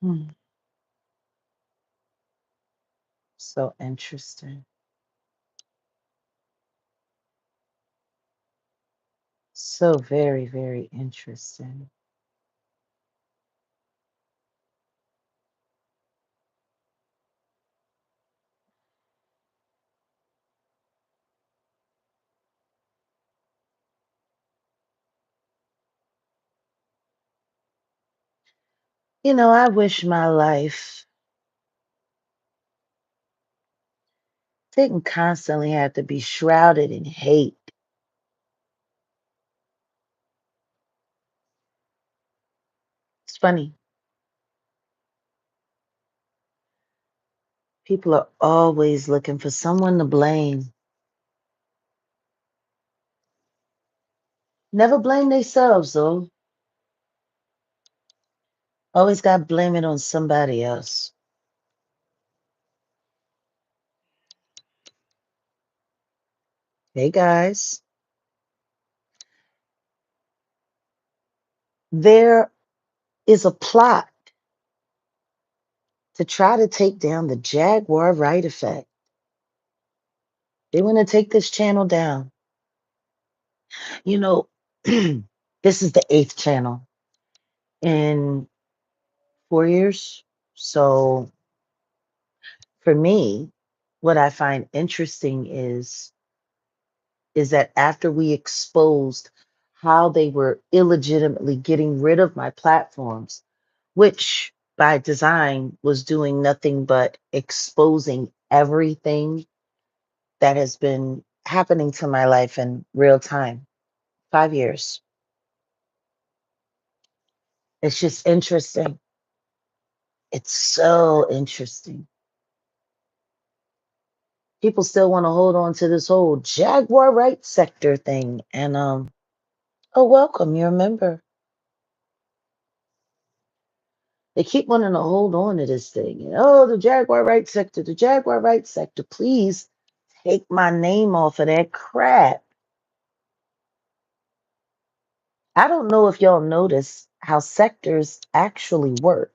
Hmm. So interesting. So very, very interesting. I wish my life didn't constantly have to be shrouded in hate. It's funny. People are always looking for someone to blame. Never blame themselves, though. Always got to blame it on somebody else. Hey, guys. There is a plot to try to take down the Jaguar Right Effect. They want to take this channel down. You know, this is the eighth channel in 4 years. So for me, what I find interesting is that after we exposed how they were illegitimately getting rid of my platforms, which by design was doing nothing but exposing everything that has been happening to my life in real time. 5 years. It's just interesting. It's so interesting. People still want to hold on to this whole Jaguar Right sector thing. And oh, welcome, you're a member. They keep wanting to hold on to this thing. Oh, the Jaguar Right sector, the Jaguar Right sector. Please take my name off of that crap. I don't know if y'all notice how sectors actually work.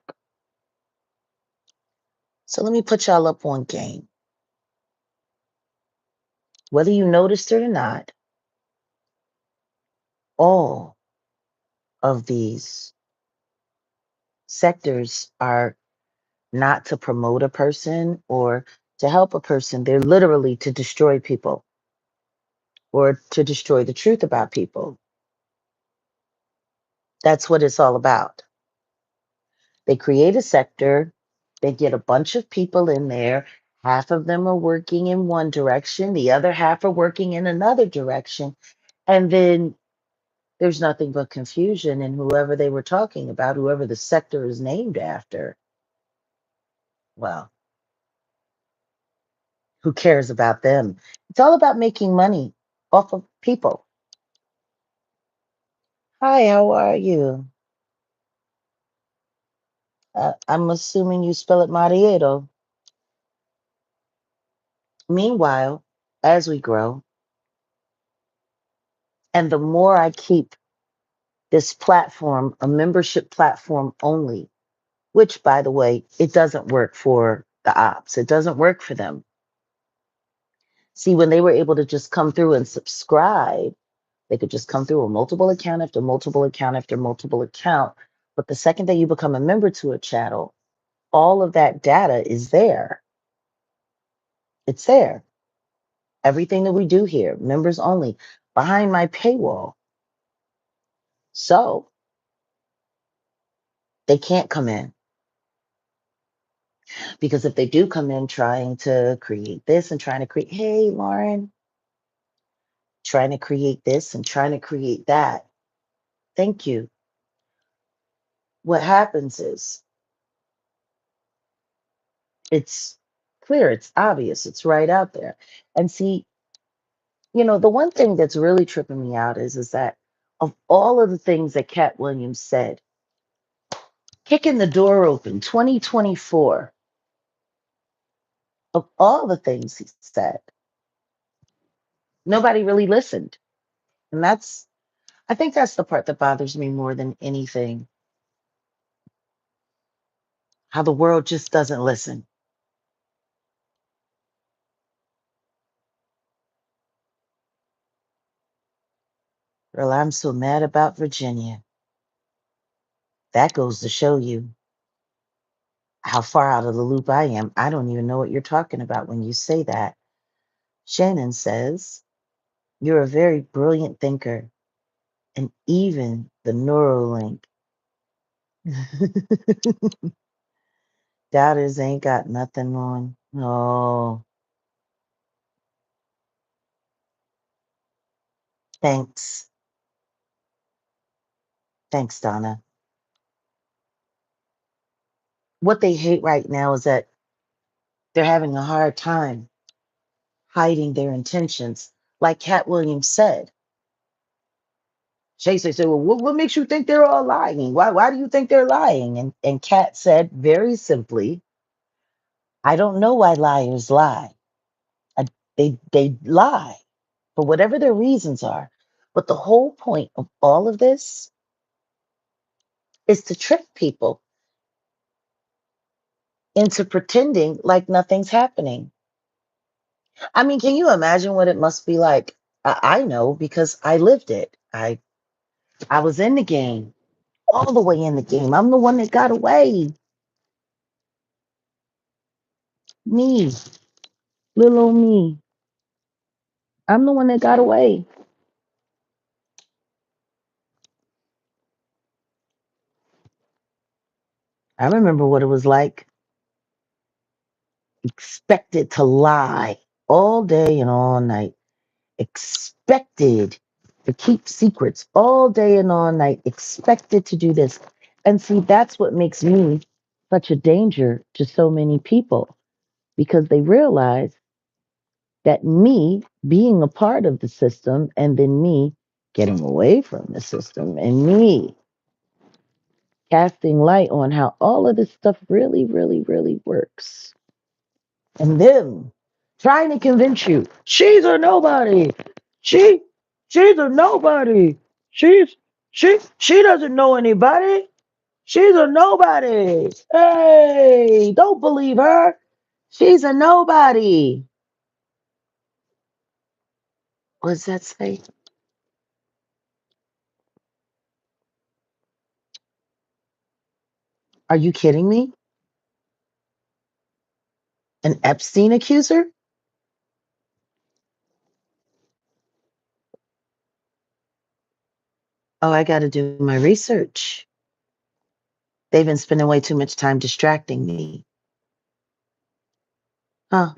So let me put y'all up on game. Whether you noticed it or not, all of these sectors are not to promote a person or to help a person. They're literally to destroy people or to destroy the truth about people. That's what it's all about. They create a sector, they get a bunch of people in there. Half of them are working in one direction, the other half are working in another direction. And then there's nothing but confusion. And whoever they were talking about, whoever the sector is named after, well, who cares about them? It's all about making money off of people. Hi, how are you? I'm assuming you spell it Marieto. Meanwhile, as we grow, and the more I keep this platform a membership platform only, which, by the way, it doesn't work for the ops, it doesn't work for them. See, when they were able to just come through and subscribe, they could just come through a multiple account after multiple account after multiple account. But the second that you become a member to a channel, all of that data is there. It's there. Everything that we do here, members only, behind my paywall. So they can't come in because if they do come in trying to create this and trying to create, hey, Lauren, trying to create this and trying to create that, thank you. What happens is it's clear, it's obvious, it's right out there. And see, the one thing that's really tripping me out is that of all of the things that Cat Williams said, kicking the door open, 2024, of all the things he said, nobody really listened. And I think that's the part that bothers me more than anything. How the world just doesn't listen. Girl, I'm so mad about Virginia. That goes to show you how far out of the loop I am. I don't even know what you're talking about when you say that. Shannon says, you're a very brilliant thinker, and even the Neuralink. Doubters ain't got nothing on. Oh, thanks. Thanks, Donna. What they hate right now is that they're having a hard time hiding their intentions. Like Cat Williams said, Chase, they said, well, what makes you think they're all lying? Why do you think they're lying? And Cat said very simply, I don't know why liars lie. They lie for whatever their reasons are. But the whole point of all of this is to trick people into pretending like nothing's happening. I mean, can you imagine what it must be like? I know because I lived it. I was in the game, all the way in the game. I'm the one that got away. Me, little old me. I'm the one that got away. I remember what it was like, expected to lie all day and all night, expected to keep secrets all day and all night, expected to do this. And see, that's what makes me such a danger to so many people because they realize that me being a part of the system and then me getting away from the system and me casting light on how all of this stuff really, really, really works. And them trying to convince you she's a nobody. She she's a nobody. She doesn't know anybody. She's a nobody. Hey, don't believe her. She's a nobody. What does that say? Are you kidding me? An Epstein accuser? Oh, I got to do my research. They've been spending way too much time distracting me. Huh.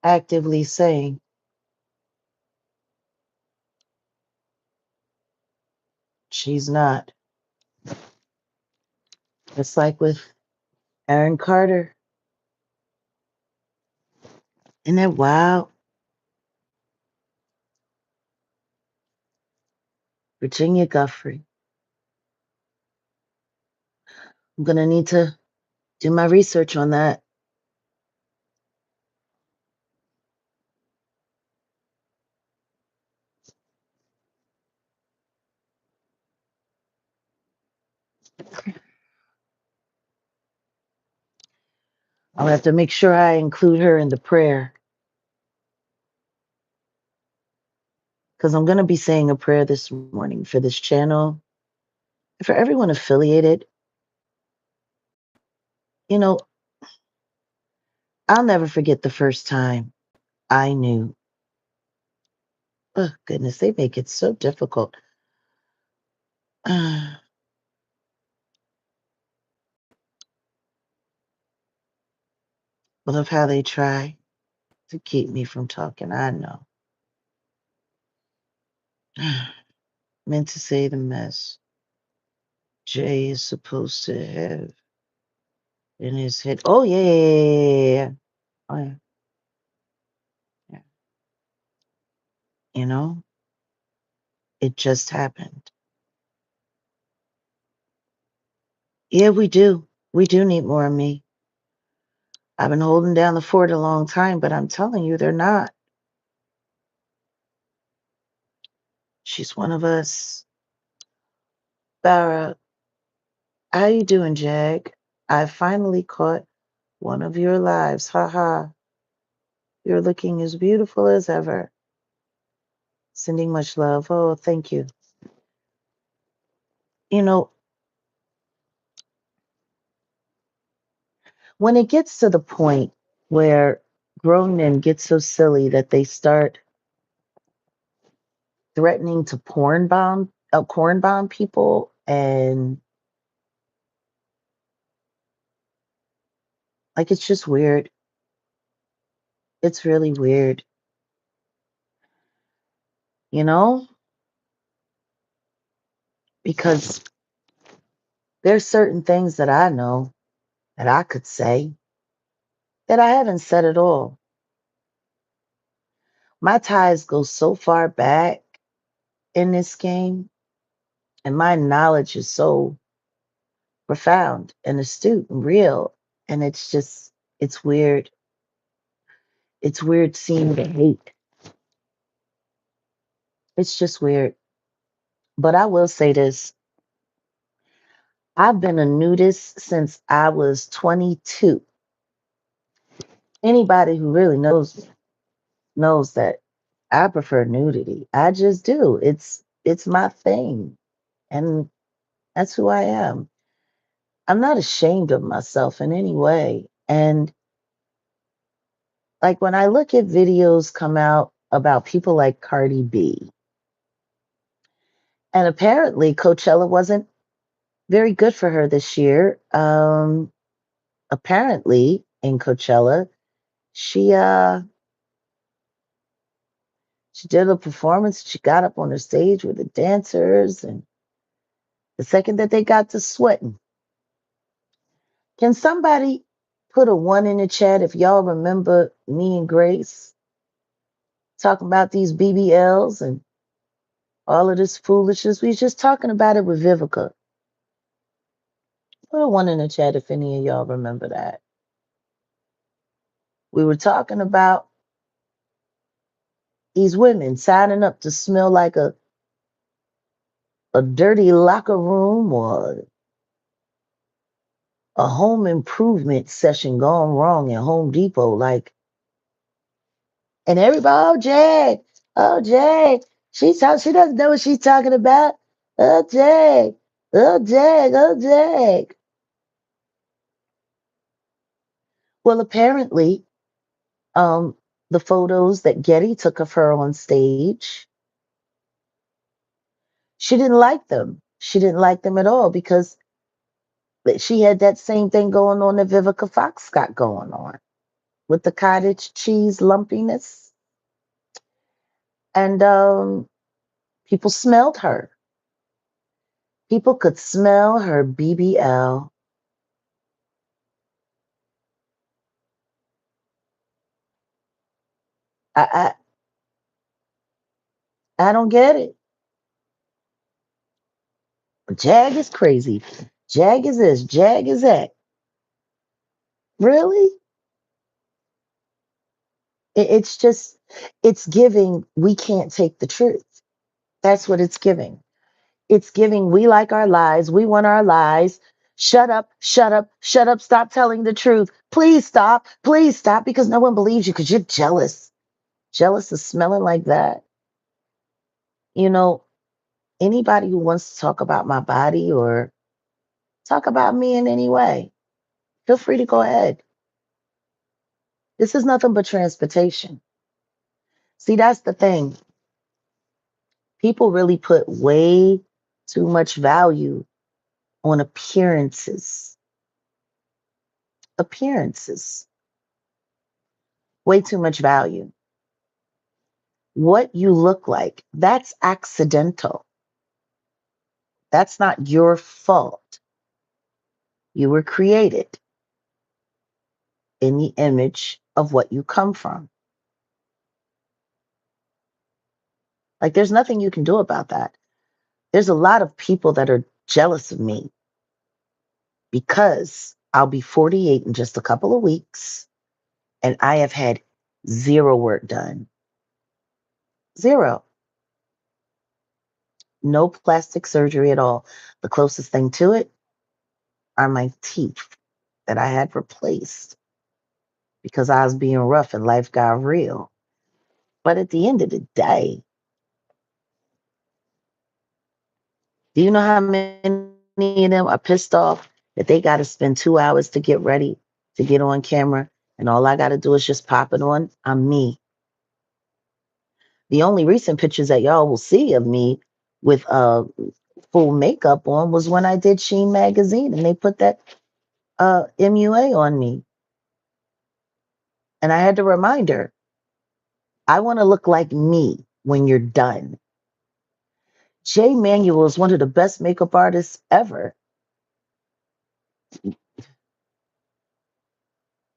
Actively saying she's not. It's like with Aaron Carter. Isn't that wild? Virginia Guffrey. I'm going to need to do my research on that. I'll have to make sure I include her in the prayer because I'm going to be saying a prayer this morning for this channel and for everyone affiliated. You know, I'll never forget the first time I knew. Oh, goodness, they make it so difficult. But of how they try to keep me from talking, I know. Meant to say the mess Jay is supposed to have in his head. Oh, yeah, yeah, yeah, yeah, yeah. Oh, yeah. Yeah. You know, it just happened. Yeah, we do. We do need more of me. I've been holding down the fort a long time, but I'm telling you, they're not. She's one of us. Barra, how you doing, Jag? I finally caught one of your lives. Ha ha. You're looking as beautiful as ever. Sending much love. Oh, thank you. You know, when it gets to the point where grown men get so silly that they start threatening to corn bomb people, and like it's just weird. It's really weird, you know, because there's certain things that I know that I could say that I haven't said at all. My ties go so far back in this game, and my knowledge is so profound and astute and real. And it's just, it's weird. It's weird seeing the hate. It's just weird. But I will say this, I've been a nudist since I was 22. Anybody who really knows that I prefer nudity. I just do. It's my thing. And that's who I am. I'm not ashamed of myself in any way. And like when I look at videos come out about people like Cardi B, and apparently Coachella wasn't very good for her this year. Apparently in Coachella, she uh she did a performance, she got up on the stage with the dancers, and the second that they got to sweating, can somebody put a one in the chat if y'all remember me and Grace talking about these BBLs and all of this foolishness? We was just talking about it with Vivica. Put a one in the chat if any of y'all remember that. We were talking about these women signing up to smell like a dirty locker room or a home improvement session gone wrong at Home Depot. Like, and everybody, oh, Jag, she doesn't know what she's talking about. Oh, Jag, oh, Jag, oh, Jag. Well, apparently, um, the photos that Getty took of her on stage, she didn't like them. She didn't like them at all because she had that same thing going on that Vivica Fox got going on with the cottage cheese lumpiness. And people smelled her. People could smell her BBL. I, I don't get it. Jag is crazy. Jag is this. Jag is that. Really? It's just, it's giving, we can't take the truth. That's what it's giving. It's giving, we like our lies. We want our lies. Shut up, shut up, shut up. Stop telling the truth. Please stop, because no one believes you because you're jealous. Jealous of smelling like that. You know, anybody who wants to talk about my body or talk about me in any way, feel free to go ahead. This is nothing but transportation. See, that's the thing. People really put way too much value on appearances. Appearances. Way too much value. What you look like, that's accidental. That's not your fault. You were created in the image of what you come from. Like, there's nothing you can do about that. There's a lot of people that are jealous of me because I'll be 48 in just a couple of weeks, and I have had zero work done. Zero. No plastic surgery at all. The closest thing to it are my teeth that I had replaced because I was being rough and life got real. But at the end of the day, do you know how many of them are pissed off that they got to spend 2 hours to get ready to get on camera, and all I got to do is just pop it on? I'm me. The only recent pictures that y'all will see of me with full makeup on was when I did Sheen magazine and they put that MUA on me. And I had to remind her, I want to look like me when you're done. Jay Manuel is one of the best makeup artists ever.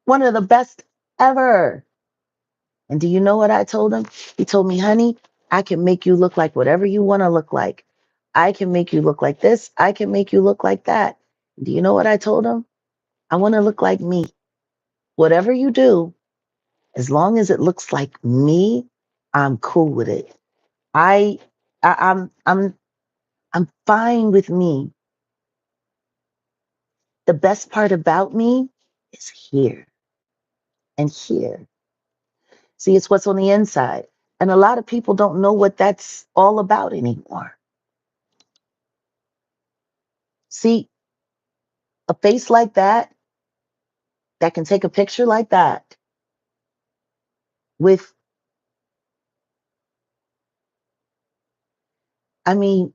One of the best ever. And do you know what I told him? He told me, honey, I can make you look like whatever you want to look like. I can make you look like this. I can make you look like that. Do you know what I told him? I want to look like me. Whatever you do, as long as it looks like me, I'm cool with it. I, I'm fine with me. The best part about me is here and here. See, it's what's on the inside. And a lot of people don't know what that's all about anymore. See, a face like that can take a picture like that with, I mean,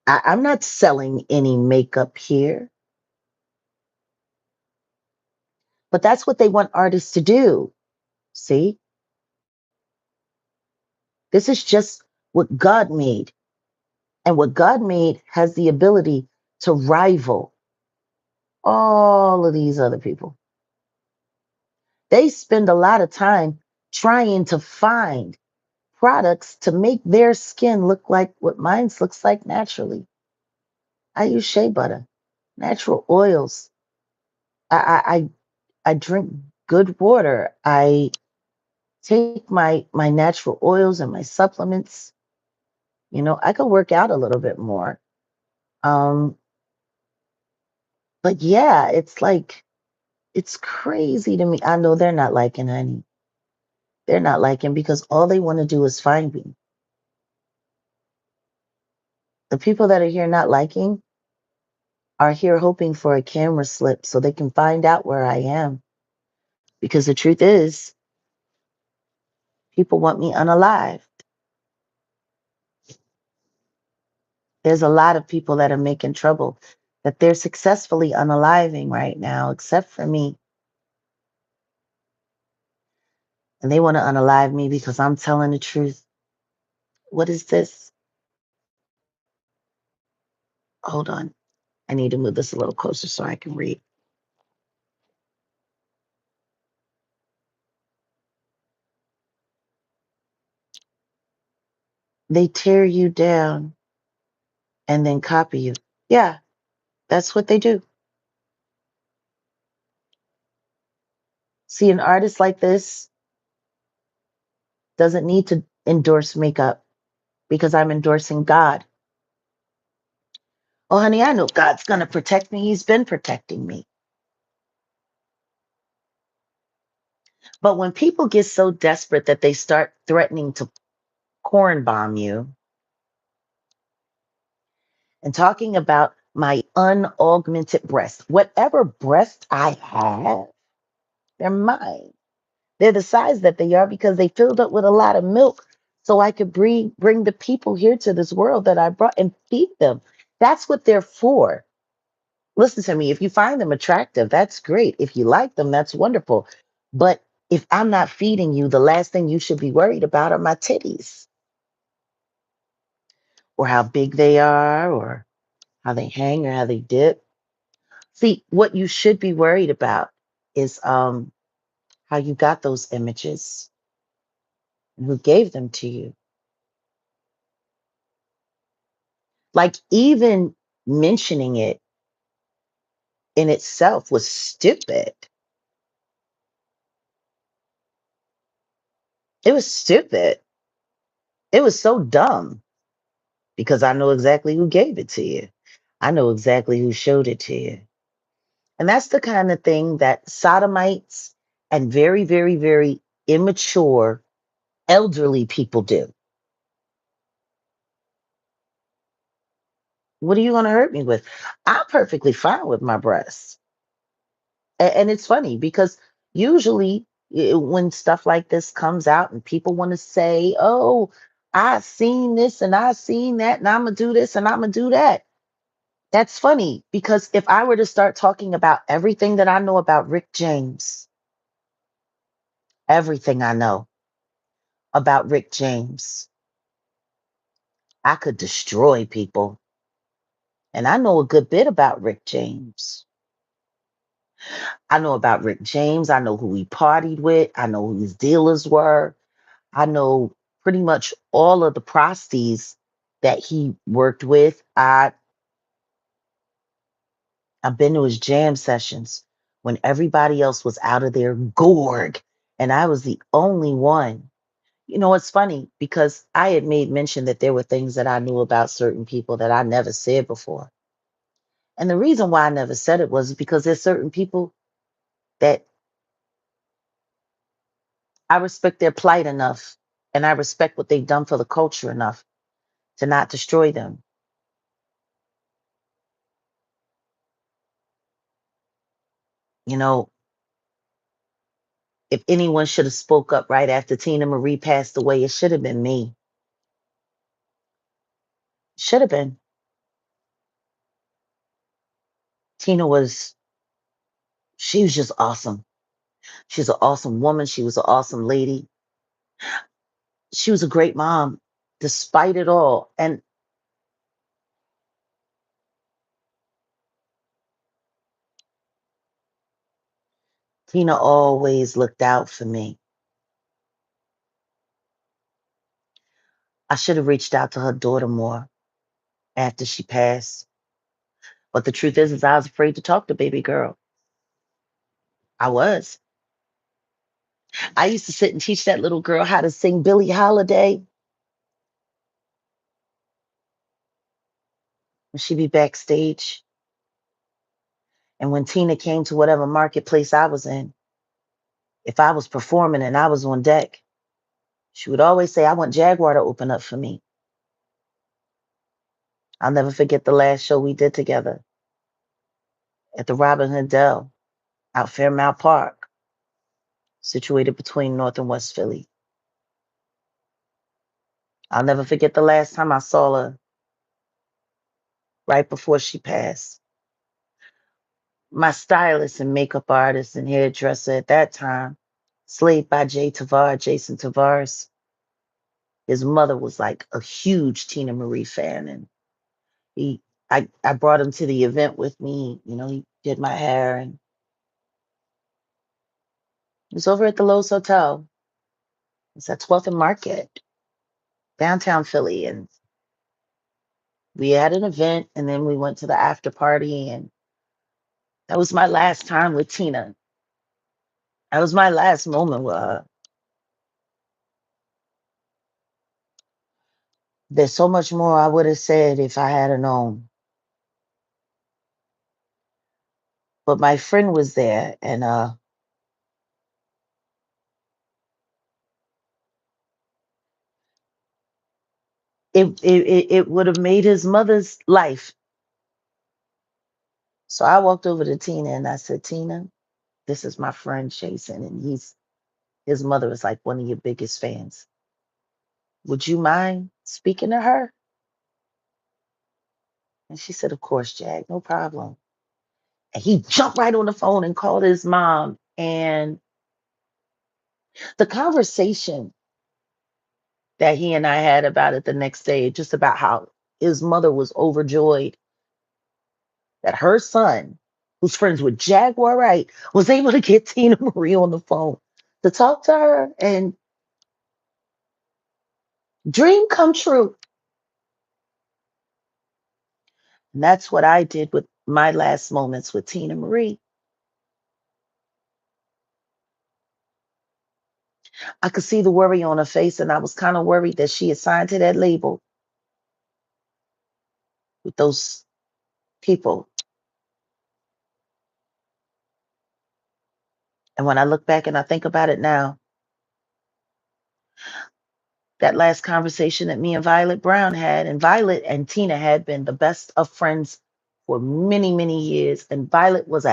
I'm not selling any makeup here, but that's what they want artists to do. See, this is just what God made. And what God made has the ability to rival all of these other people. They spend a lot of time trying to find products to make their skin look like what mine looks like naturally. I use shea butter, natural oils. I drink good water. I take my natural oils and my supplements. You know, I could work out a little bit more. Um, but yeah, it's like it's crazy to me. I know they're not liking honey. They're not liking because all they want to do is find me. The people that are here not liking are here hoping for a camera slip so they can find out where I am. Because the truth is, people want me unalived. There's a lot of people that are making trouble that they're successfully unaliving right now, except for me. And they want to unalive me because I'm telling the truth. What is this? Hold on. I need to move this a little closer so I can read. They tear you down and then copy you. Yeah, that's what they do. See, an artist like this doesn't need to endorse makeup because I'm endorsing God. Oh, honey, I know God's going to protect me. He's been protecting me. But when people get so desperate that they start threatening to corn bomb you and talking about my unaugmented breast, whatever breast I have, they're mine. They're the size that they are because they filled up with a lot of milk so I could bring the people here to this world that I brought and feed them. That's what they're for. Listen to me. If you find them attractive, that's great. If you like them, that's wonderful. But if I'm not feeding you, the last thing you should be worried about are my titties or how big they are or how they hang or how they dip. See, what you should be worried about is how you got those images and who gave them to you. Like even mentioning it in itself was stupid. It was stupid. It was so dumb because I know exactly who gave it to you. I know exactly who showed it to you. And that's the kind of thing that sodomites and very, very, very immature elderly people do. What are you going to hurt me with? I'm perfectly fine with my breasts. And it's funny because usually when stuff like this comes out and people want to say, oh, I seen this and I seen that and I'm going to do this and I'm going to do that. That's funny because if I were to start talking about everything that I know about Rick James, everything I know about Rick James, I could destroy people. And I know a good bit about Rick James. I know about Rick James. I know who he partied with. I know who his dealers were. I know pretty much all of the prosties that he worked with. I've been to his jam sessions when everybody else was out of their gourd, and I was the only one. You know, it's funny because I had made mention that there were things that I knew about certain people that I never said before. And the reason why I never said it was because there's certain people that I respect their plight enough and I respect what they've done for the culture enough to not destroy them. You know, if anyone should have spoke up right after Tina Marie passed away, it should have been me. Should have been. Tina was, she was just awesome. She's an awesome woman. She was an awesome lady. She was a great mom, despite it all. And Tina always looked out for me. I should have reached out to her daughter more after she passed. But the truth is I was afraid to talk to baby girl. I was. I used to sit and teach that little girl how to sing Billie Holiday. And she'd be backstage. And when Tina came to whatever marketplace I was in, if I was performing and I was on deck, she would always say, I want Jaguar to open up for me. I'll never forget the last show we did together at the Robin Hood Dell out Fairmount Park, situated between North and West Philly. I'll never forget the last time I saw her right before she passed. My stylist and makeup artist and hairdresser at that time, slaved by Jason Tavares. His mother was like a huge Tina Marie fan, and he, I brought him to the event with me. You know, he did my hair, and it was over at the Lowe's Hotel. It's at 12th and Market, downtown Philly, and we had an event, and then we went to the after party, and that was my last time with Tina. That was my last moment with her. There's so much more I would have said if I had known. But my friend was there, and it would have made his mother's life. So I walked over to Tina and I said, Tina, this is my friend Jason, and his mother is like one of your biggest fans. Would you mind speaking to her? And she said, of course, Jag, no problem. And he jumped right on the phone and called his mom. And the conversation that he and I had about it the next day, just about how his mother was overjoyed that her son, who's friends with Jaguar Right, was able to get Tina Marie on the phone to talk to her, and dream come true. And that's what I did with my last moments with Tina Marie. I could see the worry on her face, and I was kind of worried that she had signed to that label with those people. And when I look back and I think about it now, that last conversation that me and Violet Brown had, and Violet and Tina had been the best of friends for many, many years. And Violet was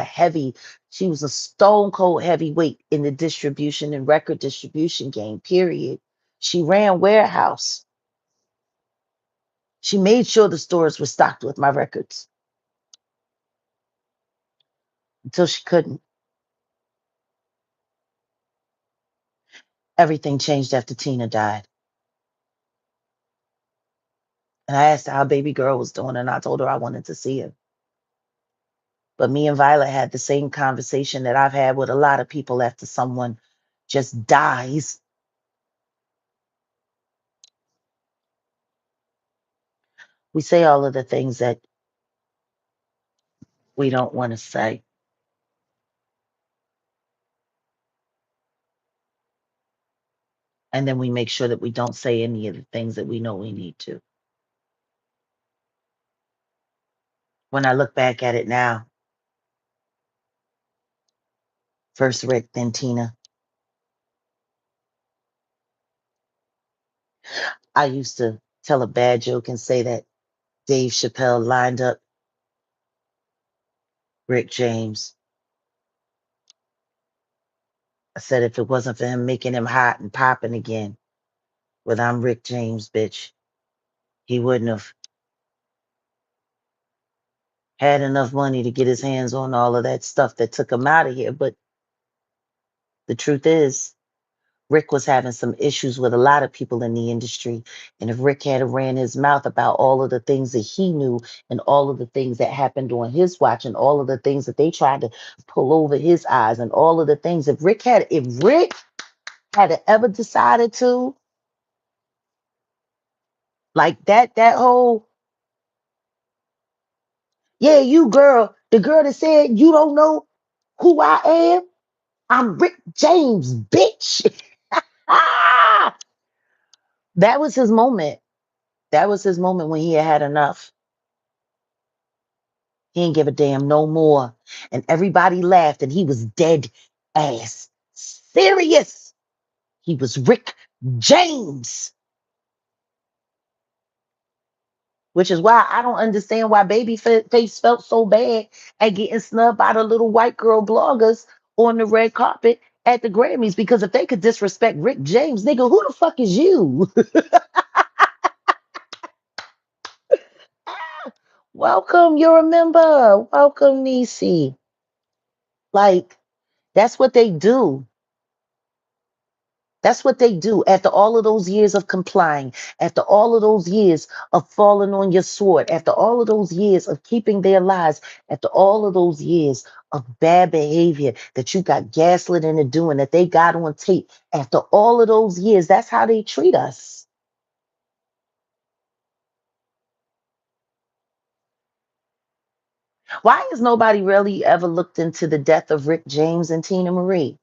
she was a stone cold heavyweight in the distribution and record distribution game, period. She ran warehouse. She made sure the stores were stocked with my records until she couldn't. Everything changed after Tina died. And I asked her how baby girl was doing, and I told her I wanted to see her. But me and Violet had the same conversation that I've had with a lot of people after someone just dies. We say all of the things that we don't want to say. And then we make sure that we don't say any of the things that we know we need to. When I look back at it now, first Rick, then Tina. I used to tell a bad joke and say that Dave Chappelle lined up Rick James. I said if it wasn't for him making him hot and popping again with I'm Rick James, bitch, he wouldn't have had enough money to get his hands on all of that stuff that took him out of here. But the truth is, Rick was having some issues with a lot of people in the industry. And if Rick had ran his mouth about all of the things that he knew and all of the things that happened on his watch and all of the things that they tried to pull over his eyes and all of the things, if Rick had ever decided to, like that whole, yeah, you girl, the girl that said you don't know who I am, I'm Rick James, bitch. Ah, that was his moment. That was his moment when he had enough. He didn't give a damn no more. And everybody laughed and he was dead ass serious. He was Rick James. Which is why I don't understand why Babyface felt so bad at getting snubbed by the little white girl bloggers on the red carpet at the Grammys. Because if they could disrespect Rick James, nigga, who the fuck is you? Welcome, you're a member. Welcome, Nisi. Like, that's what they do. That's what they do after all of those years of complying, after all of those years of falling on your sword, after all of those years of keeping their lies, after all of those years of bad behavior that you got gaslit into doing, that they got on tape. After all of those years, that's how they treat us. Why has nobody really ever looked into the death of Rick James and Tina Marie?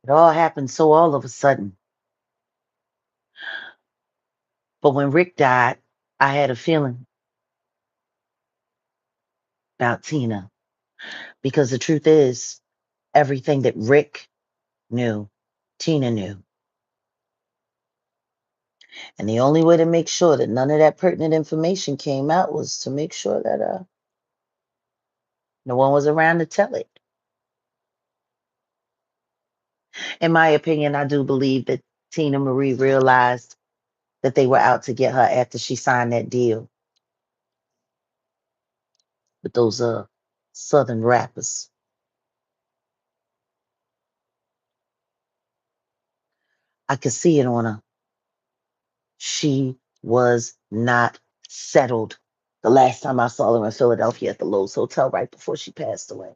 It all happened so all of a sudden. But when Rick died, I had a feeling about Tina. Because the truth is, everything that Rick knew, Tina knew. And the only way to make sure that none of that pertinent information came out was to make sure that no one was around to tell it. In my opinion, I do believe that Tina Marie realized that they were out to get her after she signed that deal with those Southern rappers. I could see it on her. She was not settled. The last time I saw her in Philadelphia at the Lowe's Hotel right before she passed away.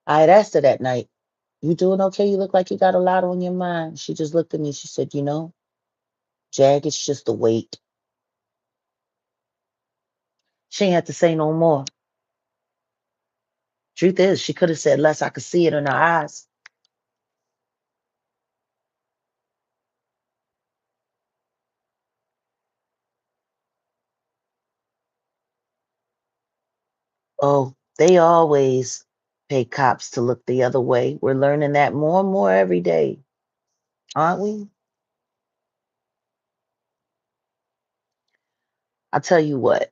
I had asked her that night, "You doing okay? You look like you got a lot on your mind." She just looked at me. She said, Jag, it's just the weight. She ain't had to say no more. Truth is, she could have said less. I could see it in her eyes. Oh, they always pay cops to look the other way. We're learning that more and more every day, aren't we? I'll tell you what,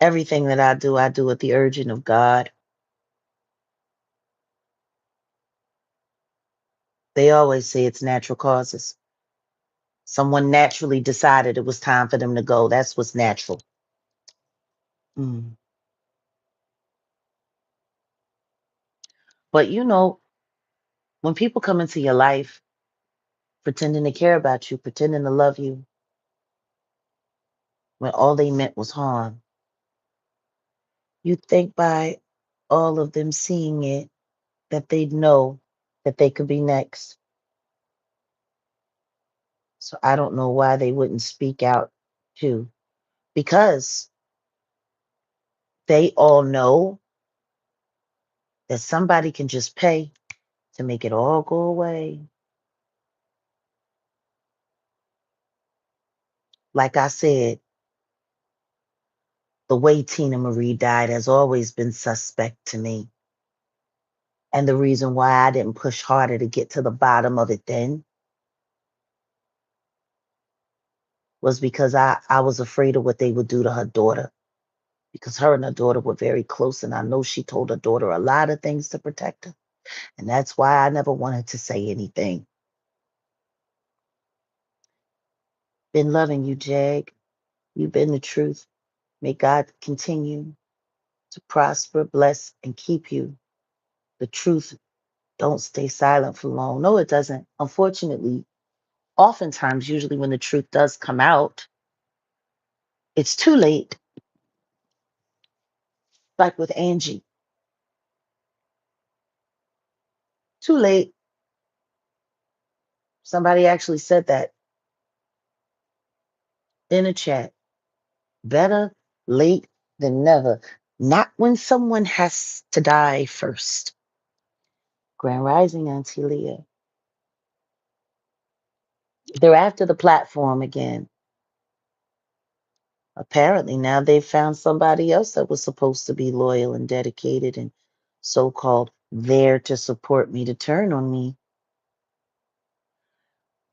everything that I do at the urging of God. They always say it's natural causes. Someone naturally decided it was time for them to go. That's what's natural. Mm. But when people come into your life pretending to care about you, pretending to love you, when all they meant was harm, you think by all of them seeing it that they'd know that they could be next. So I don't know why they wouldn't speak out too, because they all know that somebody can just pay to make it all go away. Like I said, the way Tina Marie died has always been suspect to me. And the reason why I didn't push harder to get to the bottom of it then was because I was afraid of what they would do to her daughter. Because her and her daughter were very close, and I know she told her daughter a lot of things to protect her. And that's why I never wanted to say anything. Been loving you, Jag. You've been the truth. May God continue to prosper, bless, and keep you. The truth don't stay silent for long. No, it doesn't. Unfortunately, oftentimes, usually when the truth does come out, it's too late. Like with Angie, too late. Somebody actually said that in a chat. Better late than never. Not when someone has to die first. Grand Rising, Auntie Leah. They're after the platform again. Apparently now they've found somebody else that was supposed to be loyal and dedicated and so-called there to support me to turn on me.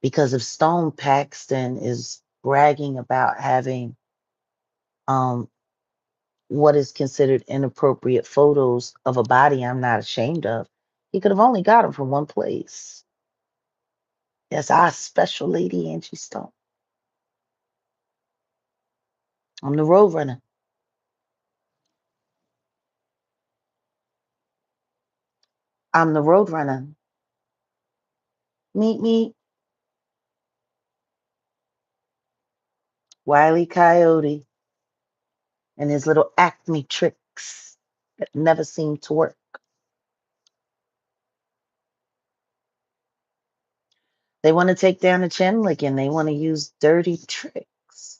Because if Stone Paxton is bragging about having um, what is considered inappropriate photos of a body I'm not ashamed of, he could have only got them from one place. That's our special lady, Angie Stone. I'm the road runner. I'm the road runner. Meet me, Wile E. Coyote, and his little acme tricks that never seem to work. They want to take down the chin licking. They want to use dirty tricks.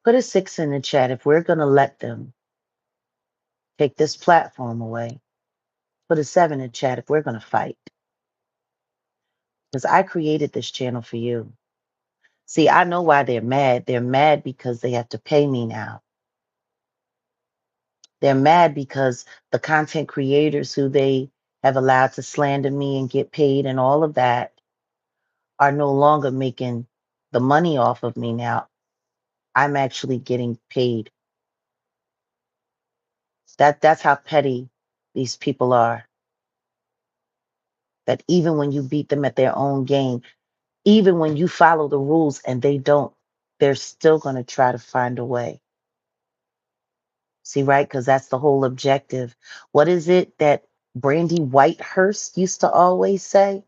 Put a 6 in the chat if we're going to let them take this platform away. Put a 7 in the chat if we're going to fight. Because I created this channel for you. See, I know why they're mad. They're mad because they have to pay me now. They're mad because the content creators who they have allowed to slander me and get paid and all of that are no longer making the money off of me now. I'm actually getting paid. That's how petty these people are. That even when you beat them at their own game, even when you follow the rules and they don't, they're still going to try to find a way. See, right? Because that's the whole objective. What is it that Brandy Whitehurst used to always say?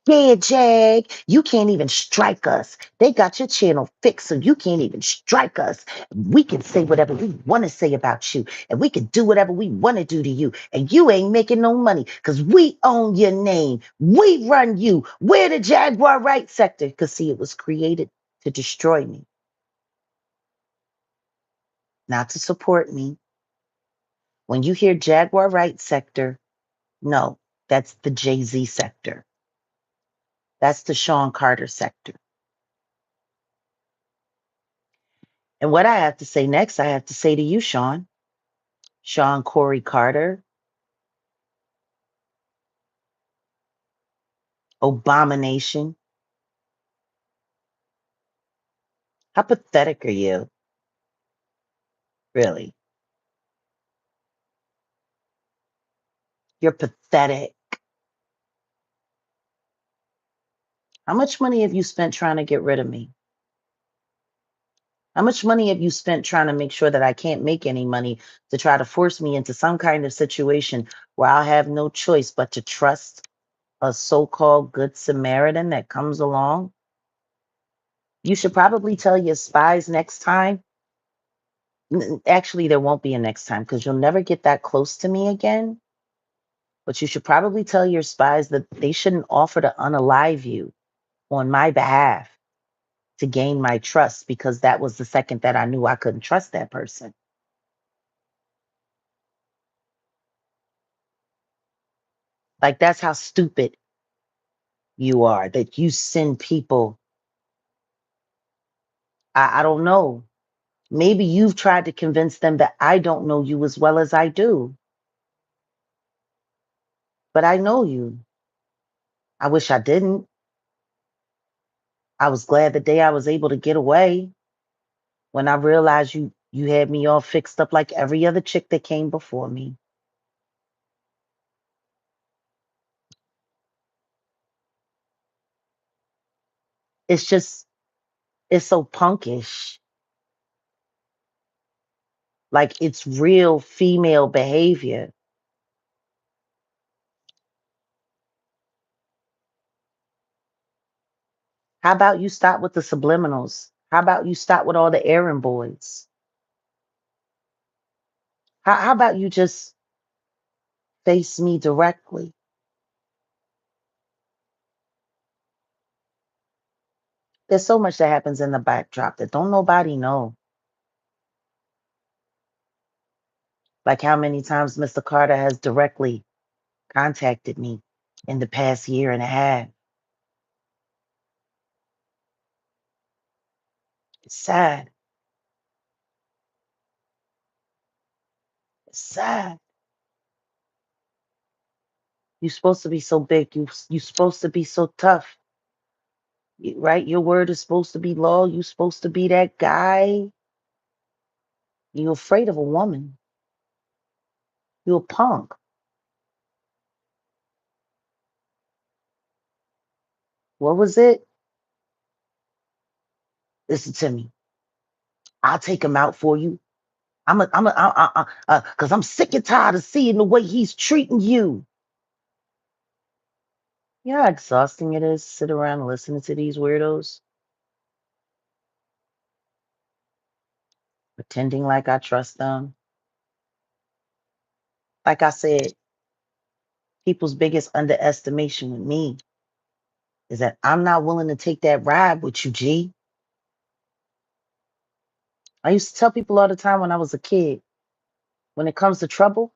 Yeah, Jag, you can't even strike us. They got your channel fixed, so you can't even strike us. We can say whatever we want to say about you, and we can do whatever we want to do to you, and you ain't making no money because we own your name. We run you. We're the Jaguar Right sector. Because, see, it was created to destroy me, not to support me. When you hear Jaguar Right sector, no, that's the Jay-Z sector. That's the Sean Carter sector. And what I have to say next, I have to say to you, Sean, Sean Corey Carter, Abomination. How pathetic are you? Really? You're pathetic. How much money have you spent trying to get rid of me? How much money have you spent trying to make sure that I can't make any money to try to force me into some kind of situation where I'll have no choice but to trust a so-called good Samaritan that comes along? You should probably tell your spies next time. Actually, there won't be a next time because you'll never get that close to me again. But you should probably tell your spies that they shouldn't offer to unalive you on my behalf to gain my trust, because that was the second that I knew I couldn't trust that person. Like, that's how stupid you are, that you send people. I don't know. Maybe you've tried to convince them that I don't know you as well as I do, but I know you. I wish I didn't. I was glad the day I was able to get away when I realized you had me all fixed up like every other chick that came before me. It's just, it's so punkish. Like, it's real female behavior. How about you stop with the subliminals? How about you stop with all the errand boys? How about you just face me directly? There's so much that happens in the backdrop that don't nobody know. Like how many times Mr. Carter has directly contacted me in the past year and a half. It's sad. It's sad. You're supposed to be so big. You supposed to be so tough, right? Your word is supposed to be law. You're supposed to be that guy. You're afraid of a woman. You're a punk. What was it? Listen to me. I'll take him out for you. Cause I'm sick and tired of seeing the way he's treating you. You know how exhausting it is to sit around listening to these weirdos pretending like I trust them. Like I said, people's biggest underestimation with me is that I'm not willing to take that ride with you, G. I used to tell people all the time when I was a kid, when it comes to trouble,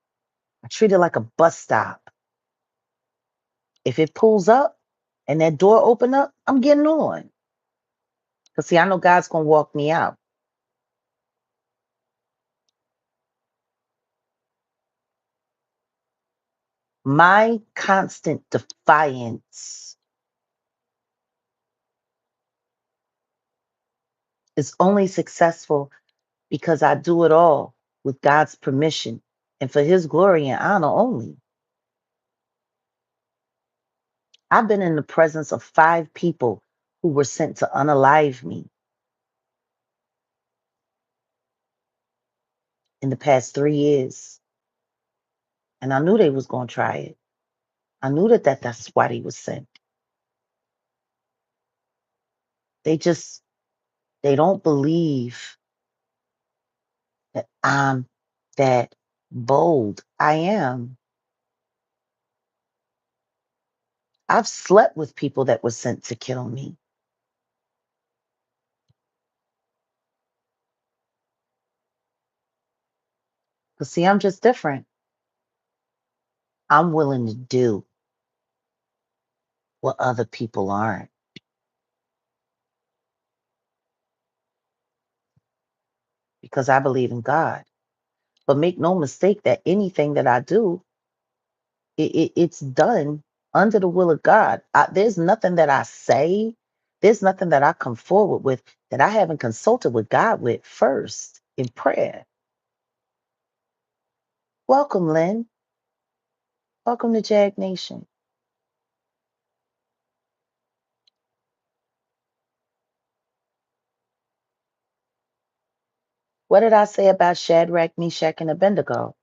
I treat it like a bus stop. If it pulls up and that door open up, I'm getting on. Because see, I know God's gonna walk me out. My constant defiance is only successful because I do it all with God's permission and for his glory and honor only. I've been in the presence of 5 people who were sent to unalive me in the past 3 years. And I knew they was going to try it. I knew that's why they was sent. They don't believe that I'm that bold. I am. I've slept with people that were sent to kill me. But see, I'm just different. I'm willing to do what other people aren't because I believe in God. But make no mistake that anything that I do, it's done under the will of God. There's nothing that I say, there's nothing that I come forward with that I haven't consulted with God with first in prayer. Welcome, Lynn. Welcome to Jag Nation. What did I say about Shadrach, Meshach, and Abednego?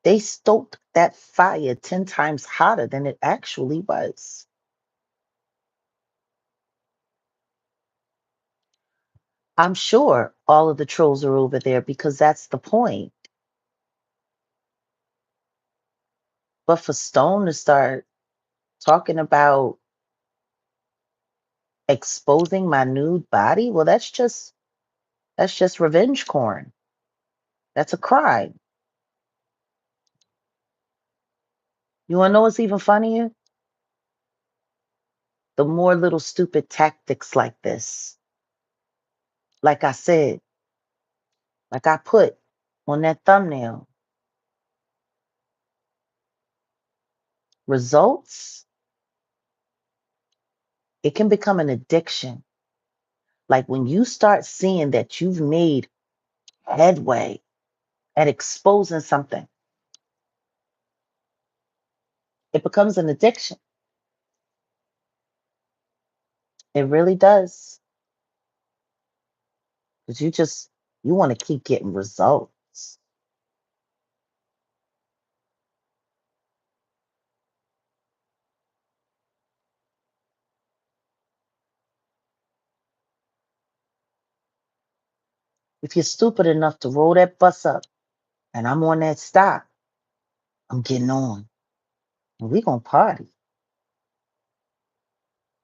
They stoked that fire 10 times hotter than it actually was. I'm sure all of the trolls are over there because that's the point. But for Stone to start talking about exposing my nude body, well, that's just revenge porn. That's a crime. You wanna know what's even funnier? The more little stupid tactics like this. Like I said, like I put on that thumbnail, results, it can become an addiction. Like when you start seeing that you've made headway at exposing something, it becomes an addiction. It really does. Because you want to keep getting results. If you're stupid enough to roll that bus up and I'm on that stop, I'm getting on. And we gonna party.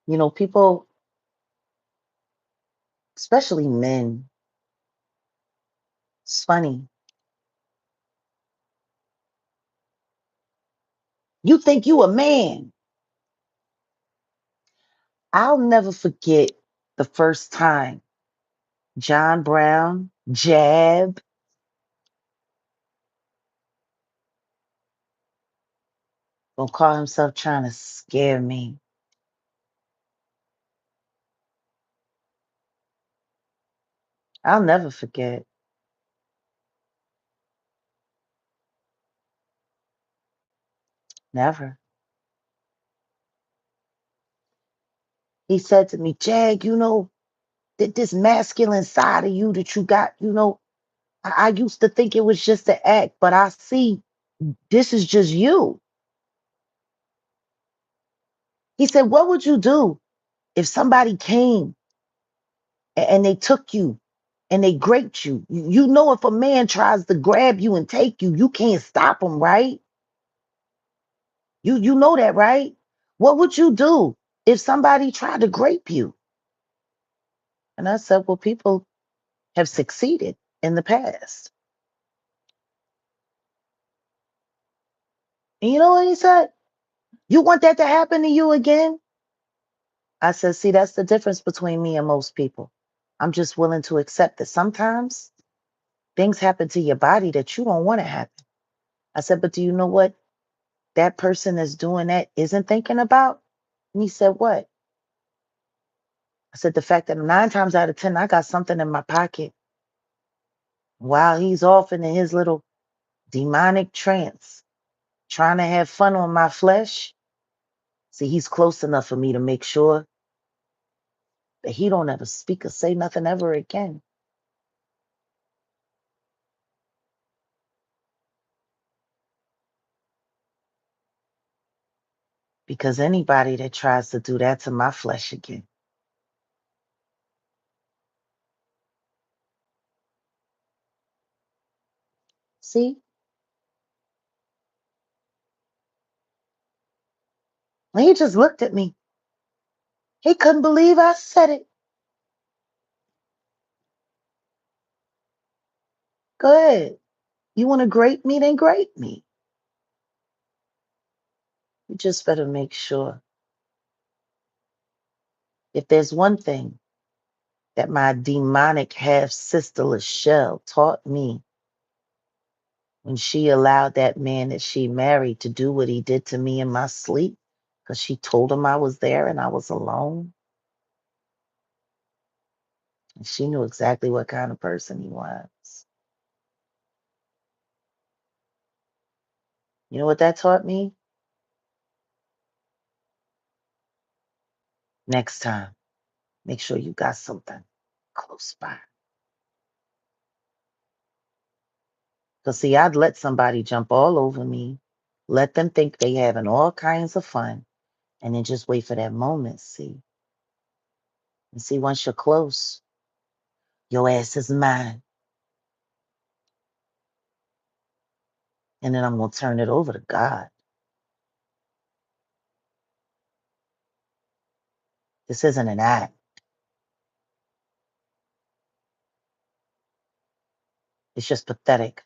You know, people, especially men, it's funny. You think you a man. I'll never forget the first time John Brown, Jab, gonna call himself trying to scare me. I'll never forget. Never. He said to me, Jag, you know, that this masculine side of you that you got, you know, I used to think it was just an act, but I see this is just you. He said, what would you do if somebody came and they took you and they graped you? You know, if a man tries to grab you and take you, you can't stop him, right? You know that, right? What would you do if somebody tried to grape you? And I said, well, people have succeeded in the past. And you know what he said? You want that to happen to you again? I said, see, that's the difference between me and most people. I'm just willing to accept that sometimes things happen to your body that you don't want to happen. I said, but do you know what that person that's doing that isn't thinking about? And he said, what? I said, the fact that 9 times out of 10, I got something in my pocket while he's off into his little demonic trance, trying to have fun on my flesh. See, he's close enough for me to make sure that he don't ever speak or say nothing ever again. Because anybody that tries to do that to my flesh again, see, he just looked at me. He couldn't believe I said it. Go ahead. You want to grate me, then grate me. You just better make sure. If there's one thing that my demonic half sister Lachelle taught me when she allowed that man that she married to do what he did to me in my sleep, because she told him I was there and I was alone, and she knew exactly what kind of person he was. You know what that taught me? Next time, make sure you got something close by. Because, see, I'd let somebody jump all over me, let them think they having all kinds of fun, and then just wait for that moment, see? And see, once you're close, your ass is mine. And then I'm going to turn it over to God. This isn't an act. It's just pathetic.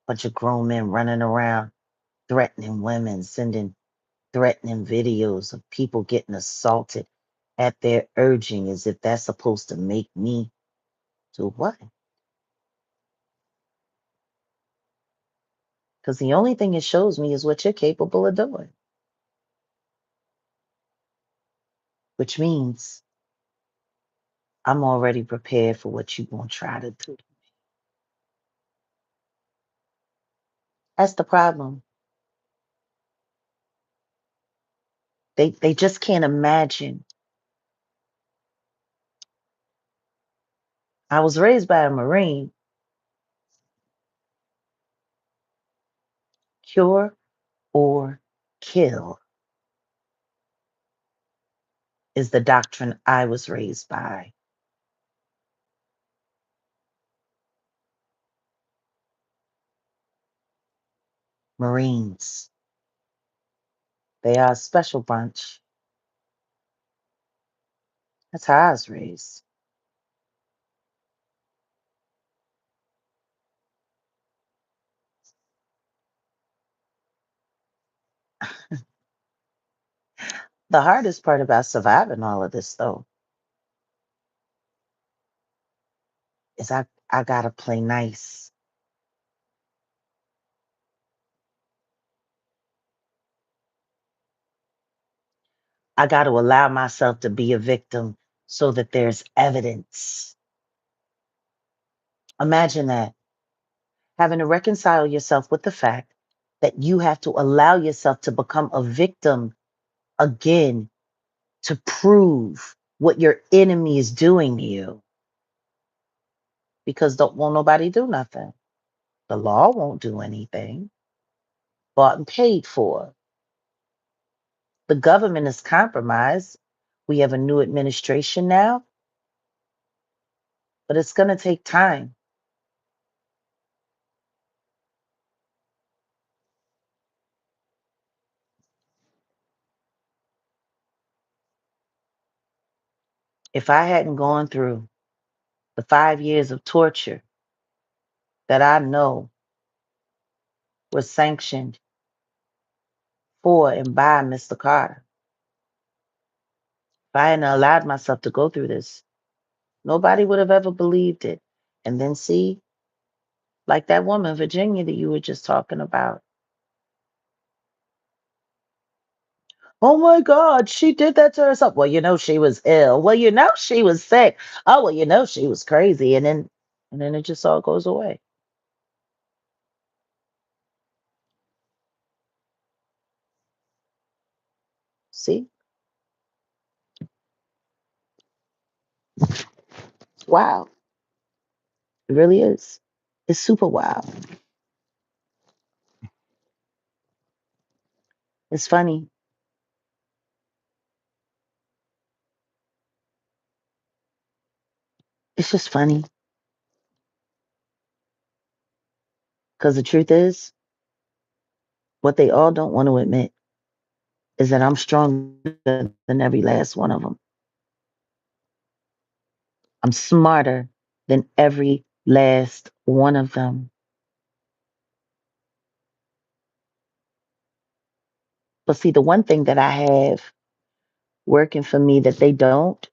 Bunch of grown men running around, threatening women, sending threatening videos of people getting assaulted at their urging, as if that's supposed to make me do what? Because the only thing it shows me is what you're capable of doing, which means I'm already prepared for what you're going to try to do. That's the problem. They just can't imagine. I was raised by a Marine. Cure or kill is the doctrine I was raised by. Marines. They are a special bunch. That's how I was raised. The hardest part about surviving all of this, though, is I gotta play nice. I gotta allow myself to be a victim so that there's evidence. Imagine that, having to reconcile yourself with the fact that you have to allow yourself to become a victim again to prove what your enemy is doing to you. Because don't won't nobody do nothing. The law won't do anything. Bought and paid for. The government is compromised. We have a new administration now, but it's going to take time. If I hadn't gone through the 5 years of torture that I know was sanctioned for and by Mr. Carter, if I hadn't allowed myself to go through this, nobody would have ever believed it. And then see, like that woman, Virginia, that you were just talking about. Oh my God, she did that to herself. Well, she was ill. Well, she was sick. Oh, well, she was crazy. And then it just all goes away. See? Wow. It really is. It's super wild. It's funny. It's just funny because the truth is, what they all don't want to admit is that I'm stronger than every last one of them. I'm smarter than every last one of them. But see, the one thing that I have working for me that they don't,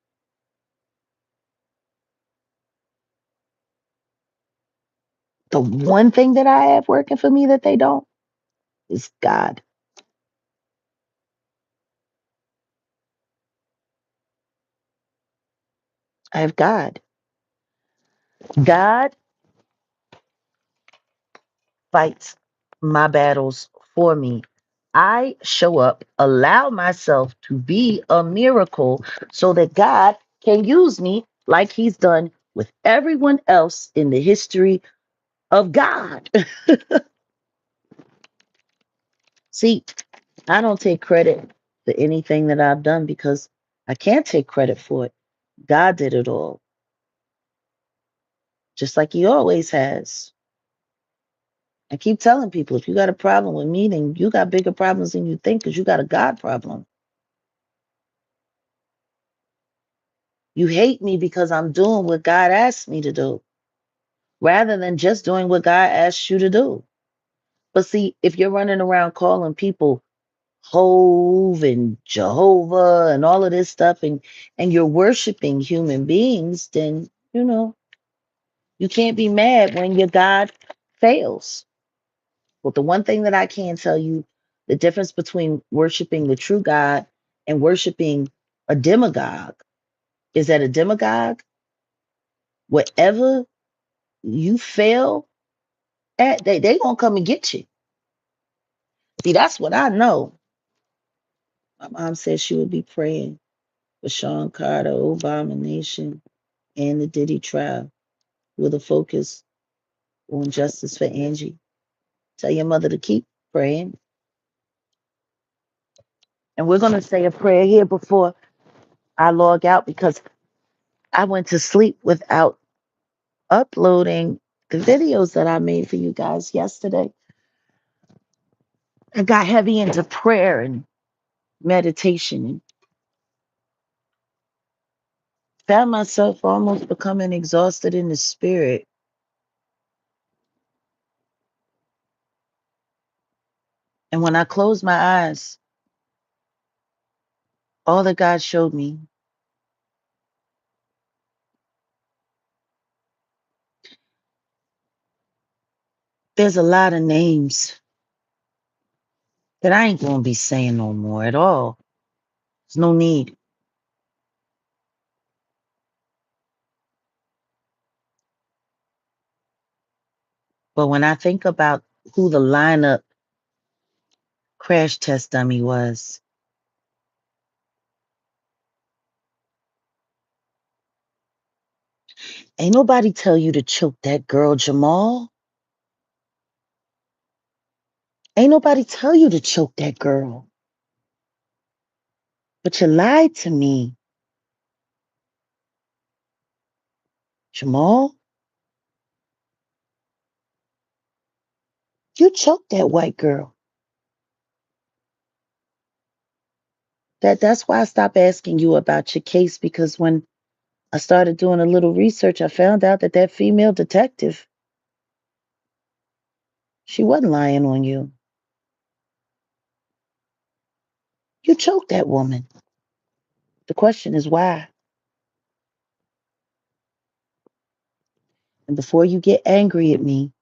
the one thing that I have working for me that they don't is God. I have God. God fights my battles for me. I show up, allow myself to be a miracle so that God can use me like he's done with everyone else in the history of God. See, I don't take credit for anything that I've done because I can't take credit for it. God did it all, just like he always has. I keep telling people if you got a problem with me, then you got bigger problems than you think because you got a God problem. You hate me because I'm doing what God asked me to do rather than just doing what God asked you to do. But see, if you're running around calling people Hove and Jehovah and all of this stuff and you're worshiping human beings, then you can't be mad when your God fails. Well, the one thing that I can tell you, the difference between worshiping the true God and worshiping a demagogue is that a demagogue, whatever you fail at, they gonna come and get you. See, that's what I know. My mom said she would be praying for Sean Carter, Obama Nation, and the Diddy trial with a focus on justice for Angie. Tell your mother to keep praying. And we're gonna say a prayer here before I log out because I went to sleep without uploading the videos that I made for you guys yesterday. I got heavy into prayer and meditation and found myself almost becoming exhausted in the spirit. And when I closed my eyes, all that God showed me, there's a lot of names that I ain't gonna be saying no more at all. There's no need. But when I think about who the lineup crash test dummy was, ain't nobody tell you to choke that girl, Jamal. Ain't nobody tell you to choke that girl. But you lied to me, Jamal. You choked that white girl. That's why I stopped asking you about your case because when I started doing a little research, I found out that that female detective, she wasn't lying on you. You choked that woman. The question is why? And before you get angry at me,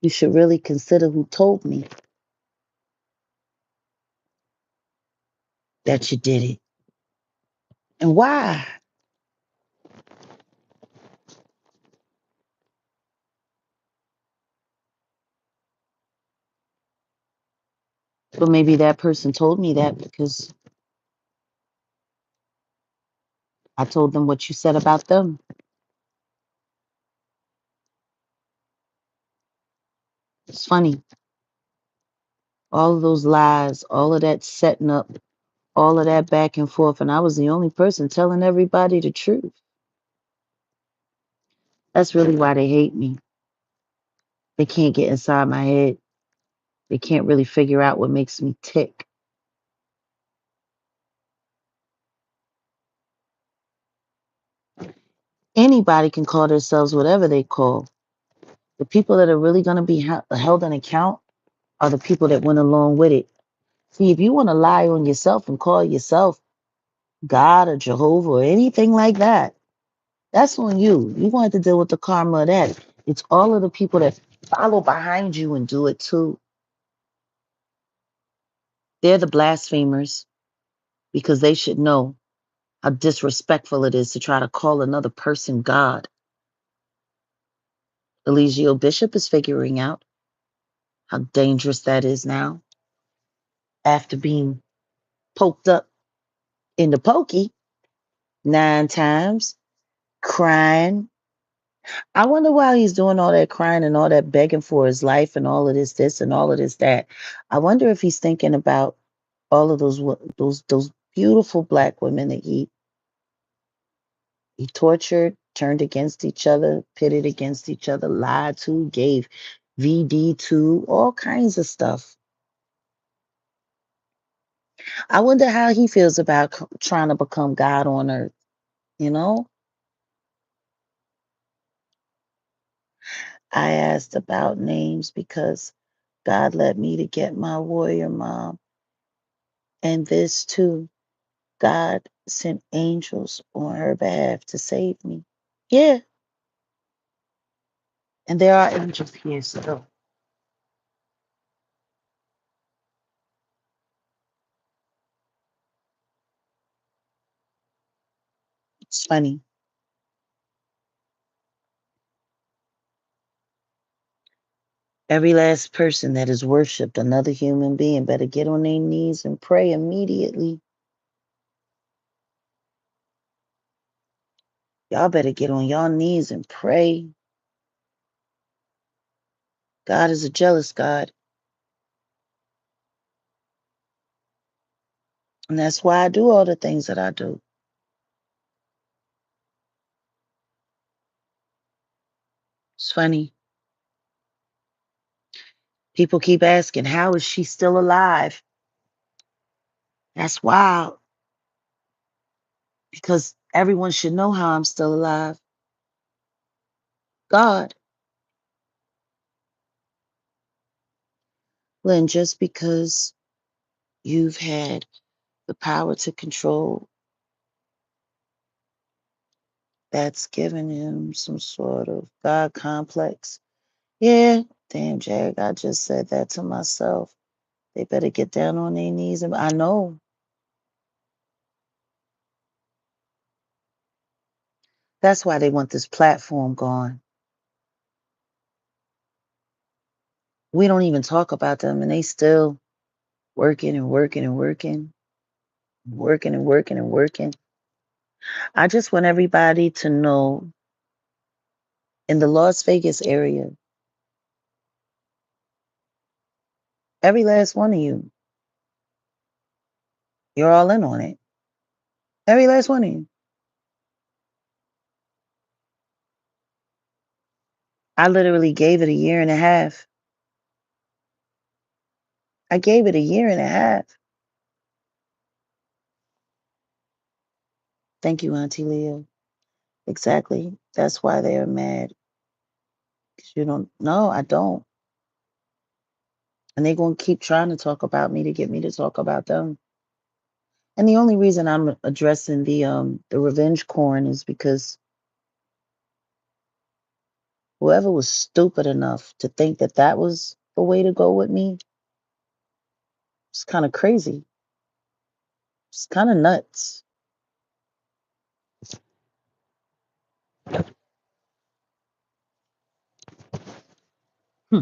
you should really consider who told me that you did it and why. But maybe that person told me that because I told them what you said about them. It's funny. All of those lies, all of that setting up, All of that back and forth, and I was the only person telling everybody the truth. That's really why they hate me. They can't get inside my head. They can't really figure out what makes me tick. Anybody can call themselves whatever they call. The people that are really going to be held in account are the people that went along with it. See, if you want to lie on yourself and call yourself God or Jehovah or anything like that, that's on you. You're going to have to deal with the karma of that. It's all of the people that follow behind you and do it too. They're the blasphemers because they should know how disrespectful it is to try to call another person God. Eligio Bishop is figuring out how dangerous that is now after being poked up in the pokey 9 times, crying. I wonder why he's doing all that crying and all that begging for his life and all of this, and all of this, that. I wonder if he's thinking about all of those beautiful black women that he tortured, turned against each other, pitted against each other, lied to, gave VD to, all kinds of stuff. I wonder how he feels about trying to become God on earth, you know? I asked about names because God led me to get my warrior mom. And this too, God sent angels on her behalf to save me. Yeah, and there are angels here still. It's funny. Every last person that has worshiped another human being better get on their knees and pray immediately. Y'all better get on y'all knees and pray. God is a jealous God. And that's why I do all the things that I do. It's funny. People keep asking, how is she still alive? That's wild because everyone should know how I'm still alive. God. Lynn, just because you've had the power to control, that's given him some sort of God complex. Yeah, damn, Jag, I just said that to myself. They better get down on their knees. And I know. That's why they want this platform gone. We don't even talk about them, and they still working and working and working, working and working and working. I just want everybody to know in the Las Vegas area, every last one of you, you're all in on it. Every last one of you. I literally gave it a year and a half. I gave it a year and a half. Thank you, Auntie Leah. Exactly. That's why they are mad. 'Cause you don't. No, I don't. And they're going to keep trying to talk about me to get me to talk about them. And the only reason I'm addressing the revenge corn is because whoever was stupid enough to think that that was the way to go with me, it's kind of crazy. It's kind of nuts. Hmm.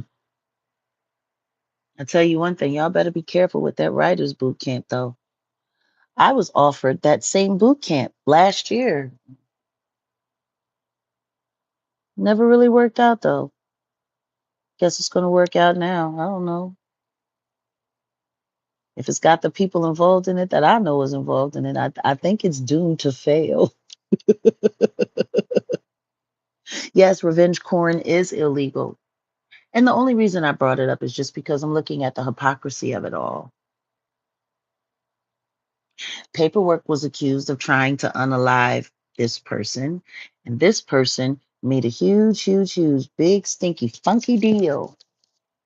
I tell you one thing, y'all better be careful with that writers boot camp though. I was offered that same boot camp last year. Never really worked out though. Guess it's gonna work out now. I don't know. If it's got the people involved in it that I know is involved in it, I think it's doomed to fail. Yes, revenge porn is illegal. And the only reason I brought it up is just because I'm looking at the hypocrisy of it all. Paperwork was accused of trying to unalive this person, and this person made a huge, huge, huge, big, stinky, funky deal.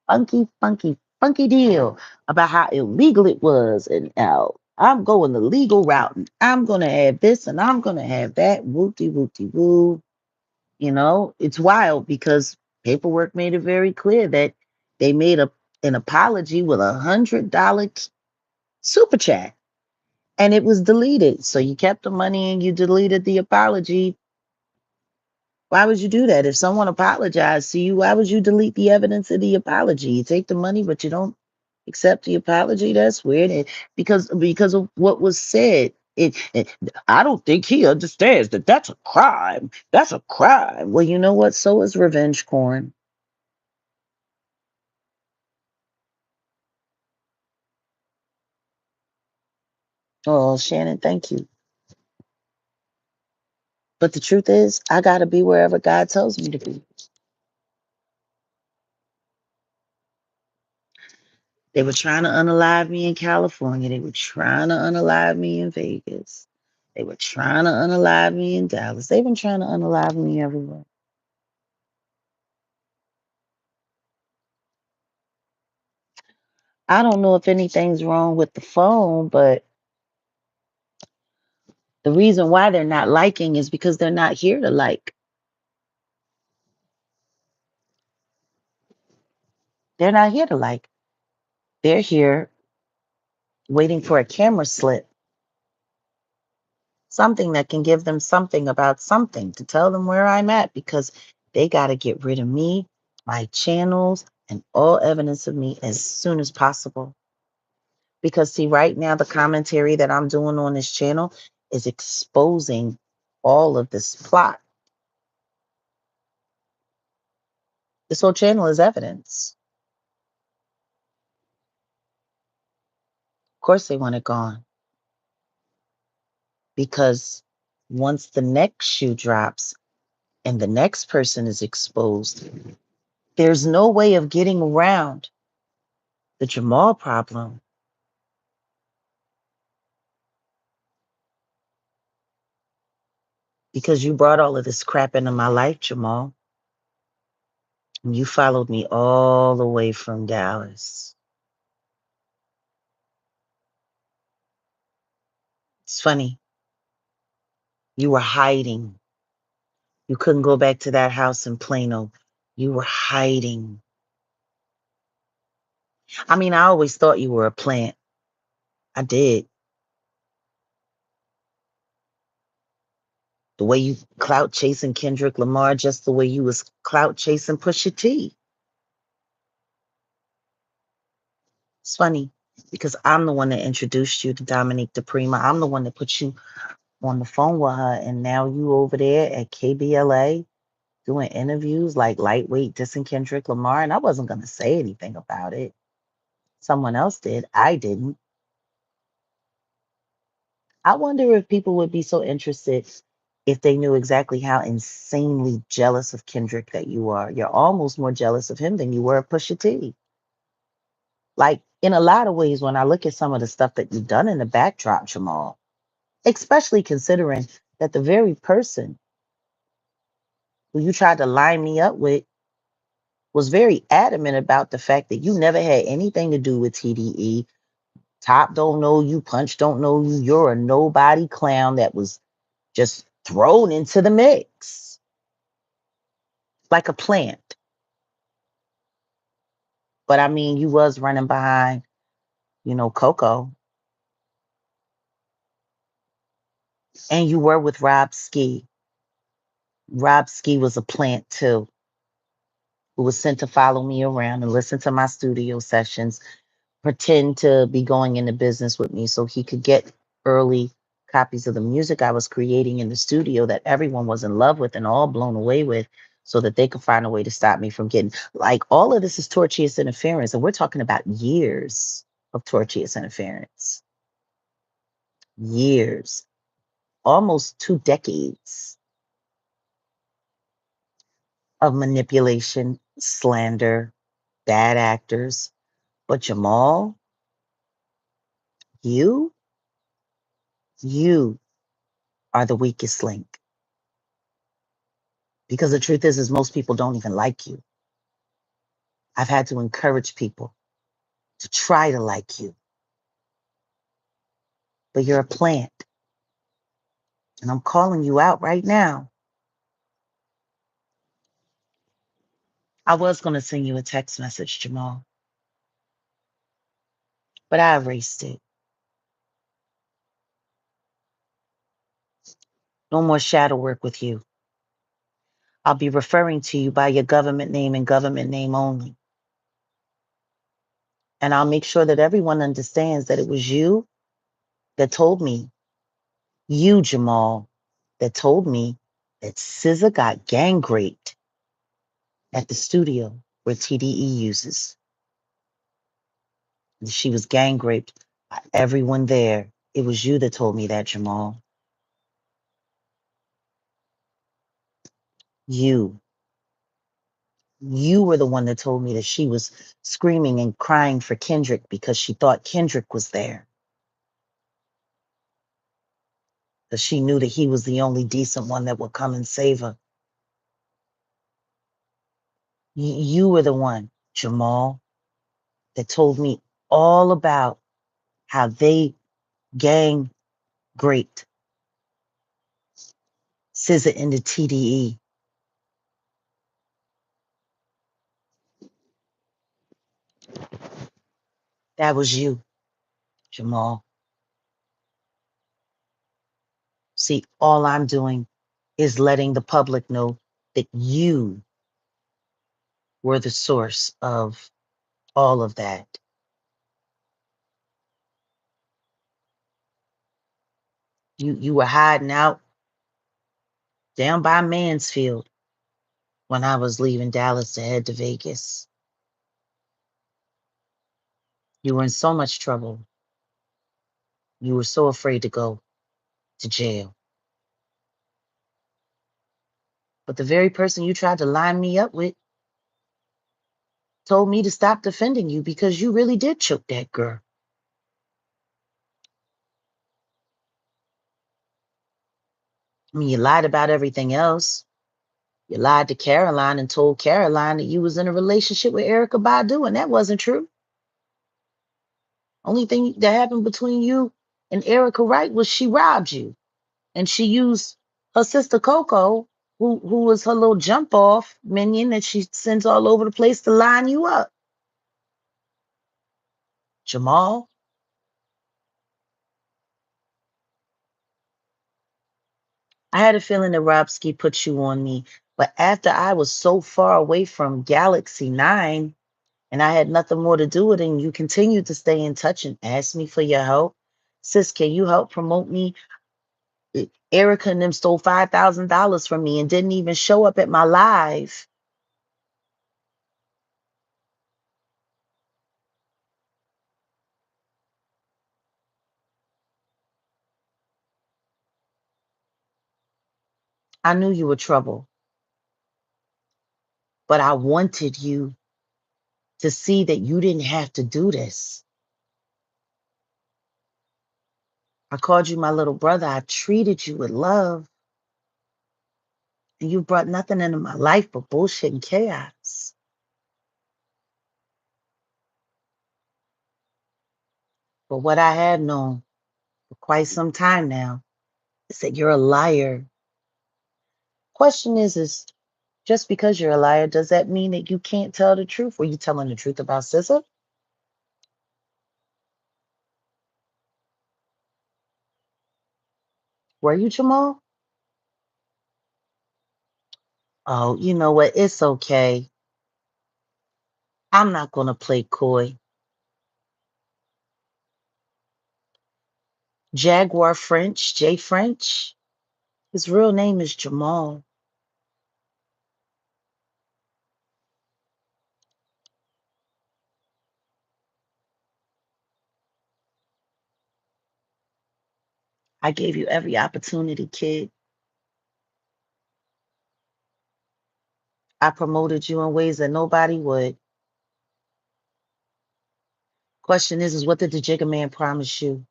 Funky, funky, funky deal about how illegal it was. And now I'm going the legal route, and I'm going to have this and I'm going to have that. Whoopty, whoopty, woo. You know, it's wild because paperwork made it very clear that they made an apology with $100 super chat and it was deleted. So you kept the money and you deleted the apology. Why would you do that? If someone apologized to you, why would you delete the evidence of the apology? You take the money, but you don't accept the apology. That's weird. And because of what was said. I don't think he understands that that's a crime. That's a crime. Well, you know what? So is revenge porn. Oh, Shannon, thank you. But the truth is, I got to be wherever God tells me to be. They were trying to unalive me in California. They were trying to unalive me in Vegas. They were trying to unalive me in Dallas. They've been trying to unalive me everywhere. I don't know if anything's wrong with the phone, but the reason why they're not liking is because they're not here to like. They're not here to like. They're here waiting for a camera slip, something that can give them something about something to tell them where I'm at because they got to get rid of me, my channels, and all evidence of me as soon as possible. Because, see, right now, the commentary that I'm doing on this channel is exposing all of this plot. This whole channel is evidence. Of course, they want it gone because once the next shoe drops and the next person is exposed, there's no way of getting around the Jamal problem because you brought all of this crap into my life, Jamal. And you followed me all the way from Dallas. It's funny. You were hiding. You couldn't go back to that house in Plano. You were hiding. I mean, I always thought you were a plant. I did. The way you clout chasing Kendrick Lamar, just the way you was clout chasing Pusha T. It's funny because I'm the one that introduced you to Dominique DePrima. I'm the one that put you on the phone with her, and now you over there at KBLA doing interviews like lightweight dissing Kendrick Lamar, and I wasn't gonna say anything about it. Someone else did. I didn't. I wonder if people would be so interested if they knew exactly how insanely jealous of Kendrick that you are. You're almost more jealous of him than you were of Pusha T. Like in a lot of ways, when I look at some of the stuff that you've done in the backdrop, Jamal, especially considering that the very person who you tried to line me up with was very adamant about the fact that you never had anything to do with TDE. Top don't know you, Punch don't know you. You're a nobody clown that was just thrown into the mix like a plant. But I mean, you was running behind, Coco, and you were with Rob Ski. Rob Ski was a plant too, who was sent to follow me around and listen to my studio sessions, pretend to be going into business with me so he could get early copies of the music I was creating in the studio that everyone was in love with and all blown away with so that they could find a way to stop me from getting like all of this is tortious interference and we're talking about years. of tortious interference. Years, almost 2 decades of manipulation, slander, bad actors. But Jamal, you, you are the weakest link. Because the truth is most people don't even like you. I've had to encourage people to try to like you. But you're a plant. And I'm calling you out right now. I was going to send you a text message, Jamal, but I erased it. No more shadow work with you. I'll be referring to you by your government name and government name only. And I'll make sure that everyone understands that it was you that told me, you, Jamal, that told me that SZA got gang raped at the studio where TDE uses. She was gang raped by everyone there. It was you that told me that, Jamal. You. You were the one that told me that she was screaming and crying for Kendrick because she thought Kendrick was there. Because she knew that he was the only decent one that would come and save her. You were the one, Jamal, that told me all about how they gang raped SZA in the TDE. That was you, Jamal. See, all I'm doing is letting the public know that you were the source of all of that. You were hiding out down by Mansfield when I was leaving Dallas to head to Vegas. You were in so much trouble. You were so afraid to go to jail. But the very person you tried to line me up with told me to stop defending you because you really did choke that girl. I mean, you lied about everything else. You lied to Caroline and told Caroline that you was in a relationship with Erica Badu, and that wasn't true. Only thing that happened between you and Erica Wright was she robbed you. And she used her sister Coco, who was her little jump off minion that she sends all over the place to line you up. Jamal, I had a feeling that Robski put you on me, but after I was so far away from Galaxy 9 and I had nothing more to do with it, and you continued to stay in touch and ask me for your help. Sis, can you help promote me? Erica and them stole $5,000 from me and didn't even show up at my live. I knew you were trouble, but I wanted you to see that you didn't have to do this. I called you my little brother. I treated you with love. And you brought nothing into my life but bullshit and chaos. But what I have known for quite some time now is that you're a liar. Question is just because you're a liar, does that mean that you can't tell the truth? Were you telling the truth about SZA? Were you, Jamal? Oh, you know what? It's okay. I'm not going to play coy. Jaguar French, Jay French, his real name is Jamal. I gave you every opportunity, kid. I promoted you in ways that nobody would. Question is what did the Jigga Man promise you?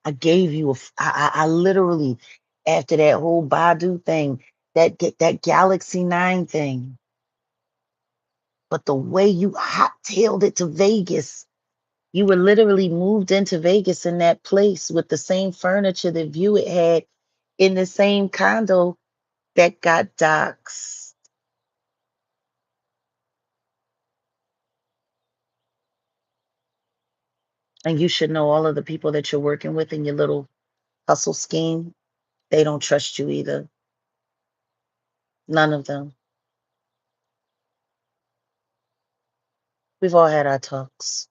I gave you I literally, after that whole Badu thing, that Galaxy 9 thing. But the way you hot-tailed it to Vegas, you were literally moved into Vegas in that place with the same furniture that View had in the same condo that got doxxed. And you should know all of the people that you're working with in your little hustle scheme, they don't trust you either. None of them. We've all had our talks.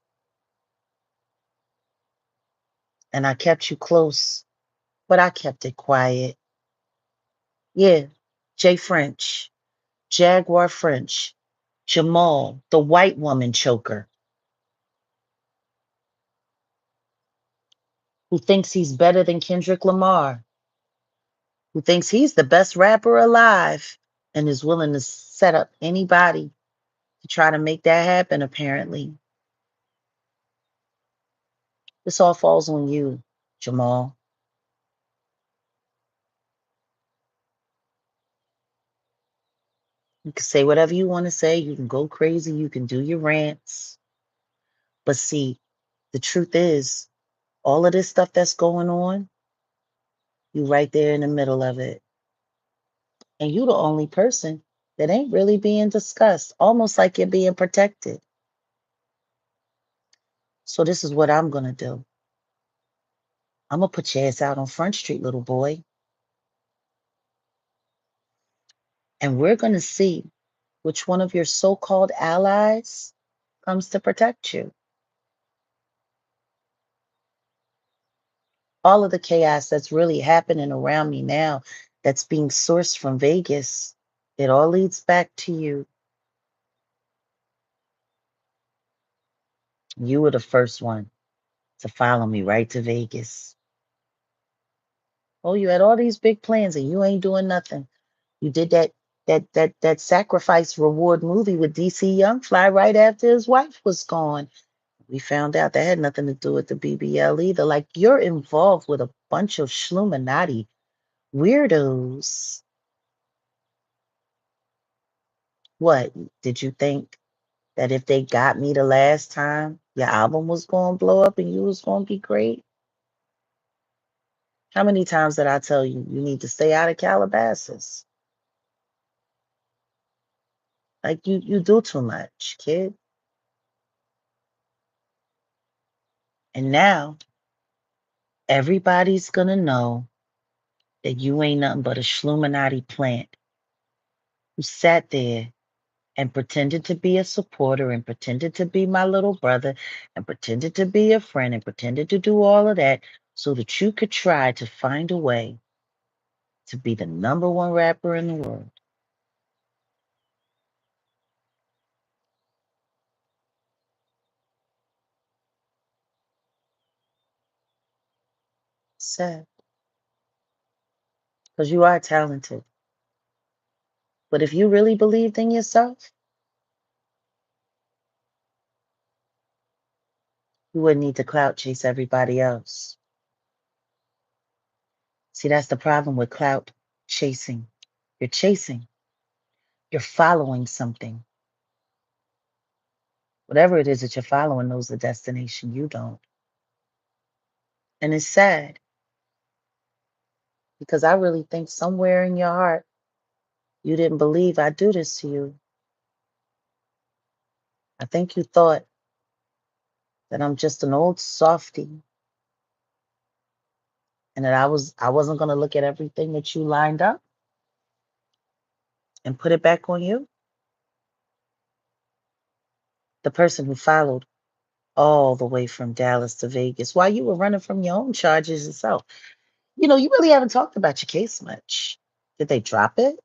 And I kept you close, but I kept it quiet. Yeah, Jay French, Jaguar French, Jamal, the white woman choker, who thinks he's better than Kendrick Lamar, who thinks he's the best rapper alive, and is willing to set up anybody to try to make that happen, apparently. This all falls on you, Jamal. You can say whatever you want to say. You can go crazy. You can do your rants. But see, the truth is, all of this stuff that's going on, you right there in the middle of it. And you the only person that ain't really being discussed, almost like you're being protected. So this is what I'm going to do. I'm going to put your ass out on Front Street, little boy. And we're going to see which one of your so-called allies comes to protect you. All of the chaos that's really happening around me now, that's being sourced from Vegas, it all leads back to you. You were the first one to follow me right to Vegas. Oh, you had all these big plans and you ain't doing nothing. You did that sacrifice reward movie with DC Young Fly right after his wife was gone. We found out that had nothing to do with the BBL either. Like, you're involved with a bunch of Schluminati weirdos. What? Did you think that if they got me the last time, your album was going to blow up and you was going to be great? How many times did I tell you you need to stay out of Calabasas? Like, you do too much, kid. And now everybody's going to know that you ain't nothing but a Schluminati plant who sat there and pretended to be a supporter and pretended to be my little brother and pretended to be a friend and pretended to do all of that so that you could try to find a way to be the number one rapper in the world. Sad, because you are talented. But if you really believed in yourself, you wouldn't need to clout chase everybody else. See, that's the problem with clout chasing. You're chasing, you're following something. Whatever it is that you're following knows the destination. You don't. And it's sad because I really think somewhere in your heart, you didn't believe I'd do this to you. I think you thought that I'm just an old softy and that I wasn't going to look at everything that you lined up and put it back on you. The person who followed all the way from Dallas to Vegas while you were running from your own charges yourself. You know, you really haven't talked about your case much. Did they drop it?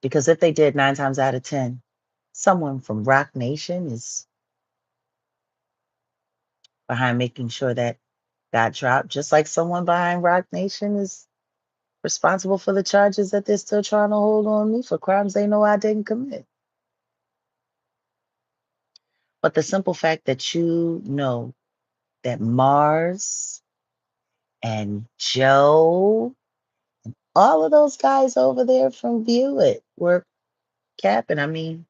Because if they did, 9 times out of 10, Someone from Rock Nation is behind making sure that got dropped, just like someone behind Rock Nation is responsible for the charges that they're still trying to hold on me for crimes they know I didn't commit. But the simple fact that you know that Mars and Joe, all of those guys over there from View It were capping. I mean,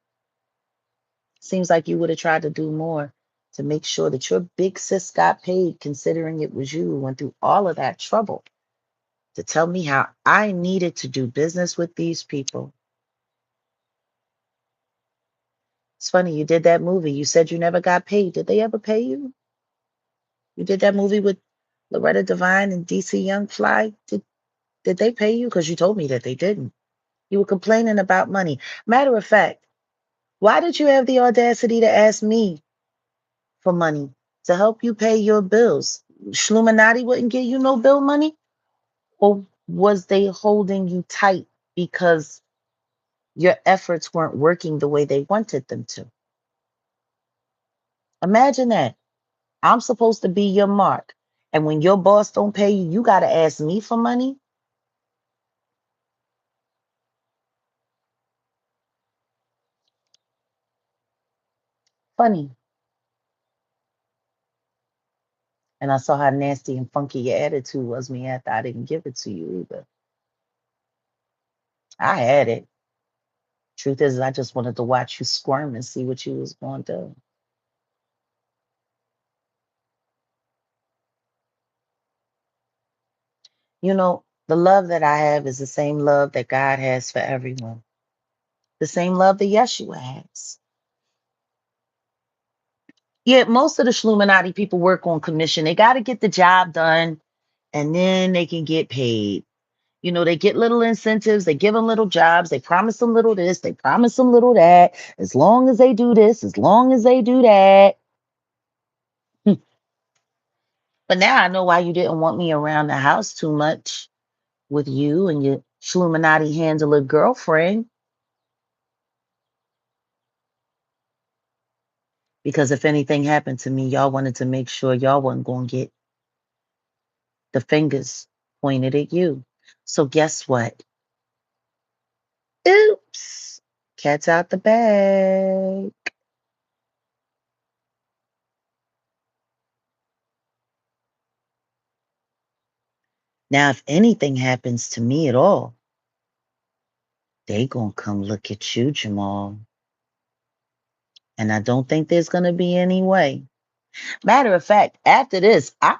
seems like you would have tried to do more to make sure that your big sis got paid, considering it was you who went through all of that trouble to tell me how I needed to do business with these people. It's funny, you did that movie. You said you never got paid. Did they ever pay you? You did that movie with Loretta Devine and DC Young Fly. Did they pay you? Because you told me that they didn't. You were complaining about money. Matter of fact, why did you have the audacity to ask me for money to help you pay your bills? Schluminati wouldn't give you no bill money? Or was they holding you tight because your efforts weren't working the way they wanted them to? Imagine that. I'm supposed to be your mark. And when your boss don't pay you, you got to ask me for money? Funny. And I saw how nasty and funky your attitude was me after I didn't give it to you either. I had it. Truth is, I just wanted to watch you squirm and see what you was going to do. You know, the love that I have is the same love that God has for everyone. The same love that Yeshua has. Yeah, most of the Shluminati people work on commission. They got to get the job done and then they can get paid. You know, they get little incentives, they give them little jobs, they promise them little this, they promise them little that. As long as they do this, as long as they do that. But now I know why you didn't want me around the house too much with you and your Shluminati handler girlfriend. Because if anything happened to me, y'all wanted to make sure y'all wasn't going to get the fingers pointed at you. So guess what? Oops. Cat's out the bag. Now, if anything happens to me at all, they gonna come look at you, Jamal. And I don't think there's gonna be any way. Matter of fact, after this, I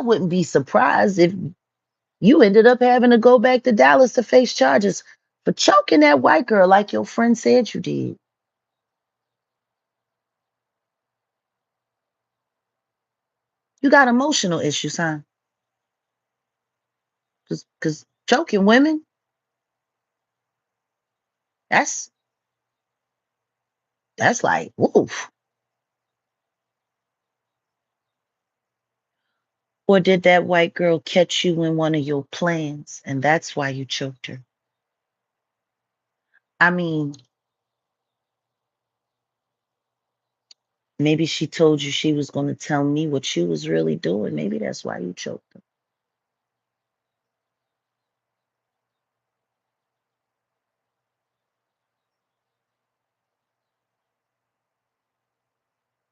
wouldn't be surprised if you ended up having to go back to Dallas to face charges for choking that white girl like your friend said you did. You got emotional issues, huh? Because choking women, that's like, woof. Or did that white girl catch you in one of your plans and that's why you choked her? I mean, maybe she told you she was going to tell me what she was really doing. Maybe that's why you choked her.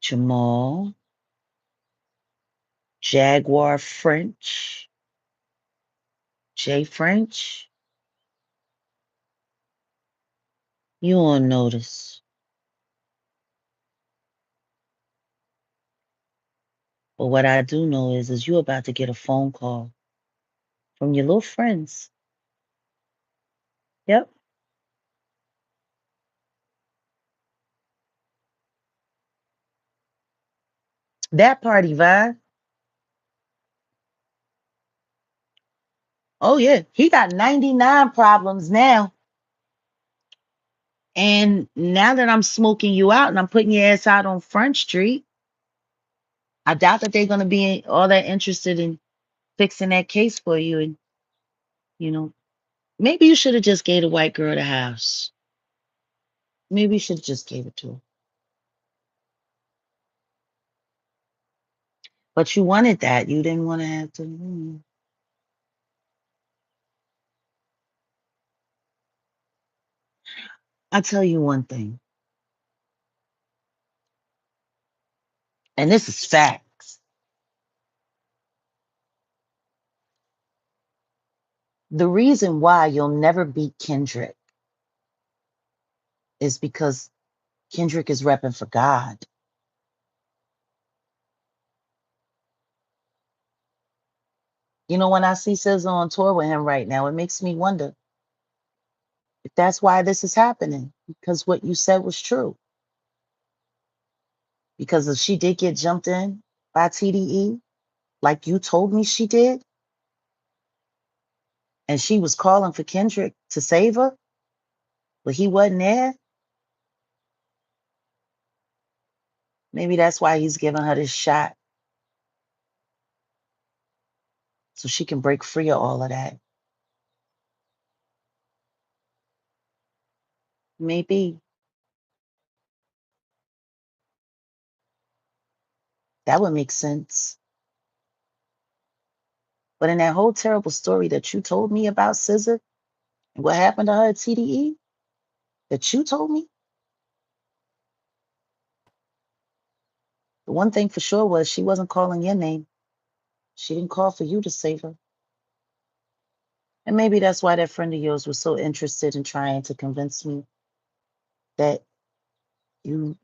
Jamal, Jaguar French, Jay French, you on notice. But what I do know is you about to get a phone call from your little friends. Yep, that party vibe. Oh yeah, he got 99 problems now. And now that I'm smoking you out and I'm putting your ass out on Front Street, I doubt that they're going to be all that interested in fixing that case for you. And, you know, maybe you should have just gave the white girl the house. Maybe you should have just gave it to her. But you wanted that. You didn't want to have to. I'll tell you one thing, and this is facts. The reason why you'll never beat Kendrick is because Kendrick is repping for God. You know, when I see SZA on tour with him right now, it makes me wonder if that's why this is happening, because what you said was true. Because if she did get jumped in by TDE, like you told me she did, and she was calling for Kendrick to save her, but he wasn't there, maybe that's why he's giving her this shot so she can break free of all of that. Maybe that would make sense. But in that whole terrible story that you told me about SZA and what happened to her at TDE, that you told me, the one thing for sure was she wasn't calling your name. She didn't call for you to save her. And maybe that's why that friend of yours was so interested in trying to convince me that you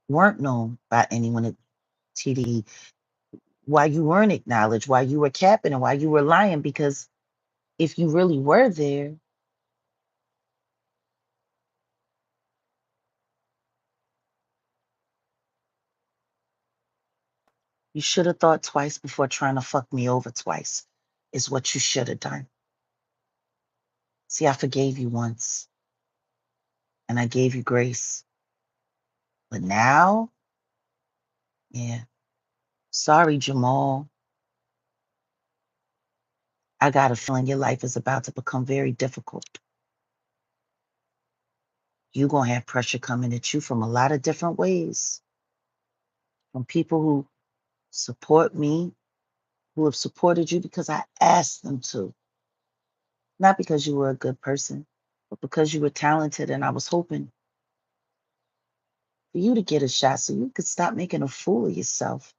weren't known by anyone at TDE, why you weren't acknowledged, why you were capping, and why you were lying. Because if you really were there, you should have thought twice before trying to fuck me over twice, is what you should have done. See, I forgave you once and I gave you grace. But now, yeah, sorry, Jamal. I got a feeling your life is about to become very difficult. You're going to have pressure coming at you from a lot of different ways, from people who support me, who have supported you because I asked them to, not because you were a good person, but because you were talented. And I was hoping for you to get a shot so you could stop making a fool of yourself.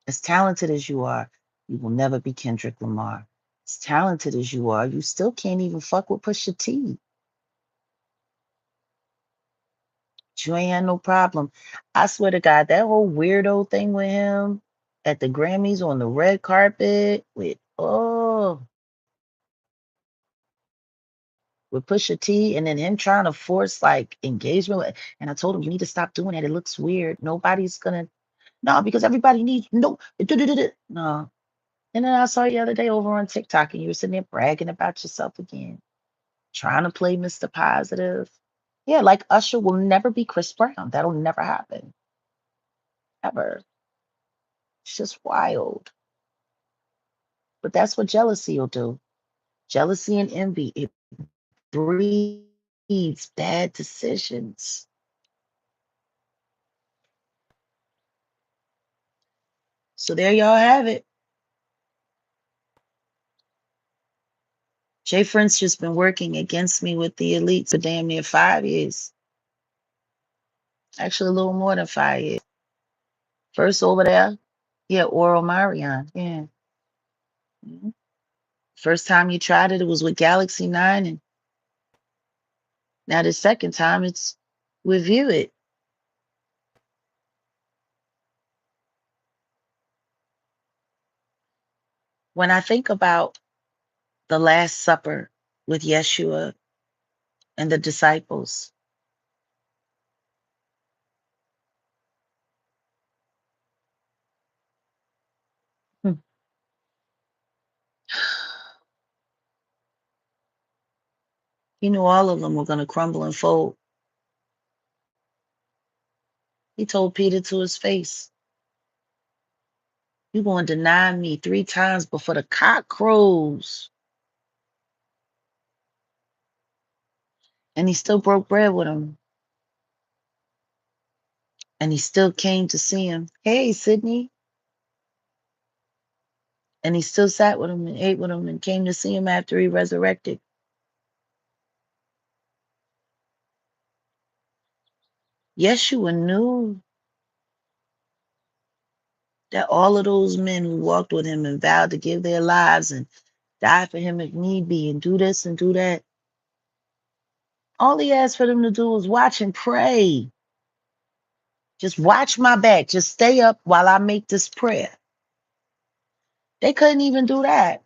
As talented as you are, you will never be Kendrick Lamar. As talented as you are, you still can't even fuck with Pusha T. But you ain't had no problem. I swear to God, that whole weirdo thing with him at the Grammys on the red carpet with Pusha T, and then him trying to force like engagement. And I told him, you need to stop doing that. It looks weird. Nobody's gonna, no, because everybody needs, no, no. And then I saw you the other day over on TikTok and you were sitting there bragging about yourself again, trying to play Mr. Positive. Yeah, like Usher will never be Chris Brown. That'll never happen. Ever. It's just wild. But that's what jealousy will do. Jealousy and envy, it breeds bad decisions. So there y'all have it. Jay Friend's just been working against me with the elites for damn near 5 years. Actually, a little more than 5 years. First over there, yeah, Oral Marion. Yeah. Mhm. First time you tried it, it was with Galaxy 9. And now the second time it's with View It. When I think about the Last Supper with Yeshua and the disciples, hmm, he knew all of them were going to crumble and fold. He told Peter to his face, "You're going to deny me 3 times before the cock crows." And he still broke bread with him. And he still came to see him. Hey, Sydney. And he still sat with him and ate with him and came to see him after he resurrected. Yeshua knew that all of those men who walked with him and vowed to give their lives and die for him if need be and do this and do that, all he asked for them to do was watch and pray. Just watch my back. Just stay up while I make this prayer. They couldn't even do that.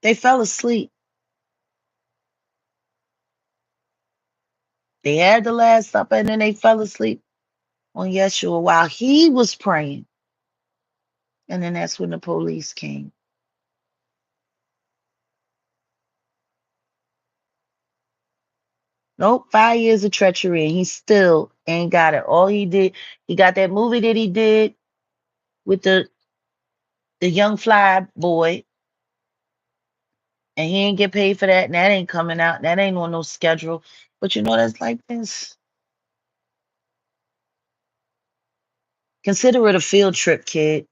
They fell asleep. They had the Last Supper and then they fell asleep on Yeshua while he was praying. And then that's when the police came. Nope, 5 years of treachery, and he still ain't got it. All he did, he got that movie that he did with the young fly boy, and he ain't get paid for that, and that ain't coming out. That ain't on no schedule. But you know that's like this. Consider it a field trip, kid.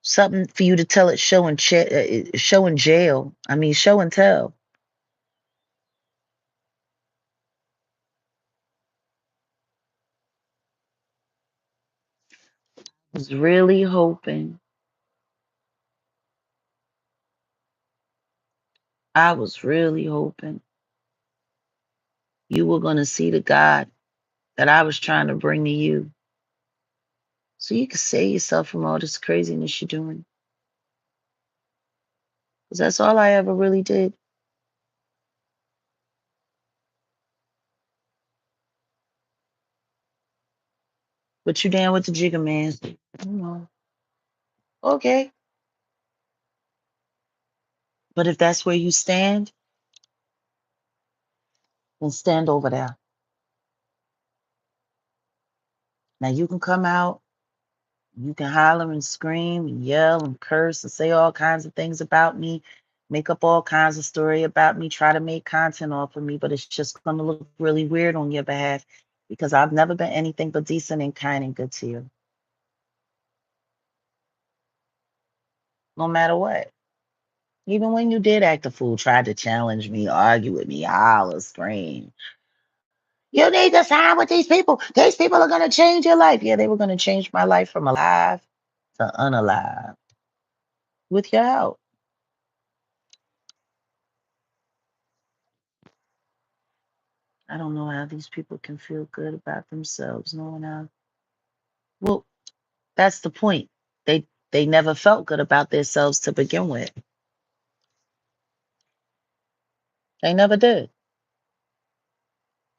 Something for you to tell at show and jail. I mean, show and tell. I was really hoping. I was really hoping you were going to see the God that I was trying to bring to you, so you could save yourself from all this craziness you're doing. Because that's all I ever really did. But you down with the jigger man. You know, okay. But if that's where you stand, then stand over there. Now you can come out, you can holler and scream and yell and curse and say all kinds of things about me, make up all kinds of story about me, try to make content off of me, but it's just gonna look really weird on your behalf because I've never been anything but decent and kind and good to you. No matter what. Even when you did act a fool, tried to challenge me, argue with me, holler, scream. You need to sign with these people. These people are going to change your life. Yeah, they were going to change my life from alive to unalive with your help. I don't know how these people can feel good about themselves knowing how. Well, that's the point. They never felt good about themselves to begin with. They never did.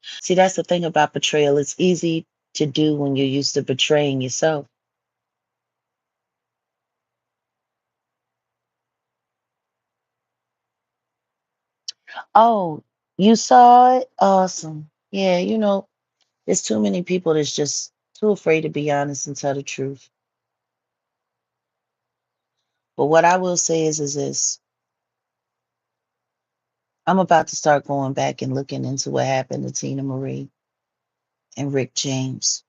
See, that's the thing about betrayal. It's easy to do when you're used to betraying yourself. Oh, you saw it? Awesome. Yeah, there's too many people that's just too afraid to be honest and tell the truth. But what I will say is this. I'm about to start going back and looking into what happened to Tina Marie and Rick James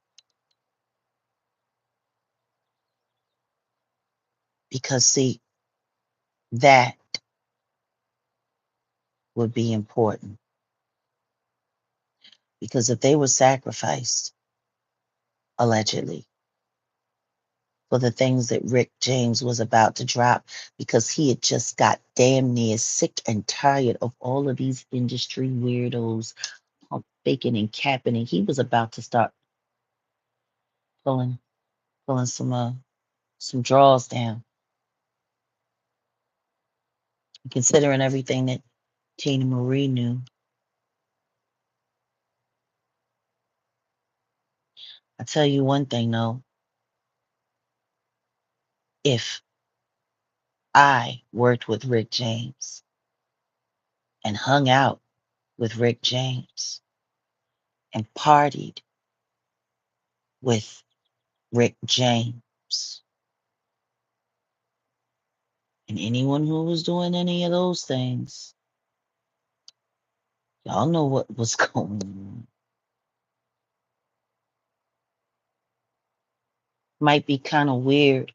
because, see, that would be important. Because if they were sacrificed, allegedly, for the things that Rick James was about to drop, because he had just got damn near sick and tired of all of these industry weirdos faking and capping, and he was about to start pulling some draws down, considering everything that Tina Marie knew. I tell you one thing though, if I worked with Rick James and hung out with Rick James and partied with Rick James, And anyone who was doing any of those things, y'all know what was going on. Might be kind of weird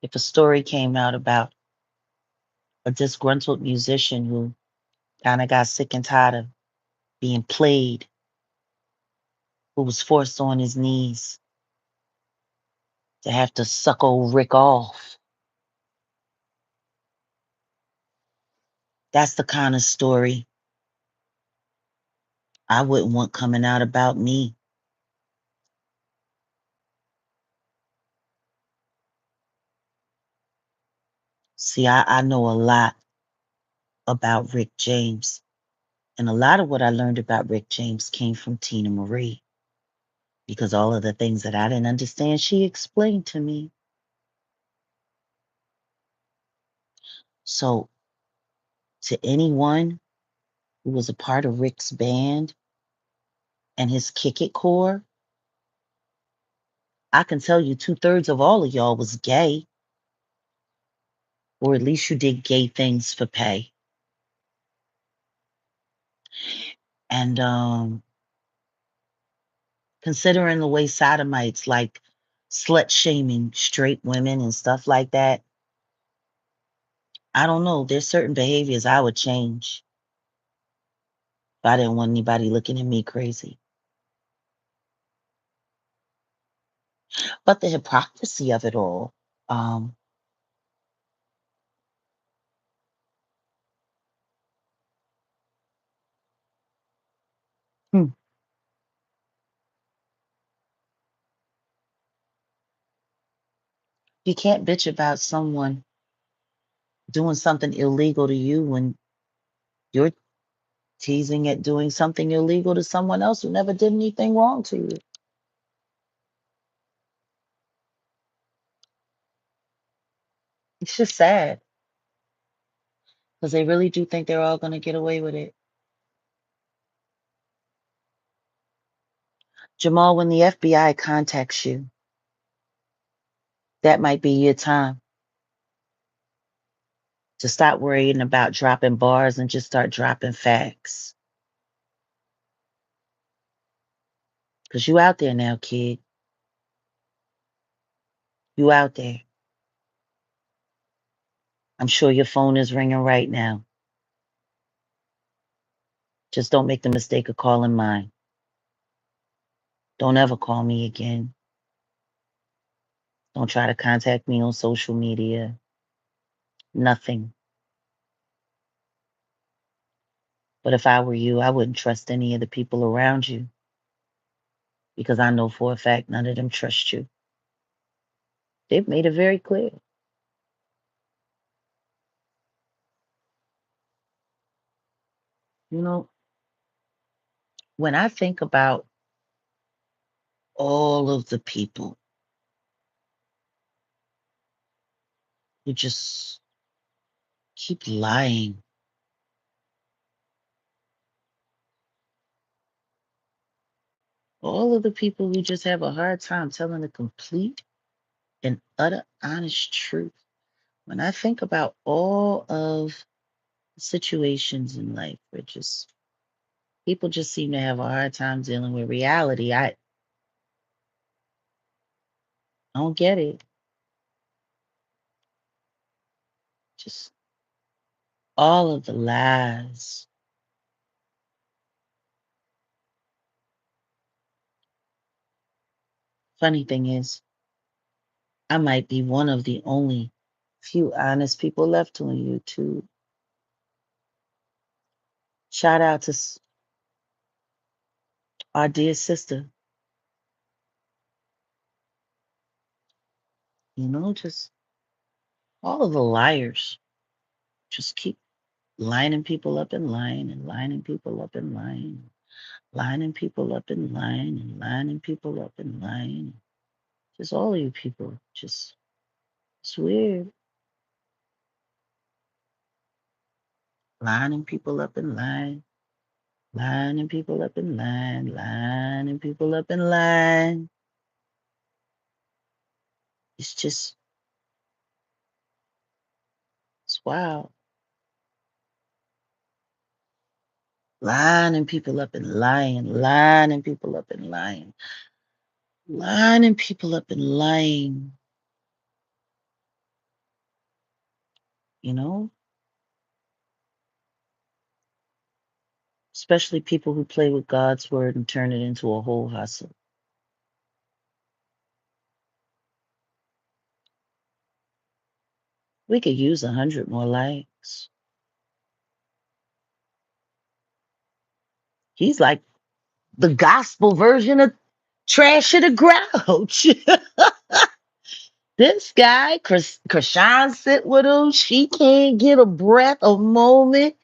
if a story came out about a disgruntled musician who kind of got sick and tired of being played, who was forced on his knees to have to suck old Rick off. That's the kind of story I wouldn't want coming out about me. See, I know a lot about Rick James. And a lot of what I learned about Rick James came from Tina Marie, because all of the things that I didn't understand, she explained to me. So, to anyone who was a part of Rick's band and his Kick It core, I can tell you 2/3 of all of y'all was gay, or at least you did gay things for pay. And considering the way sodomites like slut shaming straight women and stuff like that, I don't know. There's certain behaviors I would change if I didn't want anybody looking at me crazy. But the hypocrisy of it all, um, hmm, you can't bitch about someone doing something illegal to you when you're teasing at doing something illegal to someone else who never did anything wrong to you. It's just sad because they really do think they're all going to get away with it. Jamal, when the FBI contacts you, that might be your time to stop worrying about dropping bars and just start dropping facts. Because you out there now, kid. You out there. I'm sure your phone is ringing right now. Just don't make the mistake of calling mine. Don't ever call me again. Don't try to contact me on social media. Nothing. But if I were you, I wouldn't trust any of the people around you because I know for a fact none of them trust you. They've made it very clear. You know, when I think about all of the people who just keep lying, all of the people who just have a hard time telling the complete and utter honest truth, when I think about all of the situations in life where just people just seem to have a hard time dealing with reality, I don't get it. Just all of the lies. Funny thing is, I might be one of the only few honest people left on YouTube. Shout out to our dear sister. Just all of the liars. Just keep lining people up and lying and lining people up and lying, lining people up and lying and lining people up and lying. Just all of you people, just it's weird. Lining people up and lying, lining people up and lying, lining people up and lying. It's just Wow. Lining people up and lying, lining people up and lying, lining people up and lying. You know, especially people who play with God's word and turn it into a whole hustle. We could use 100 more likes. He's like the gospel version of Trash of the Grouch. This guy, Krishan sit with him. She can't get a breath, a moment.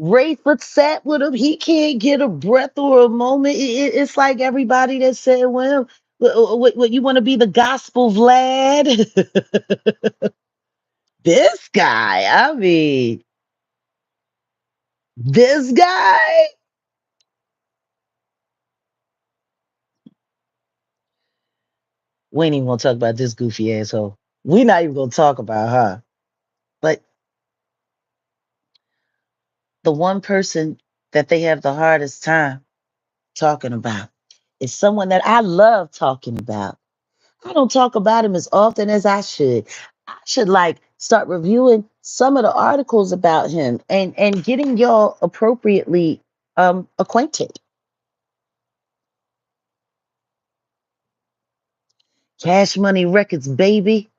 Rayford sat with him. He can't get a breath or a moment. It's like everybody that said, well, what you want to be the gospel Vlad? This guy, I mean, this guy. We ain't even gonna talk about this goofy asshole. We're not even gonna talk about her. But the one person that they have the hardest time talking about is someone that I love talking about. I don't talk about him as often as I should. I should like start reviewing some of the articles about him and getting y'all appropriately acquainted. Cash Money Records, baby.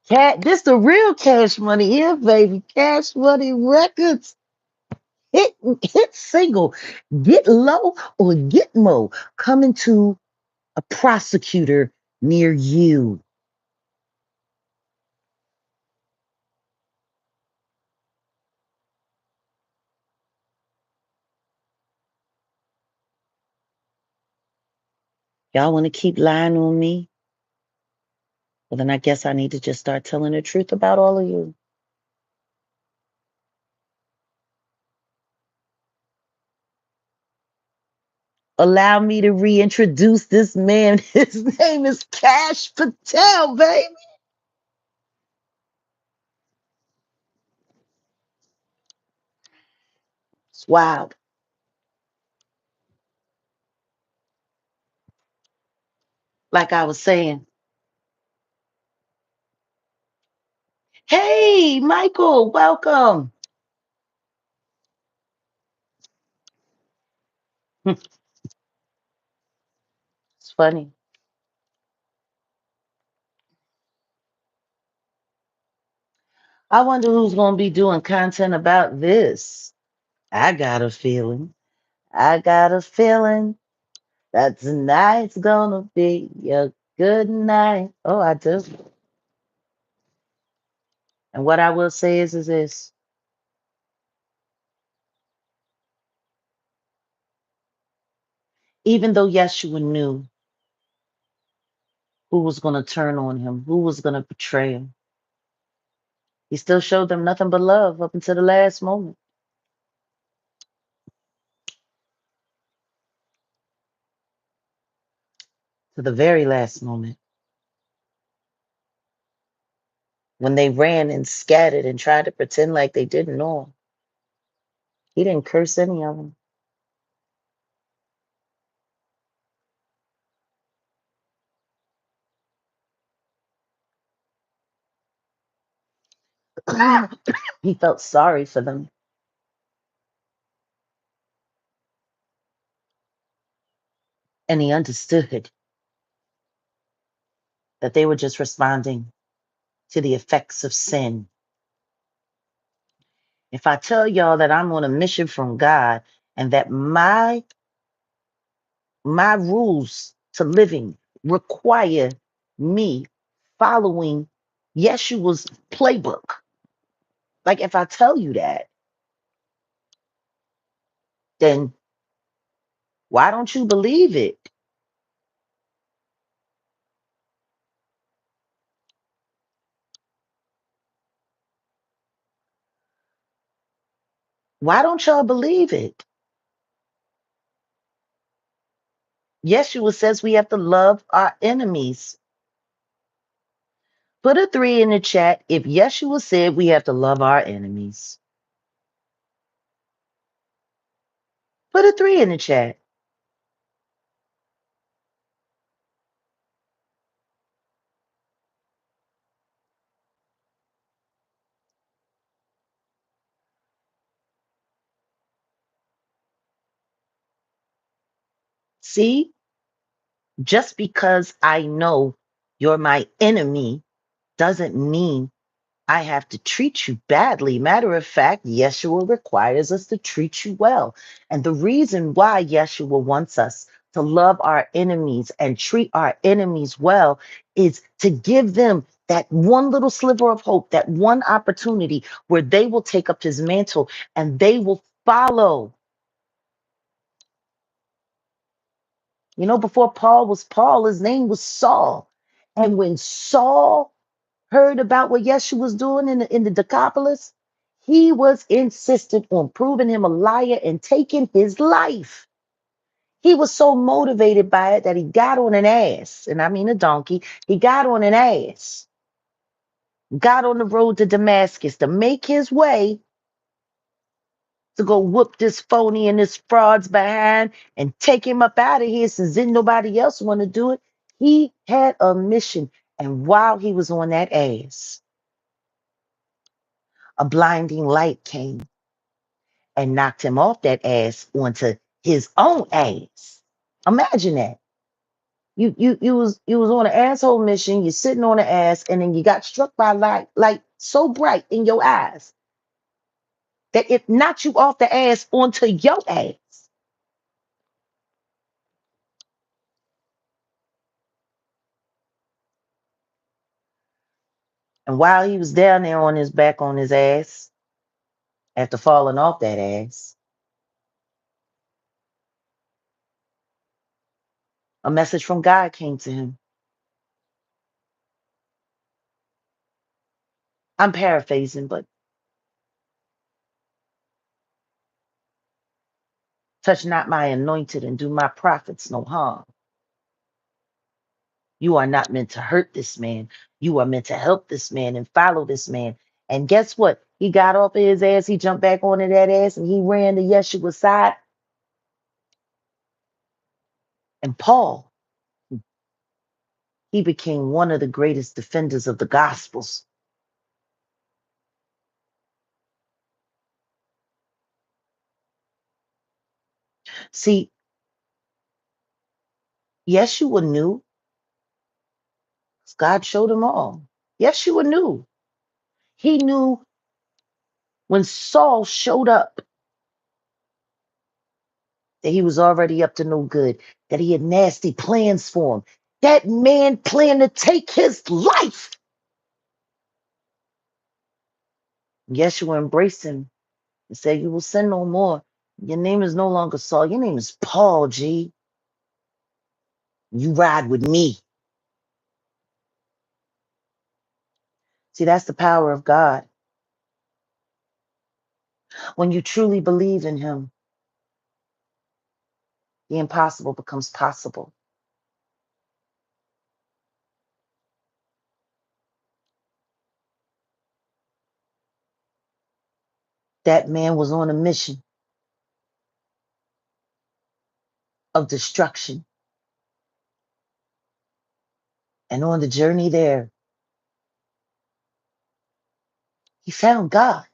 This the real Cash Money here, baby. Cash Money Records. Hit single. Get low or get mo. Coming to a prosecutor near you. Y'all want to keep lying on me? Well, then I guess I need to just start telling the truth about all of you. Allow me to reintroduce this man. His name is Cash Patel, baby. It's wild. Like I was saying, hey, Michael, welcome. It's funny. I wonder who's going to be doing content about this. I got a feeling. I got a feeling that tonight's going to be a good night. Oh, I do. And what I will say is this. Even though Yeshua knew who was going to turn on him, who was going to betray him, he still showed them nothing but love up until the last moment, to the very last moment, when they ran and scattered and tried to pretend like they didn't know him. He didn't curse any of them. He felt sorry for them, and he understood that they were just responding to the effects of sin. If I tell y'all that I'm on a mission from God and that my rules to living require me following Yeshua's playbook. Like if I tell you that, then why don't you believe it? Why don't y'all believe it? Yeshua says we have to love our enemies. Put a 3 in the chat if Yeshua said we have to love our enemies. Put a 3 in the chat. See, just because I know you're my enemy doesn't mean I have to treat you badly. Matter of fact, Yeshua requires us to treat you well. And the reason why Yeshua wants us to love our enemies and treat our enemies well is to give them that one little sliver of hope, that one opportunity where they will take up his mantle and they will follow. You know, before Paul was Paul, his name was Saul. And when Saul heard about what Yeshua was doing in the Decapolis, he was insistent on proving him a liar and taking his life. He was so motivated by it that he got on an ass, and I mean a donkey. He got on an ass, got on the road to Damascus to make his way to go whoop this phony and this fraud's behind and take him up out of here since didn't nobody else want to do it. He had a mission. And while he was on that ass, a blinding light came and knocked him off that ass onto his own ass. Imagine that. You was on an asshole mission, you're sitting on an ass, and then you got struck by light so bright in your eyes that it knocked you off the ass onto your ass. And while he was down there on his back on his ass, after falling off that ass, a message from God came to him. I'm paraphrasing, but touch not my anointed and do my prophets no harm. You are not meant to hurt this man. You are meant to help this man and follow this man. And guess what? He got off of his ass, he jumped back onto that ass, and he ran to Yeshua's side. And Paul, he became one of the greatest defenders of the Gospels. See, Yeshua knew, 'cause God showed him all. Yeshua knew. He knew when Saul showed up that he was already up to no good, that he had nasty plans for him. That man planned to take his life. Yeshua embraced him and said, "You will sin no more. Your name is no longer Saul. Your name is Paul, G. You ride with me." See, that's the power of God. When you truly believe in him, the impossible becomes possible. That man was on a mission of destruction. And on the journey there, he found God.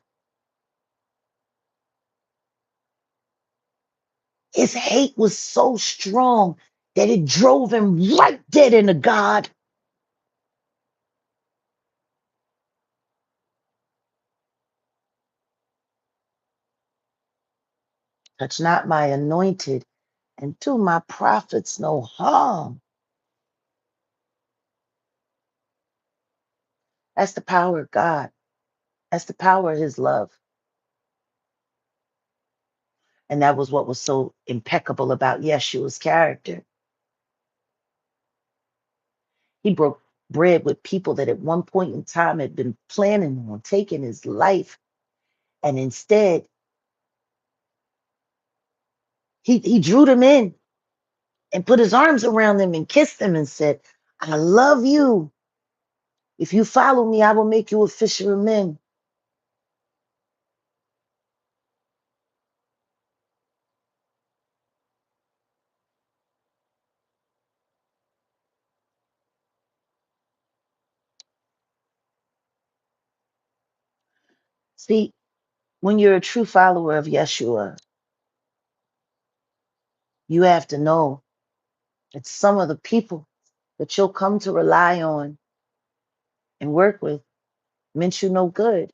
His hate was so strong that it drove him right dead into God. Touch not my anointed and do my prophets no harm. That's the power of God. That's the power of his love. And that was what was so impeccable about Yeshua's character. He broke bread with people that at one point in time had been planning on taking his life. And instead, he drew them in and put his arms around them and kissed them and said, "I love you. If you follow me, I will make you a fisher of men. See, when you're a true follower of Yeshua, you have to know that some of the people that you'll come to rely on and work with meant you no good.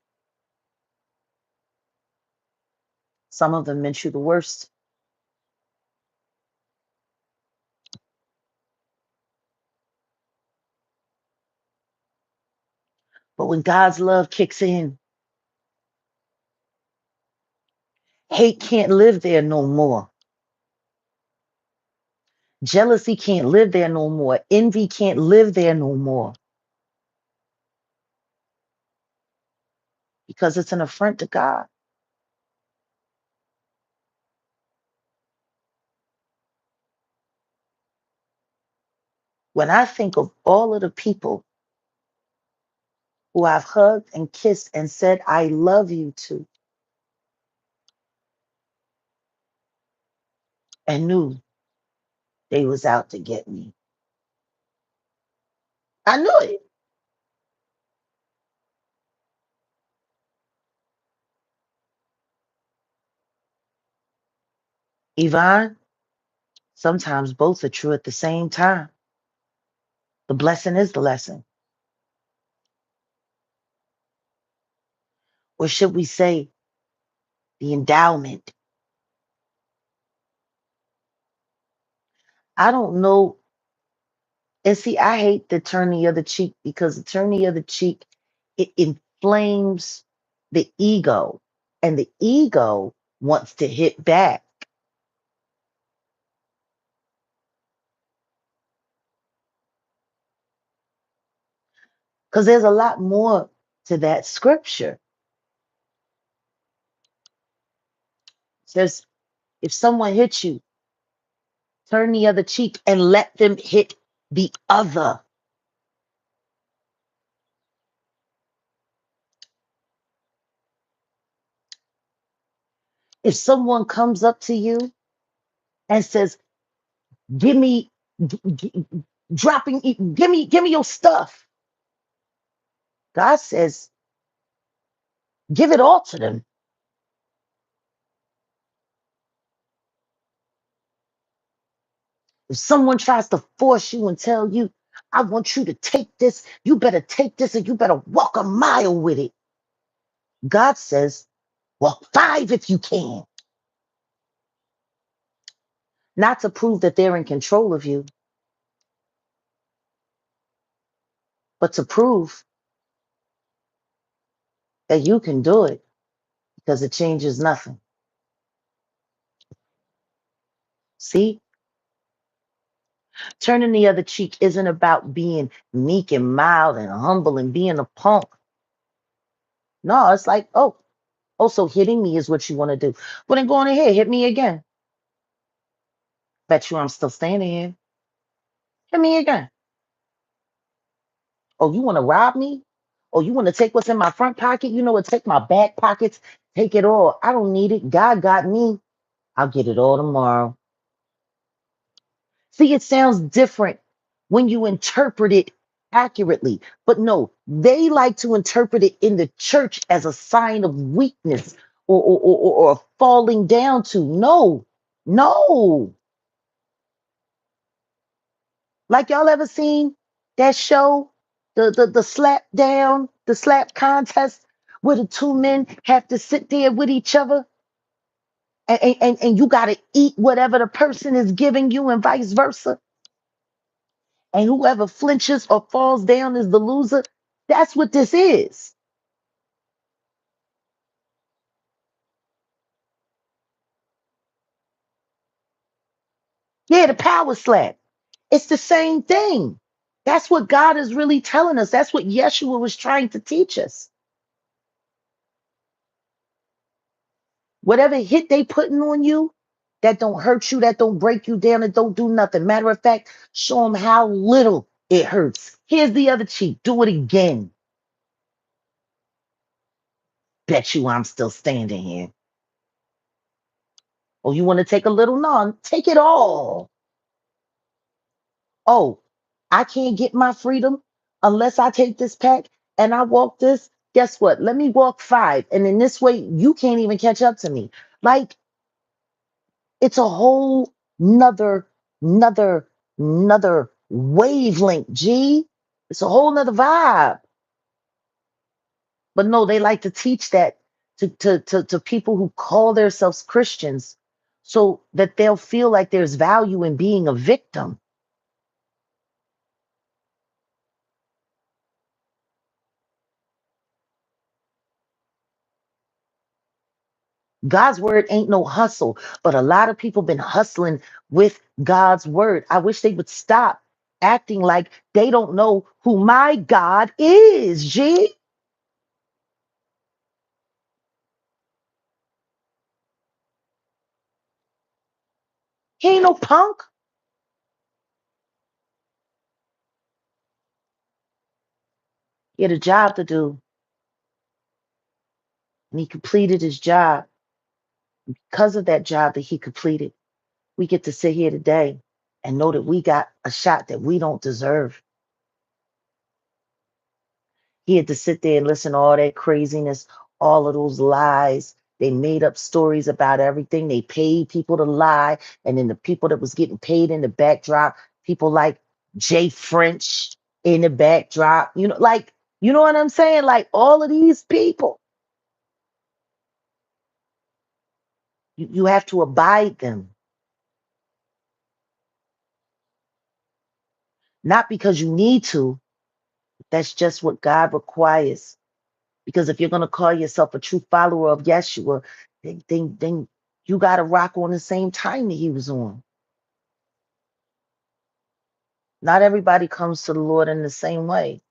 Some of them meant you the worst. But when God's love kicks in, hate can't live there no more. Jealousy can't live there no more. Envy can't live there no more because it's an affront to God. When I think of all of the people who I've hugged and kissed and said, I love you to, and knew they was out to get me. I knew it. Yvonne, sometimes both are true at the same time. The blessing is the lesson. Or should we say the endowment? I don't know. And see, I hate the turn the other cheek because the turn the other cheek, it inflames the ego. And the ego wants to hit back. Because there's a lot more to that scripture. It says, if someone hits you, turn the other cheek and let them hit the other. If someone comes up to you and says, give me, dropping, give me your stuff. God says, give it all to them. If someone tries to force you and tell you, I want you to take this, you better take this and you better walk a mile with it. God says, walk 5 if you can. Not to prove that they're in control of you, but to prove that you can do it because it changes nothing. See, turning the other cheek isn't about being meek and mild and humble and being a punk. No, it's like, so hitting me is what you want to do. Well, then go on ahead, hit me again. Bet you I'm still standing here. Hit me again. Oh, you want to rob me? Oh, you want to take what's in my front pocket? You know what? Take my back pockets. Take it all. I don't need it. God got me. I'll get it all tomorrow. See, it sounds different when you interpret it accurately. But no, they like to interpret it in the church as a sign of weakness or falling down to. No, no. Like y'all ever seen that show, the slap down, the slap contest, where the two men have to sit there with each other and you got to eat whatever the person is giving you and vice versa. And whoever flinches or falls down is the loser. That's what this is. Yeah, the power slap. It's the same thing. That's what God is really telling us. That's what Yeshua was trying to teach us. Whatever hit they putting on you, that don't hurt you, that don't break you down, that don't do nothing. Matter of fact, show them how little It hurts. Here's the other cheek. Do it again. Bet you I'm still standing here. Oh, you want to take a little? No, take it all. Oh, I can't get my freedom unless I take this pack and I walk this. Guess what? Let me walk 5. And in this way, you can't even catch up to me. Like, it's a whole nother, another wavelength, G. It's a whole nother vibe. But no, they like to teach that to people who call themselves Christians so that they'll feel like there's value in being a victim. God's word ain't no hustle, but a lot of people been hustling with God's word. I wish they would stop acting like they don't know who my God is, G. He ain't no punk. He had a job to do, and he completed his job. Because of that job that he completed, we get to sit here today and know that we got a shot that we don't deserve. He had to sit there and listen to all that craziness, all of those lies. They made up stories about everything. They paid people to lie. And then the people that was getting paid in the backdrop, people like Jay French in the backdrop, you know what I'm saying? Like all of these people, you have to abide them, not because you need to. That's just what God requires. Because if you're going to call yourself a true follower of Yeshua, then you got to rock on the same time that he was on. Not everybody comes to the Lord in the same way.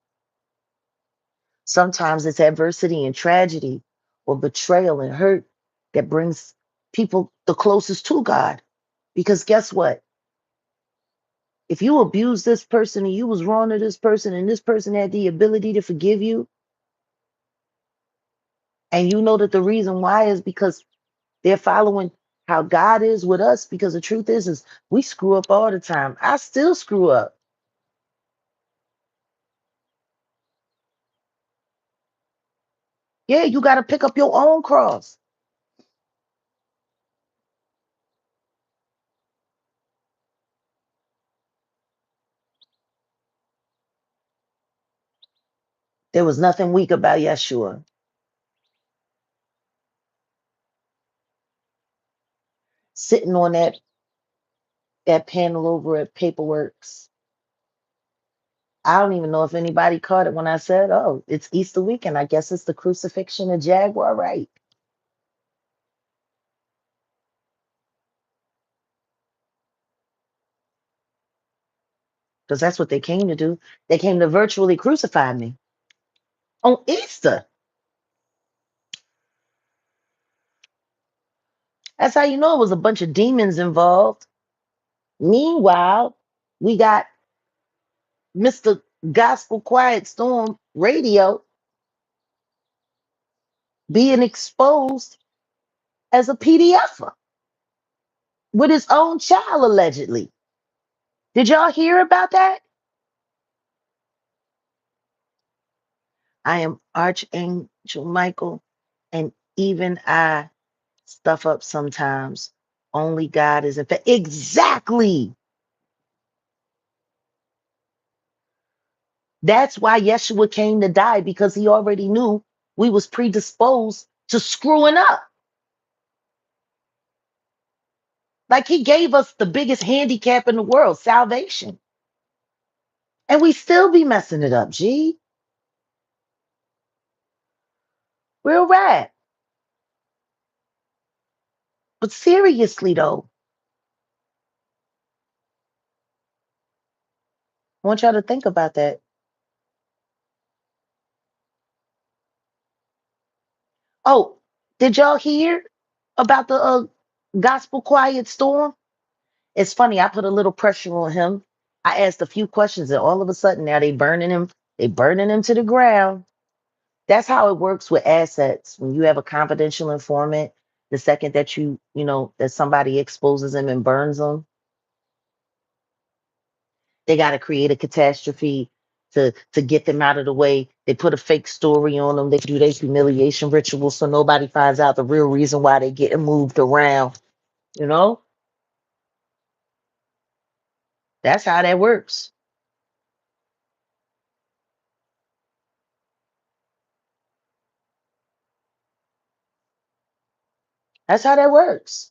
Sometimes it's adversity and tragedy or betrayal and hurt that brings people the closest to God. Because guess what? If you abuse this person and you was wrong to this person and this person had the ability to forgive you, and you know that the reason why is because they're following how God is with us, because the truth is we screw up all the time. I still screw up. Yeah, you got to pick up your own cross. There was nothing weak about Yeshua. Sitting on that panel over at Paperworks. I don't even know if anybody caught it when I said, oh, it's Easter weekend. I guess it's the crucifixion of Jaguar Right. Because that's what they came to do. They came to virtually crucify me on Easter. That's how you know it was a bunch of demons involved. Meanwhile, we got Mr. Gospel Quiet Storm Radio being exposed as a PDFer with his own child, allegedly. Did y'all hear about that? I am Archangel Michael, and even I stuff up sometimes. Only God is in fact. Exactly. That's why Yeshua came to die, because he already knew we was predisposed to screwing up. Like he gave us the biggest handicap in the world, salvation. And we still be messing it up, G. Real rad. But seriously though, I want y'all to think about that. Oh, did y'all hear about the gospel quiet storm? It's funny, I put a little pressure on him I asked a few questions, and all of a sudden now they burning him. They burning him to the ground. That's how it works with assets. When you have a confidential informant, the second that that somebody exposes them and burns them, they got to create a catastrophe to get them out of the way. They put a fake story on them. They do their humiliation ritual so nobody finds out the real reason why they getting moved around. You know, that's how that works. That's how that works.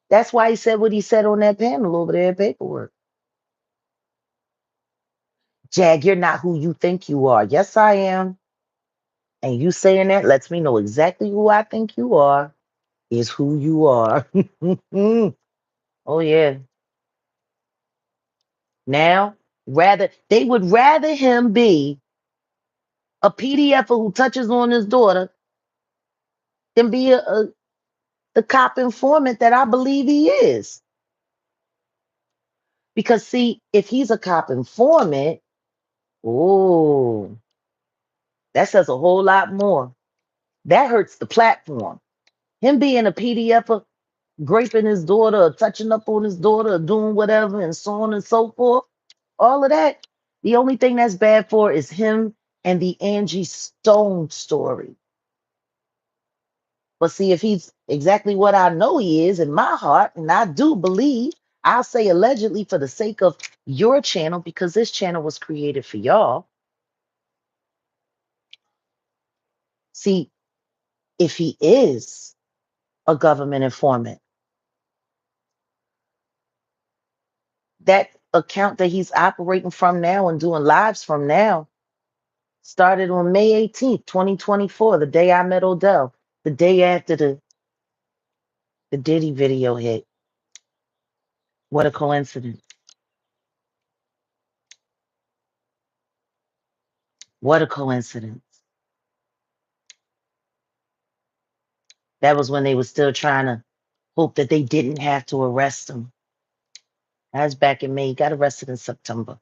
That's why he said what he said on that panel over there at paperwork. Jag, you're not who you think you are. Yes, I am. And you saying that lets me know exactly who I think you are is who you are. Oh yeah. Now, rather they would rather him be a PDF who touches on his daughter than be the cop informant that I believe he is. Because see, if he's a cop informant, oh, that says a whole lot more. That hurts the platform. Him being a PDF graping his daughter or touching up on his daughter or doing whatever and so on and so forth, all of that. The only thing that's bad for is him and the Angie Stone story. But see, if he's exactly what I know he is in my heart, and I do believe, I'll say allegedly for the sake of your channel, because this channel was created for y'all. See, if he is a government informant, that account that he's operating from now and doing lives from now started on May 18th, 2024, the day I met Odell, the day after the Diddy video hit. What a coincidence. What a coincidence. That was when they were still trying to hope that they didn't have to arrest him. That was back in May. He got arrested in September.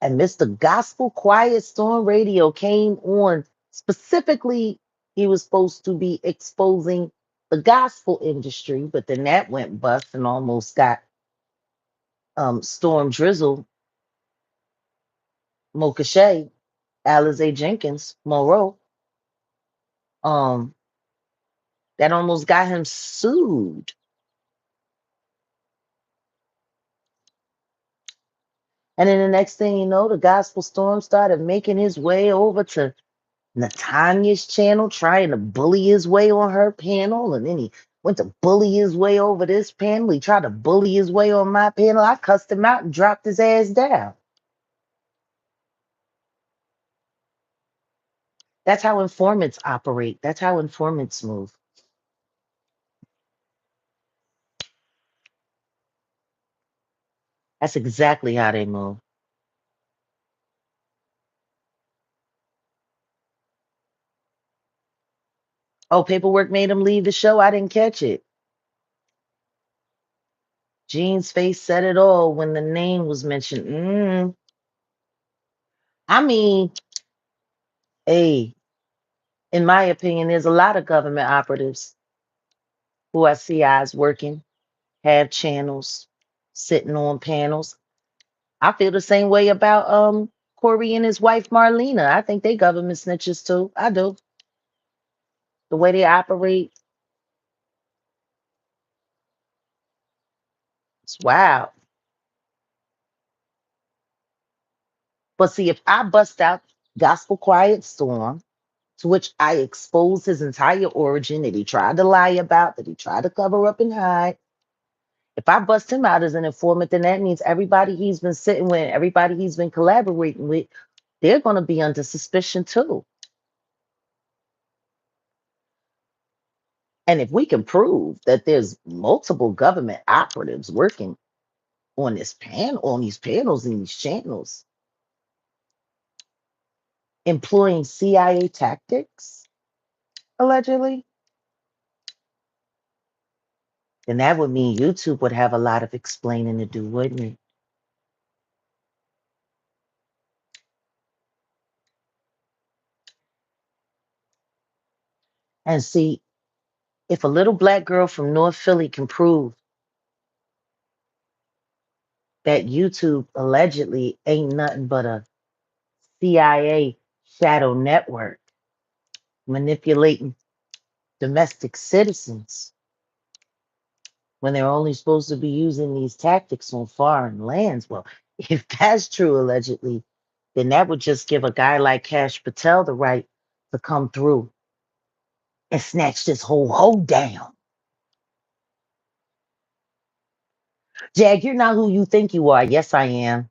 And Mr. Gospel Quiet Storm Radio came on specifically. He was supposed to be exposing the gospel industry, but then that went bust and almost got Storm Drizzle, Mokashay, Alize Jenkins, Monroe. Um, that almost got him sued. And then the next thing you know, the Gospel Storm started making his way over to Natanya's channel, trying to bully his way on her panel. And then he went to bully his way over this panel. He tried to bully his way on my panel. I cussed him out and dropped his ass down. That's how informants operate. That's how informants move. That's exactly how they move. Oh, paperwork made him leave the show. I didn't catch it. Gene's face said it all when the name was mentioned. I mean, hey, in my opinion, there's a lot of government operatives who I see eyes working, have channels, sitting on panels. I feel the same way about Corey and his wife Marlena. I think they government snitches too. I do. The way they operate, it's wild. But see, if I bust out Gospel Quiet Storm, to which I expose his entire origin that he tried to lie about, that he tried to cover up and hide. If I bust him out as an informant, then that means everybody he's been sitting with, everybody he's been collaborating with, they're going to be under suspicion too. And if we can prove that there's multiple government operatives working on this panel, on these panels and these channels, employing CIA tactics, allegedly, then that would mean YouTube would have a lot of explaining to do, wouldn't it? And see, if a little black girl from North Philly can prove that YouTube allegedly ain't nothing but a CIA shadow network manipulating domestic citizens when they're only supposed to be using these tactics on foreign lands. Well, if that's true, allegedly, then that would just give a guy like Cash Patel the right to come through and snatch this whole hoe down. Jag, you're not who you think you are. Yes, I am.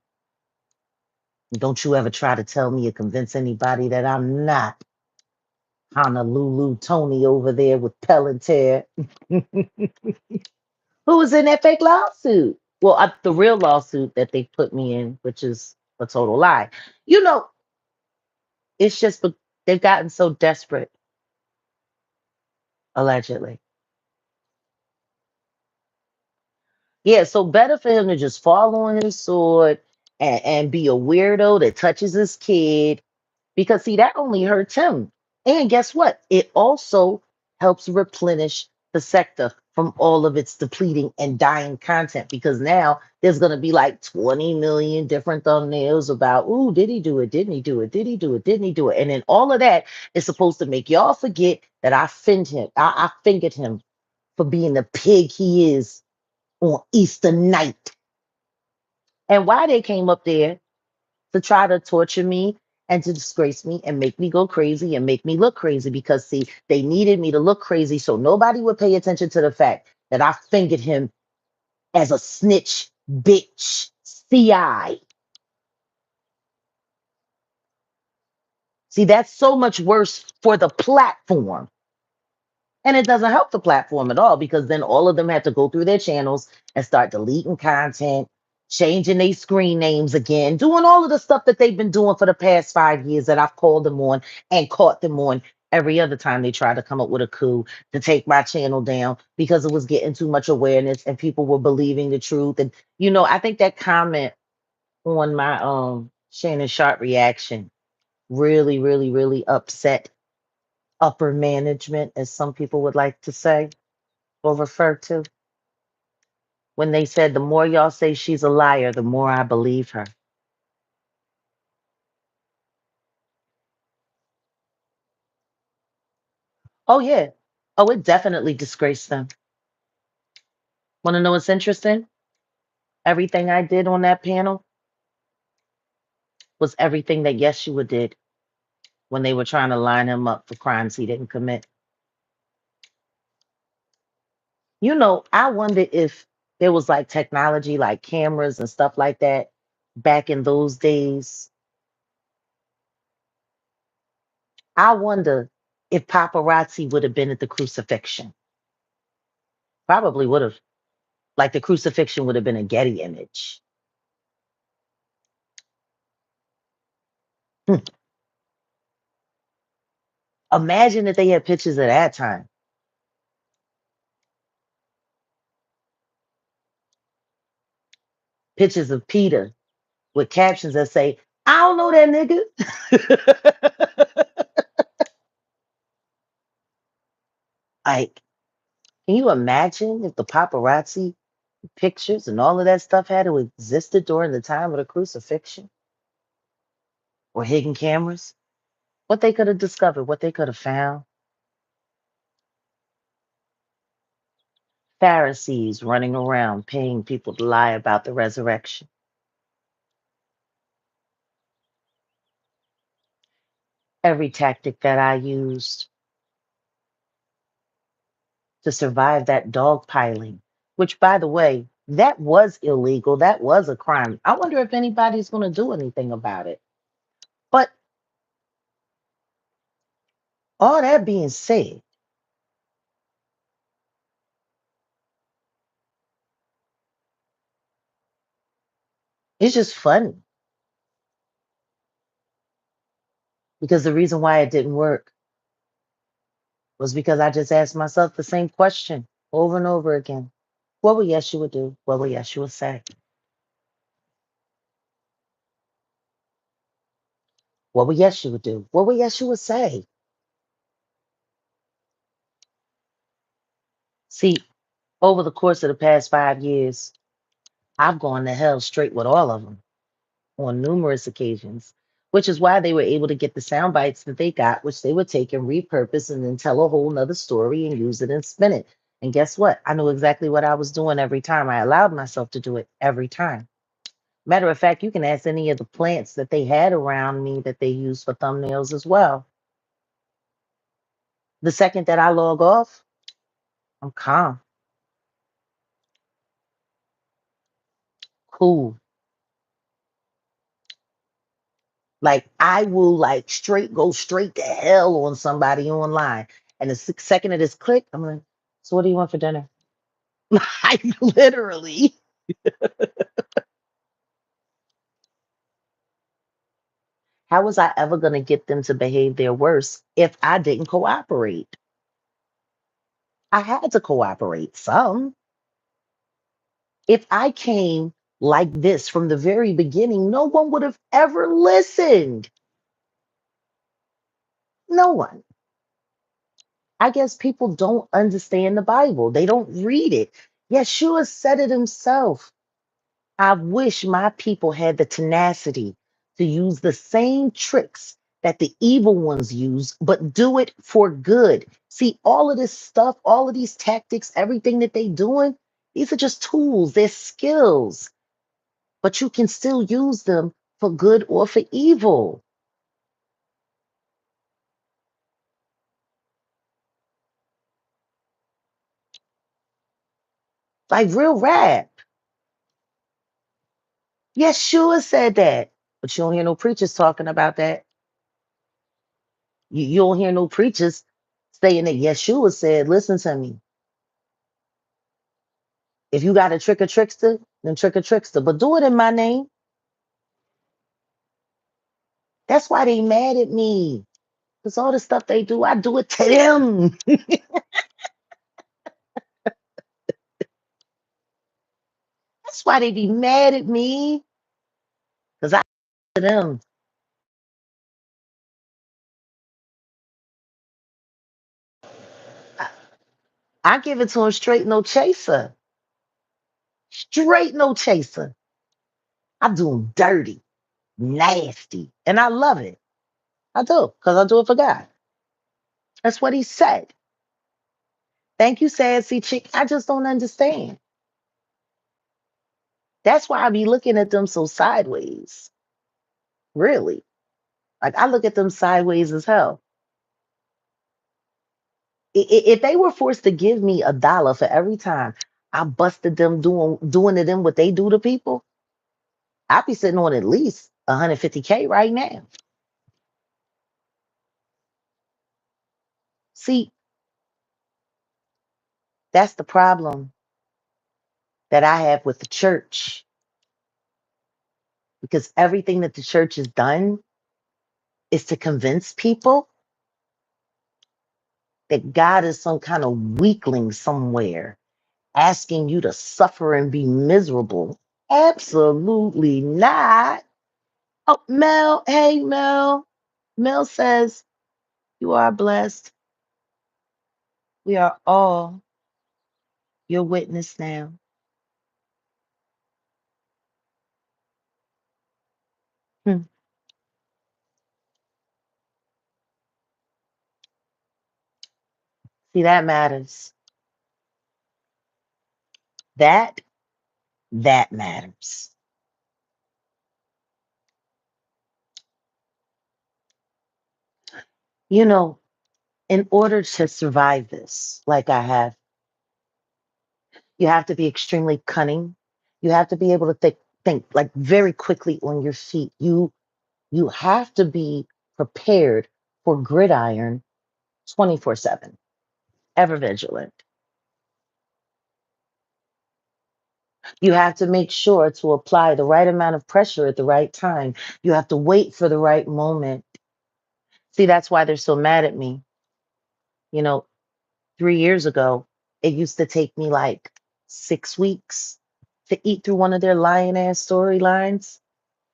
Don't you ever try to tell me or convince anybody that I'm not Honolulu Tony over there with Palantir, who was in that fake lawsuit. Well, the real lawsuit that they put me in, which is a total lie. You know, it's just they've gotten so desperate, allegedly. Yeah, so better for him to just fall on his sword and be a weirdo that touches his kid because see that only hurts him. And guess what? It also helps replenish the sector from all of its depleting and dying content because now there's going to be like 20 million different thumbnails about, ooh, did he do it? Didn't he do it? Did he do it? Didn't he do it? And then all of that is supposed to make y'all forget that I fingered him for being the pig he is on Easter night. And why they came up there to try to torture me and to disgrace me and make me go crazy and make me look crazy because see they needed me to look crazy so nobody would pay attention to the fact that I fingered him as a snitch bitch CI. See, that's so much worse for the platform. And it doesn't help the platform at all because then all of them have to go through their channels and start deleting content, changing their screen names again, doing all of the stuff that they've been doing for the past 5 years that I've called them on and caught them on every other time they tried to come up with a coup to take my channel down because it was getting too much awareness and people were believing the truth. And I think that comment on my Shannon Sharp reaction really, really, really upset upper management, as some people would like to say or refer to, when they said, the more y'all say she's a liar, the more I believe her. Oh, yeah. Oh, it definitely disgraced them. Want to know what's interesting? Everything I did on that panel was everything that Yeshua did when they were trying to line him up for crimes he didn't commit. I wonder if there was like technology like cameras and stuff like that back in those days. I wonder if paparazzi would have been at the crucifixion. Probably would have. Like the crucifixion would have been a Getty image. Hmm. Imagine if they had pictures at that time, pictures of Peter with captions that say, I don't know that nigga. Like, can you imagine if the paparazzi pictures and all of that stuff had to existed during the time of the crucifixion or hidden cameras? What they could have discovered, what they could have found. Pharisees running around paying people to lie about the resurrection. Every tactic that I used to survive that dogpiling, which, by the way, that was illegal. That was a crime. I wonder if anybody's going to do anything about it. But all that being said, it's just funny because the reason why it didn't work was because I just asked myself the same question over and over again. What would Yeshua do? What would Yeshua say? What would Yeshua do? What would Yeshua say? See, over the course of the past 5 years, I've gone to hell straight with all of them on numerous occasions, which is why they were able to get the sound bites that they got, which they would take and repurpose and then tell a whole nother story and use it and spin it. And guess what? I knew exactly what I was doing every time. I allowed myself to do it every time. Matter of fact, you can ask any of the plants that they had around me that they used for thumbnails as well. The second that I log off, I'm calm, cool. Like I will like straight go straight to hell on somebody online. And the second it is click, I'm like, so what do you want for dinner? Like literally. How was I ever going to get them to behave their worst if I didn't cooperate? I had to cooperate some. If I came like this from the very beginning, no one would have ever listened. No one. I guess people don't understand the Bible. They don't read it. Yeshua said it himself. I wish my people had the tenacity to use the same tricks that the evil ones use, but do it for good. See, all of this stuff, all of these tactics, everything that they doing, these are just tools, they're skills, but you can still use them for good or for evil. Like real rap. Yeshua said that, but you don't hear no preachers talking about that. You don't hear no preachers saying that Yeshua said, listen to me. If you got a trick or trickster, then trick or trickster. But do it in my name. That's why they mad at me. Because all the stuff they do, I do it to them. That's why they be mad at me. Because I do it to them. I, I give it to them straight, no chaser. Straight, no chaser. I do them dirty, nasty. And I love it. I do. Because I do it for God. That's what he said. Thank you, sassy chick. I just don't understand. That's why I be looking at them so sideways. Really. Like I look at them sideways as hell. If they were forced to give me $1 for every time I busted them doing to them what they do to people, I'd be sitting on at least 150K right now. See, that's the problem that I have with the church because everything that the church has done is to convince people that God is some kind of weakling somewhere asking you to suffer and be miserable. Absolutely not. Oh, Mel, hey, Mel. Mel says, you are blessed. We are all your witness now. Hmm. See, that matters. That, that matters. You know, in order to survive this, like I have, you have to be extremely cunning. You have to be able to think like very quickly on your feet. You have to be prepared for gridiron 24/7, ever vigilant. You have to make sure to apply the right amount of pressure at the right time. You have to wait for the right moment. See, that's why they're so mad at me. You know, 3 years ago, it used to take me like 6 weeks to eat through one of their lion ass storylines.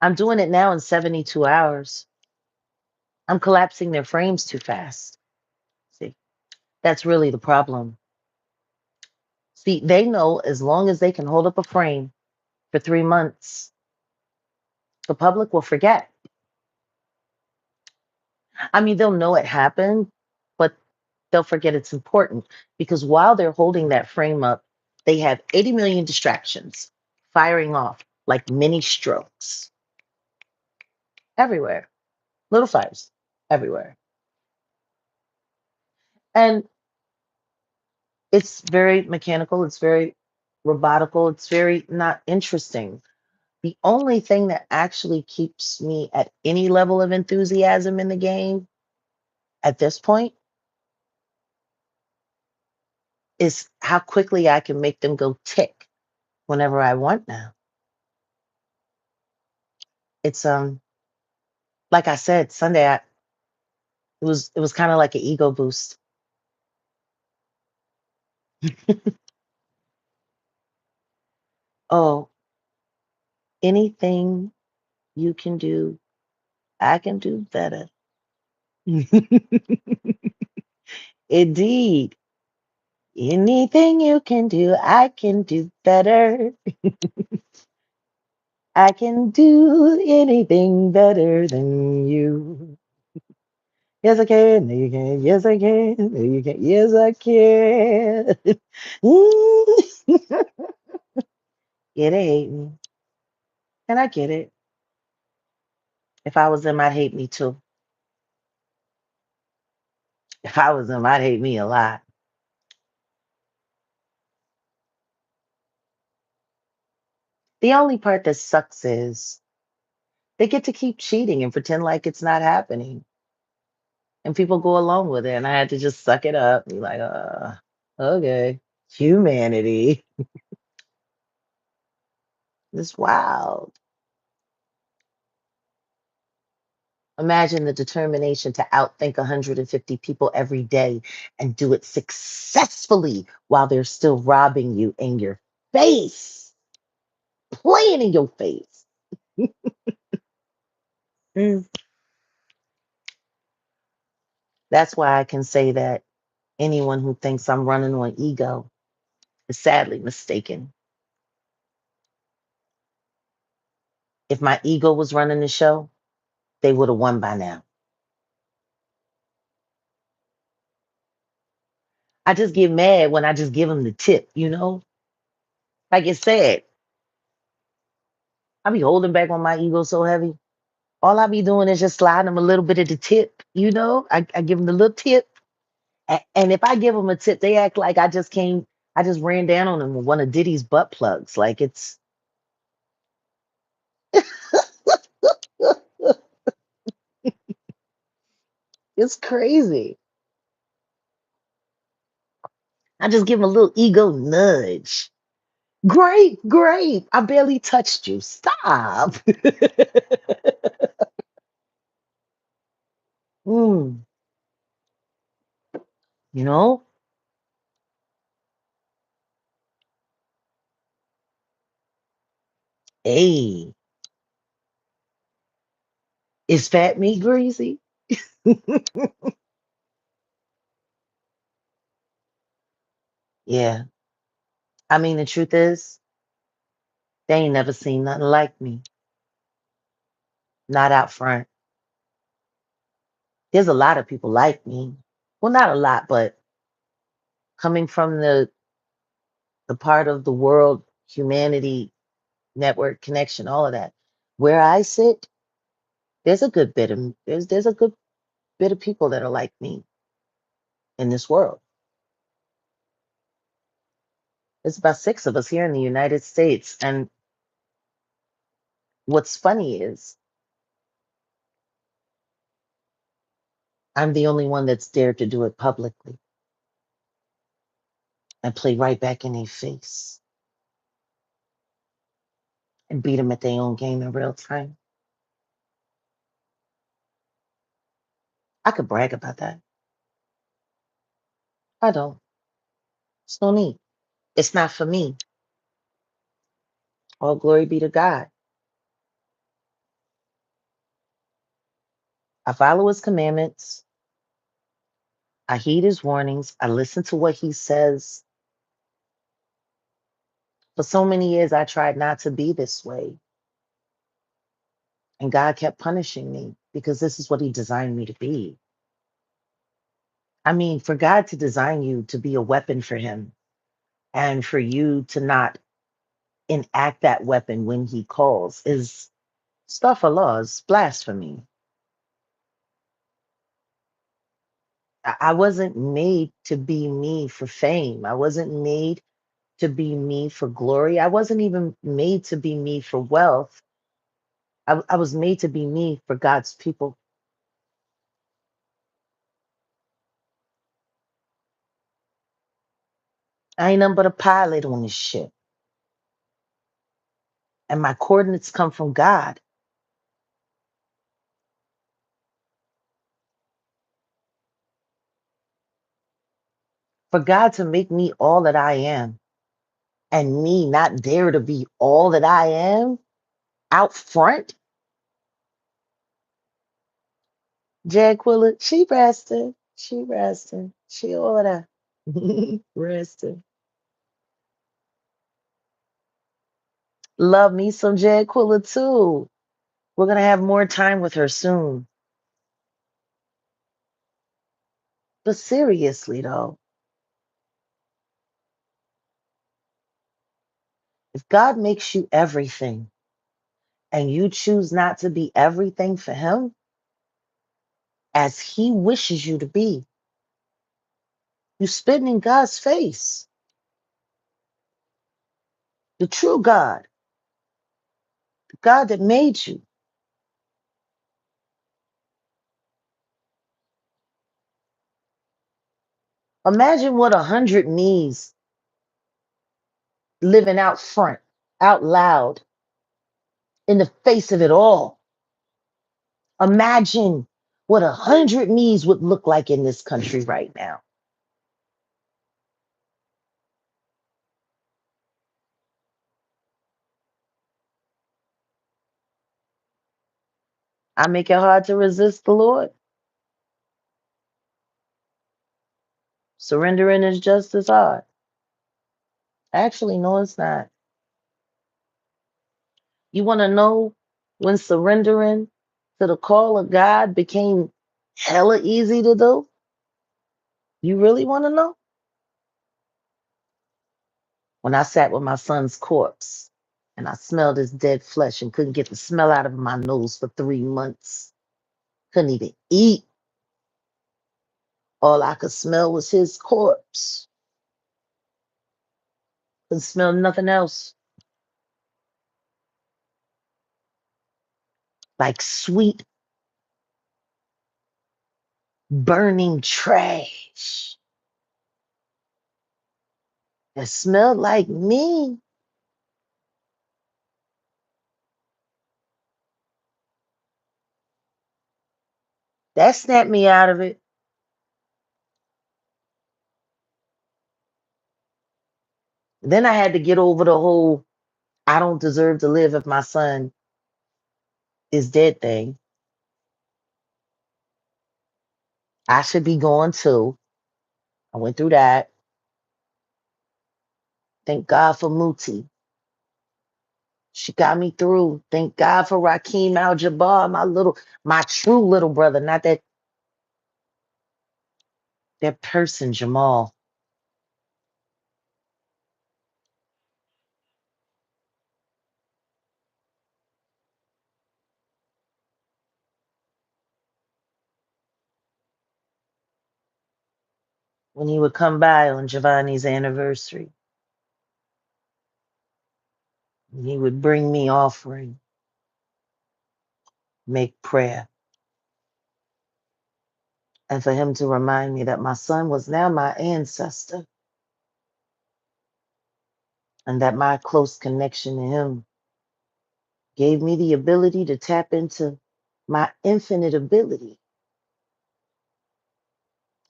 I'm doing it now in 72 hours. I'm collapsing their frames too fast. See, that's really the problem. See, they know as long as they can hold up a frame for 3 months, the public will forget. I mean, they'll know it happened, but they'll forget it's important because while they're holding that frame up, they have 80 million distractions firing off like mini strokes everywhere, little fires everywhere. And it's very mechanical, it's very robotical, it's very not interesting. The only thing that actually keeps me at any level of enthusiasm in the game at this point is how quickly I can make them go tick whenever I want now. It's like I said, Sunday it was kind of like an ego boost. Oh, anything you can do, I can do better. Indeed. Anything you can do, I can do better. I can do anything better than you. Yes, I can. No, you can. Yes, I can. No, you can. Yes, I can. Yeah, they hate me. And I get it. If I was them, I'd hate me too. If I was them, I'd hate me a lot. The only part that sucks is they get to keep cheating and pretend like it's not happening. And people go along with it. And I had to just suck it up. Be like, okay. Humanity. It's wild. Imagine the determination to outthink 150 people every day and do it successfully while they're still robbing you in your face, playing in your face. Mm. That's why I can say that anyone who thinks I'm running on ego is sadly mistaken. If my ego was running the show, they would have won by now. I just get mad when I just give them the tip, you know? Like it's sad. I be holding back on my ego so heavy. All I be doing is just sliding them a little bit of the tip, you know? I give them the little tip. And if I give them a tip, they act like I just ran down on them with one of Diddy's butt plugs. Like it's crazy. I just give them a little ego nudge. Great, great. I barely touched you. Stop. Mm, you know? Hey, is fat meat greasy? Yeah. I mean, the truth is, they ain't never seen nothing like me. Not out front. There's a lot of people like me. Well, not a lot, but coming from the part of the world, humanity, network connection, all of that. Where I sit, there's a good bit of there's a good bit of people that are like me in this world. There's about 6 of us here in the United States. And what's funny is I'm the only one that's dared to do it publicly and play right back in their face and beat them at their own game in real time. I could brag about that. I don't. It's no need. It's not for me. All glory be to God. I follow his commandments. I heed his warnings. I listen to what he says. For so many years, I tried not to be this way. And God kept punishing me because this is what he designed me to be. I mean, for God to design you to be a weapon for him and for you to not enact that weapon when he calls is stuff of laws, blasphemy. I wasn't made to be me for fame. I wasn't made to be me for glory. I wasn't even made to be me for wealth. I was made to be me for God's people. I ain't nothing but a pilot on this ship. And my coordinates come from God. For God to make me all that I am and me not dare to be all that I am out front. Jaguar, she resting. She resting. She all of that. Resting. Love me some Jaguar too. We're going to have more time with her soon. But seriously, though, if God makes you everything and you choose not to be everything for Him as He wishes you to be, you spitting in God's face, the true God, the God that made you. Imagine what 100 me's living out front, out loud, in the face of it all. Imagine what 100 me's would look like in this country right now. I make it hard to resist the Lord. Surrendering is just as hard. Actually, no, it's not. You want to know when surrendering to the call of God became hella easy to do? You really want to know? When I sat with my son's corpse and I smelled his dead flesh and couldn't get the smell out of my nose for 3 months, couldn't even eat. All I could smell was his corpse. Couldn't smell nothing else. Like sweet, burning trash that smelled like me. That snapped me out of it. Then I had to get over the whole I don't deserve to live if my son is dead thing. I should be gone too. I went through that. Thank God for Muti. She got me through. Thank God for Rakeem Al Jabbar, my true little brother, not that person, Jamal. When he would come by on Giovanni's anniversary, he would bring me offering, make prayer, and for him to remind me that my son was now my ancestor and that my close connection to him gave me the ability to tap into my infinite ability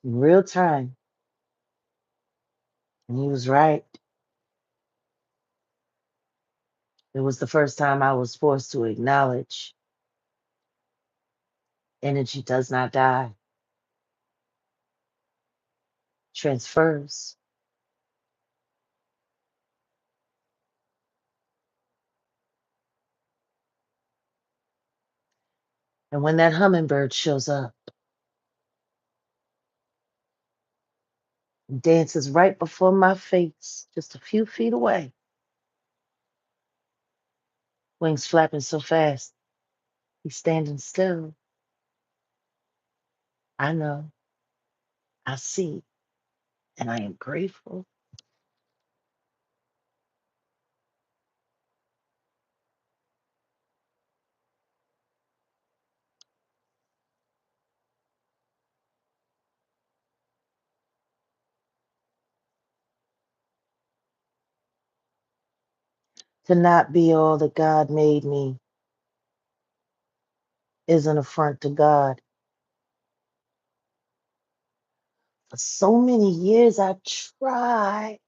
in real time. And he was right. It was the first time I was forced to acknowledge energy does not die, transfers. And when that hummingbird shows up, and dances right before my face, just a few feet away, wings flapping so fast, he's standing still. I know, I see, and I am grateful to not be all that God made me is an affront to God. For so many years, I tried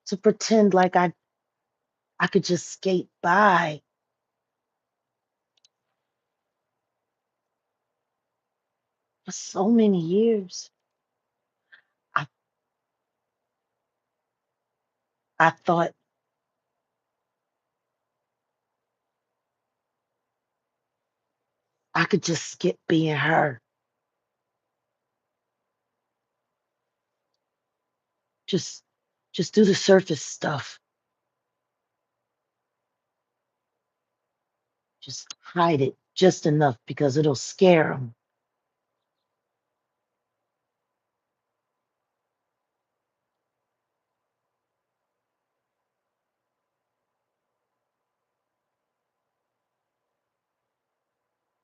to pretend like I could just skate by. For so many years, I, I thought I could just skip being her, just, just do the surface stuff, just hide it just enough because it'll scare them.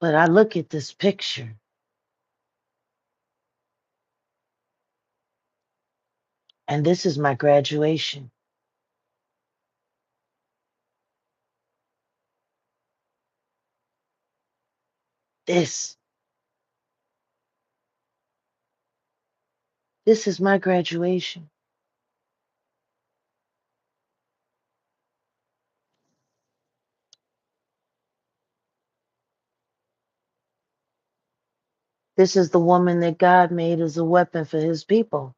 But I look at this picture, and this is my graduation. This, this is my graduation. This is the woman that God made as a weapon for his people.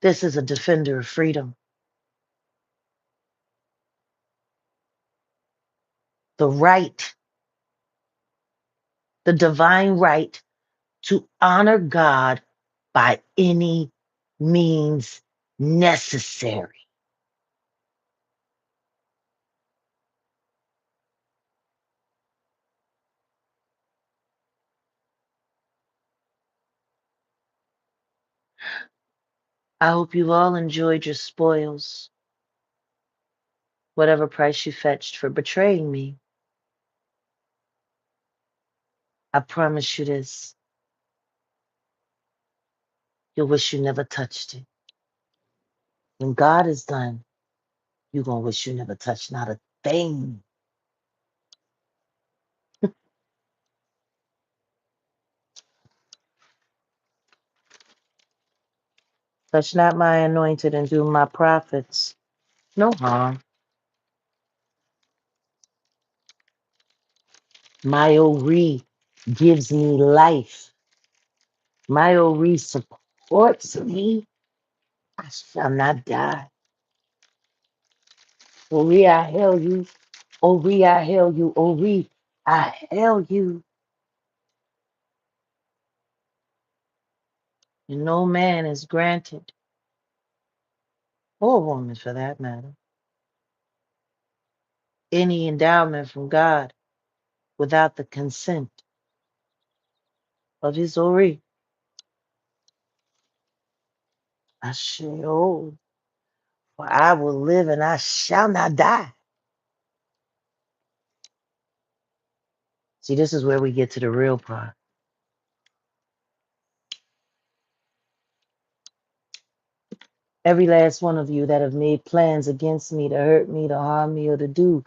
This is a defender of freedom. The right, the divine right to honor God by any means necessary. I hope you all enjoyed your spoils, whatever price you fetched for betraying me. I promise you this, you'll wish you never touched it. When God is done, you're going to wish you never touched not a thing. Touch not my anointed and do my prophets no harm. My Ori gives me life. My Ori supports me. I shall not die. Ori, I hail you. Ori, I hail you. Ori, I hail you. And no man is granted, or woman for that matter, any endowment from God without the consent of his Ori. I shall, for I will live and I shall not die. See, this is where we get to the real part. Every last one of you that have made plans against me to hurt me, to harm me, or to do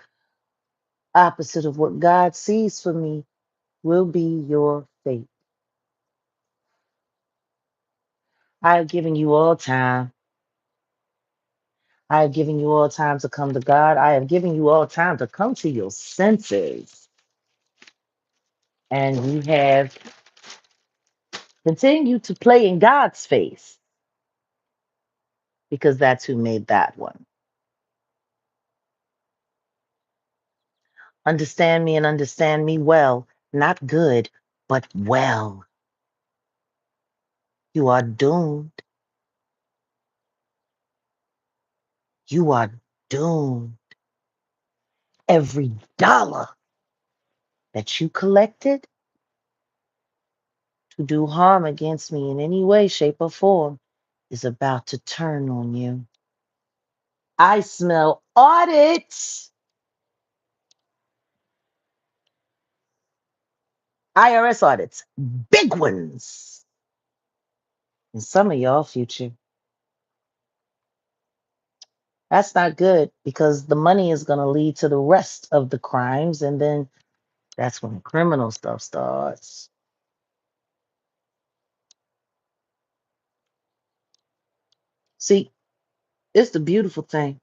opposite of what God sees for me will be your fate. I have given you all time. I have given you all time to come to God. I have given you all time to come to your senses. And you have continued to play in God's face because that's who made that one. Understand me and understand me well, not good, but well. You are doomed. You are doomed. Every dollar that you collected to do harm against me in any way, shape, or form is about to turn on you. I smell audits. IRS audits, big ones. And some of y'all future. That's not good because the money is going to lead to the rest of the crimes. And then that's when criminal stuff starts. See, it's the beautiful thing.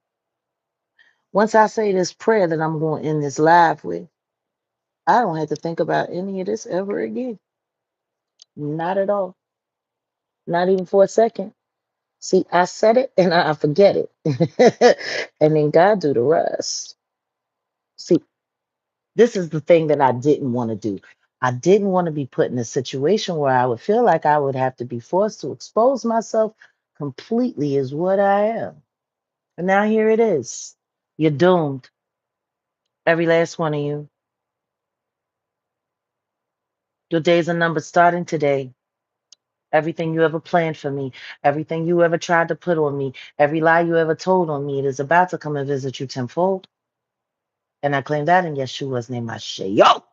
Once I say this prayer that I'm going to end this live with, I don't have to think about any of this ever again. Not at all. Not even for a second. See, I said it and I forget it. And then God do the rest. See, this is the thing that I didn't want to do. I didn't want to be put in a situation where I would feel like I would have to be forced to expose myself completely as what I am. And now here it is. You're doomed. Every last one of you. Your days are numbered starting today. Everything you ever planned for me, everything you ever tried to put on me, every lie you ever told on me, it is about to come and visit you tenfold. And I claim that in Yeshua's name, I say, yo.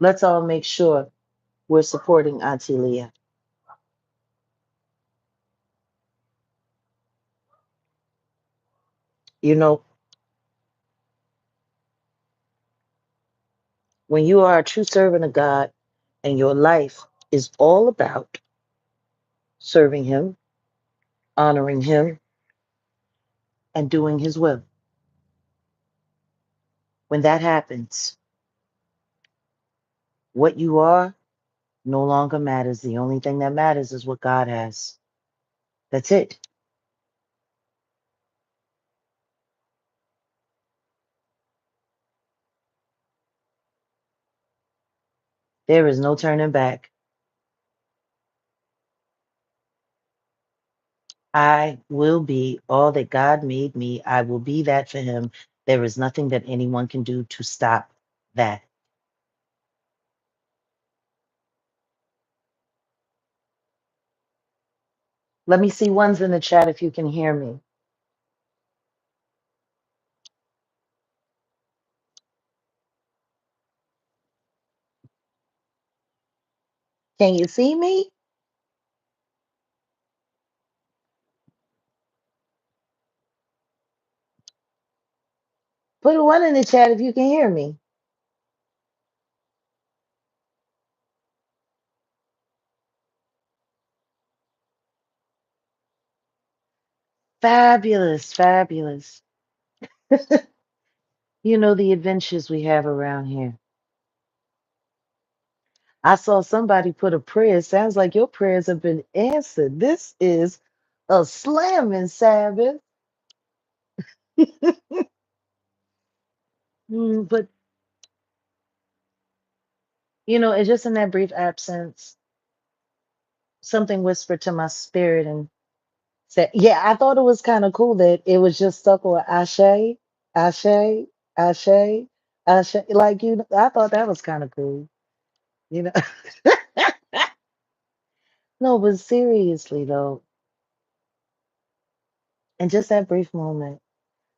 Let's all make sure we're supporting Auntie Leah. You know, when you are a true servant of God and your life is all about serving Him, honoring Him, and doing His will, when that happens, what you are no longer matters. The only thing that matters is what God has. That's it. There is no turning back. I will be all that God made me. I will be that for Him. There is nothing that anyone can do to stop that. Let me see ones in the chat if you can hear me. Can you see me? Put a one in the chat if you can hear me. Fabulous, fabulous. You know the adventures we have around here. I saw somebody put a prayer. Sounds like your prayers have been answered. This is a slamming Sabbath. But you know, it's just in that brief absence, something whispered to my spirit and said, yeah, I thought it was kind of cool that it was just stuck on Ashe, Ashe, Ashe, Ashe. Like, you know, I thought that was kind of cool, you know. No, but seriously though, in just that brief moment,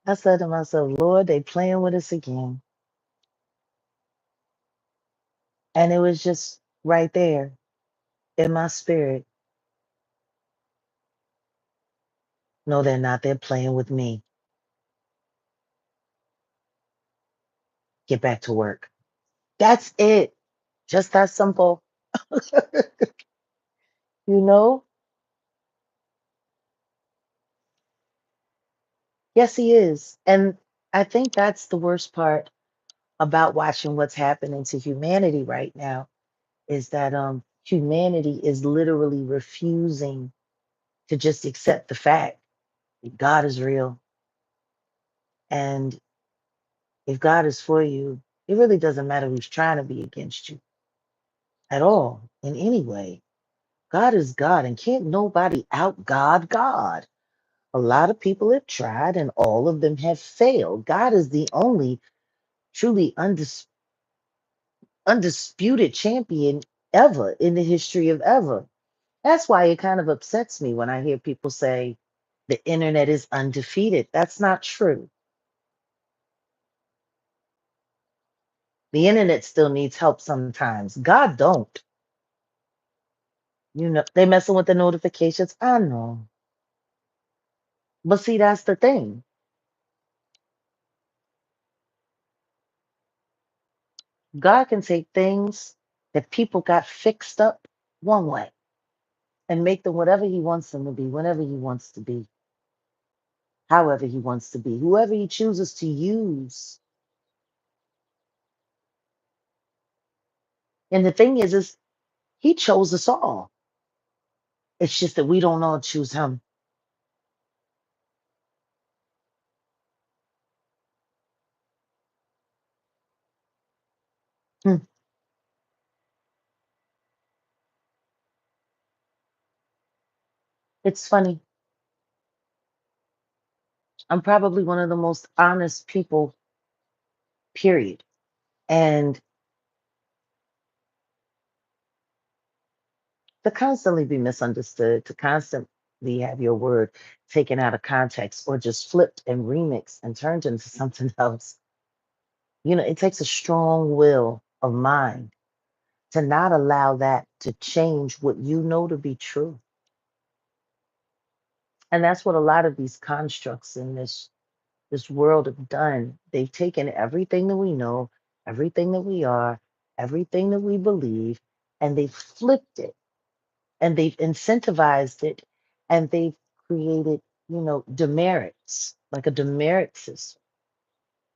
I said to myself, Lord, they playing with us again. And it was just right there in my spirit. No, they're not. They're playing with me. get back to work. That's it. Just that simple. You know? Yes, he is. And I think that's the worst part about watching what's happening to humanity right now is that humanity is literally refusing to just accept the fact that God is real. And if God is for you, it really doesn't matter who's trying to be against you at all in any way. God is God, and can't nobody out God God. A lot of people have tried, and all of them have failed. God is the only truly undisputed champion ever in the history of ever. That's why it kind of upsets me when I hear people say the internet is undefeated. That's not true. The internet still needs help sometimes. God don't. You know, they messing with the notifications. I know. But see, that's the thing. God can take things that people got fixed up one way and make them whatever he wants them to be, whenever he wants to be, however he wants to be, whoever he chooses to use. And the thing is he chose us all. It's just that we don't all choose him. Hmm. It's funny. I'm probably one of the most honest people, period. And to constantly be misunderstood, to constantly have your word taken out of context or just flipped and remixed and turned into something else, you know, it takes a strong will of mind to not allow that to change what you know to be true. And that's what a lot of these constructs in this world have done. They've taken everything that we know, everything that we are, everything that we believe, and they've flipped it and they've incentivized it and they've created, you know, demerits, like a demerit system.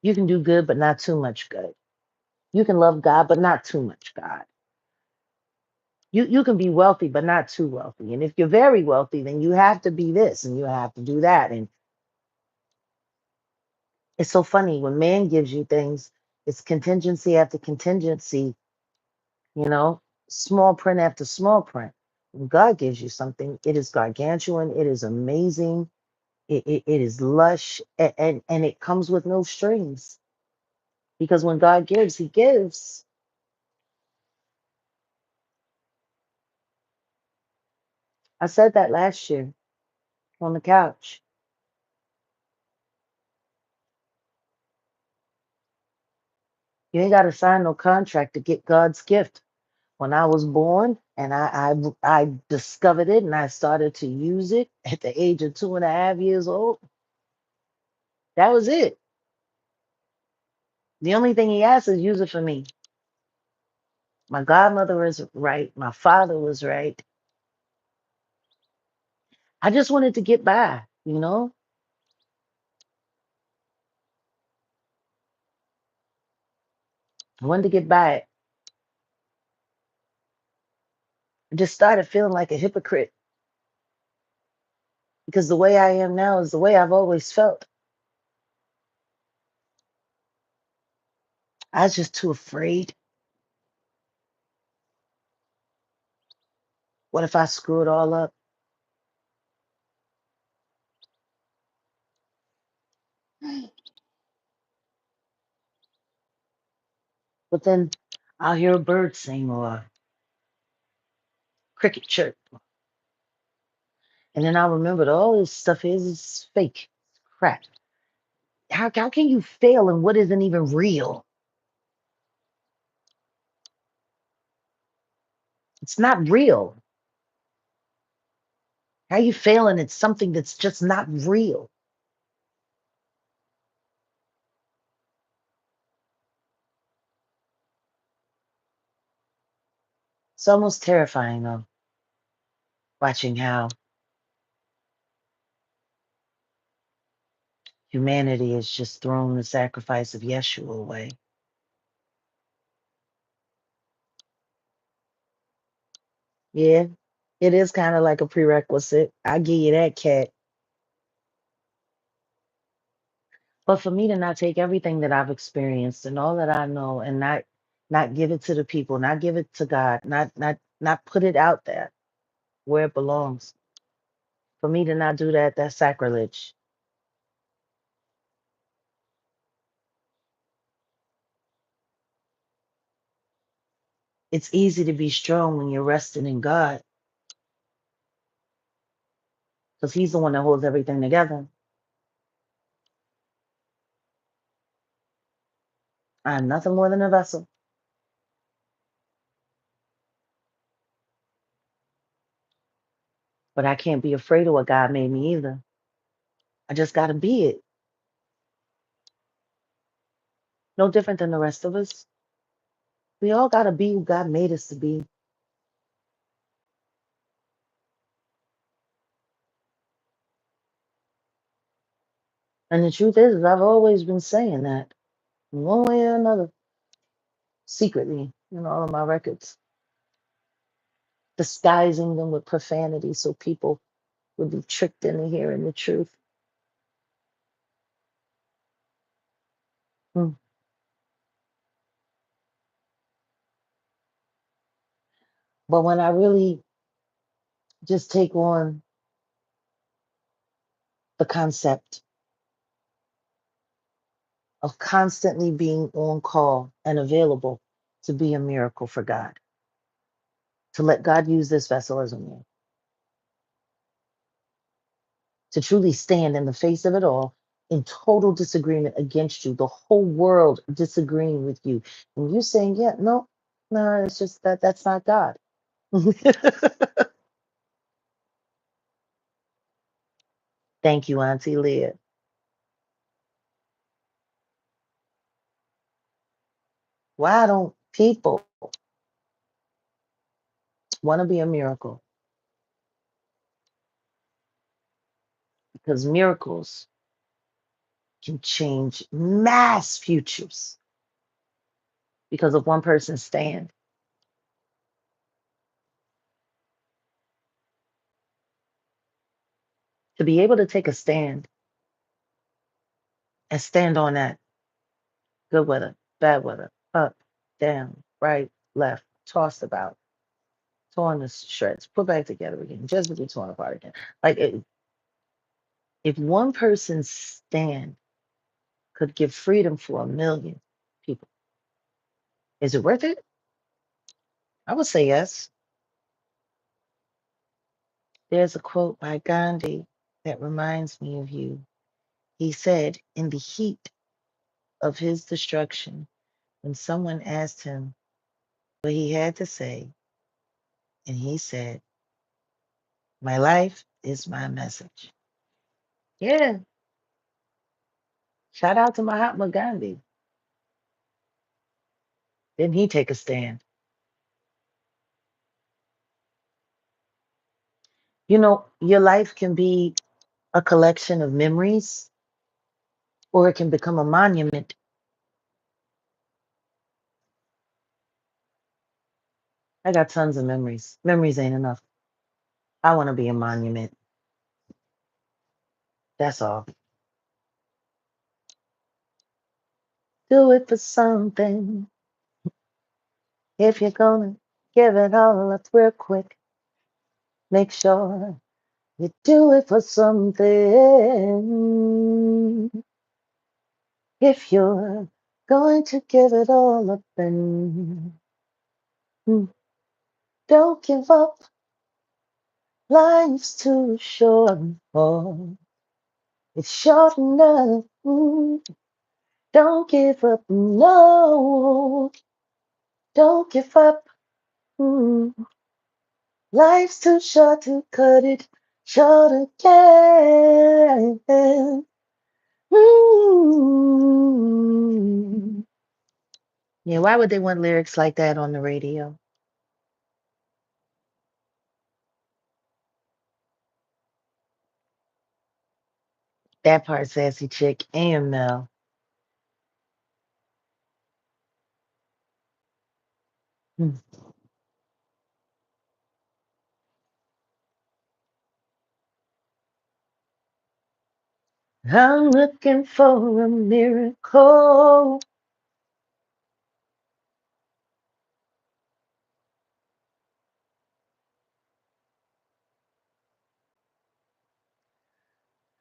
You can do good, but not too much good. You can love God, but not too much God. You can be wealthy, but not too wealthy. And if you're very wealthy, then you have to be this and you have to do that. And it's so funny when man gives you things, it's contingency after contingency, you know, small print after small print. When God gives you something, it is gargantuan, it is amazing, it is lush, and it comes with no strings. Because when God gives, he gives. I said that last year on the couch. You ain't got to sign no contract to get God's gift. When I was born and I discovered it and I started to use it at the age of 2.5 years old, that was it. The only thing he asked is use it for me. My godmother was right. My father was right. I just wanted to get by, you know? I wanted to get by. I just started feeling like a hypocrite because the way I am now is the way I've always felt. I was just too afraid. What if I screw it all up? But then I'll hear a bird sing or a cricket chirp. And then I'll remember that all this stuff is fake. It's crap. How can you fail in what isn't even real? It's not real. How you failing at something that's just not real? It's almost terrifying, though, watching how humanity has just thrown the sacrifice of Yeshua away. Yeah, it is kind of like a prerequisite. I give you that, cat. But for me to not take everything that I've experienced and all that I know and not give it to the people, not give it to God, not put it out there where it belongs. For me to not do that, that's sacrilege. It's easy to be strong when you're resting in God because He's the one that holds everything together. I'm nothing more than a vessel, but I can't be afraid of what God made me either. I just got to be it. No different than the rest of us. We all got to be who God made us to be. And the truth is, I've always been saying that in one way or another, secretly in all of my records, disguising them with profanity so people would be tricked into hearing the truth. Hmm. But when I really just take on the concept of constantly being on call and available to be a miracle for God, to let God use this vessel as a miracle, to truly stand in the face of it all in total disagreement against you, the whole world disagreeing with you. And you saying, yeah, no, it's just that's not God. Thank you, Auntie Leah. Why don't people want to be a miracle? Because miracles can change mass futures because of one person's stand. To be able to take a stand and stand on that, good weather, bad weather, up, down, right, left, tossed about, torn to shreds, put back together again, just to be torn apart again. Like if one person's stand could give freedom for 1 million people, is it worth it? I would say yes. There's a quote by Gandhi that reminds me of you. He said, in the heat of his destruction, when someone asked him what he had to say, and he said, my life is my message. Yeah, shout out to Mahatma Gandhi. Didn't he take a stand? You know, your life can be a collection of memories, or it can become a monument. I got tons of memories. Memories ain't enough. I want to be a monument. That's all. Do it for something. If you're gonna give it all up real quick, make sure you do it for something. If you're going to give it all up, then don't give up. Life's too short. Oh, it's short enough. Don't give up. No, don't give up. Mm. Life's too short to cut it short again. Mm. Yeah, why would they want lyrics like that on the radio? That part, sassy chick, and Mel. Hmm. I'm looking for a miracle.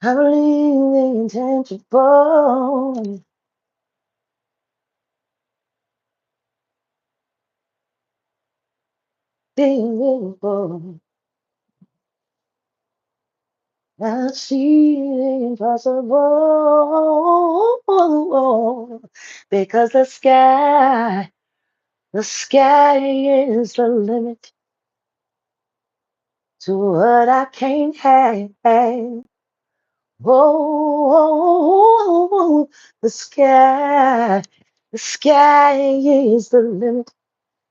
I believe the intangible. Being beautiful. I see the impossible. Because the sky is the limit to what I can't have. Whoa, the sky is the limit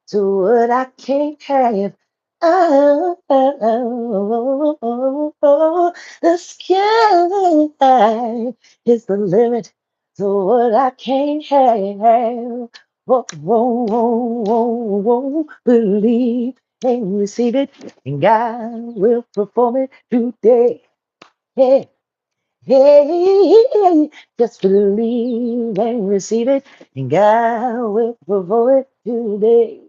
to what I can't have. Oh, the sky is the limit to what I can't have. Whoa, whoa, whoa, whoa, whoa. Believe and receive it, and God will perform it today. Hey, hey, just believe and receive it, and God will perform it today.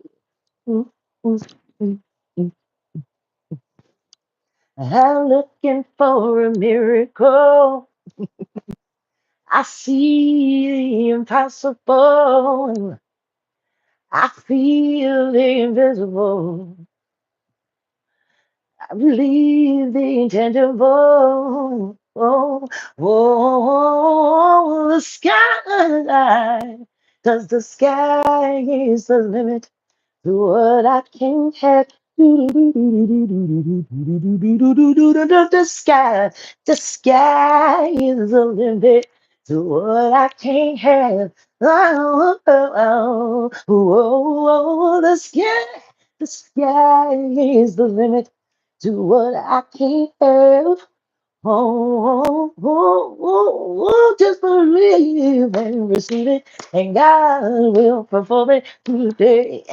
Mm, mm, mm, mm. I'm looking for a miracle. I see the impossible. I feel the invisible. I believe the intangible. Oh, oh, the sky. Cause the sky is the limit to what I can have. The sky is the limit to what I can't have. Oh, oh, oh, oh, the sky is the limit to what I can't have. Oh, oh, oh, oh, oh, just believe and receive it, and God will perform it today.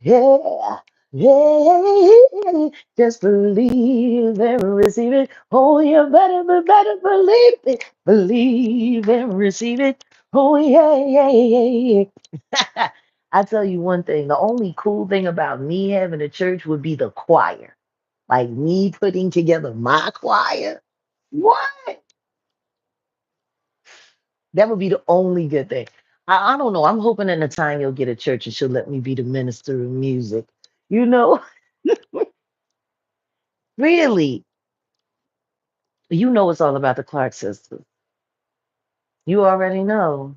Yeah, yeah, just believe and receive it. Oh, you better believe it. Believe and receive it. Oh, yeah, yeah, yeah, yeah. I tell you one thing, the only cool thing about me having a church would be the choir. Like me putting together my choir. What? That would be the only good thing. I don't know. I'm hoping in the time you'll get a church and she'll let me be the minister of music. You know, really, you know it's all about the Clark sisters. You already know.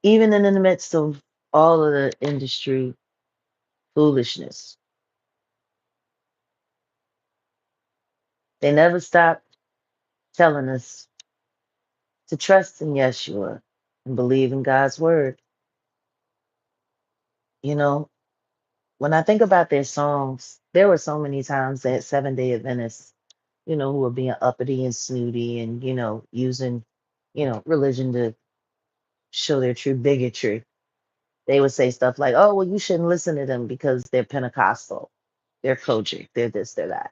Even in the midst of all of the industry foolishness, they never stop telling us to trust in Yeshua and believe in God's word. You know, when I think about their songs, there were so many times that Seven-Day Adventists, who were being uppity and snooty and, using, religion to show their true bigotry. They would say stuff like, oh, well, you shouldn't listen to them because they're Pentecostal, they're Kojic, they're this, they're that.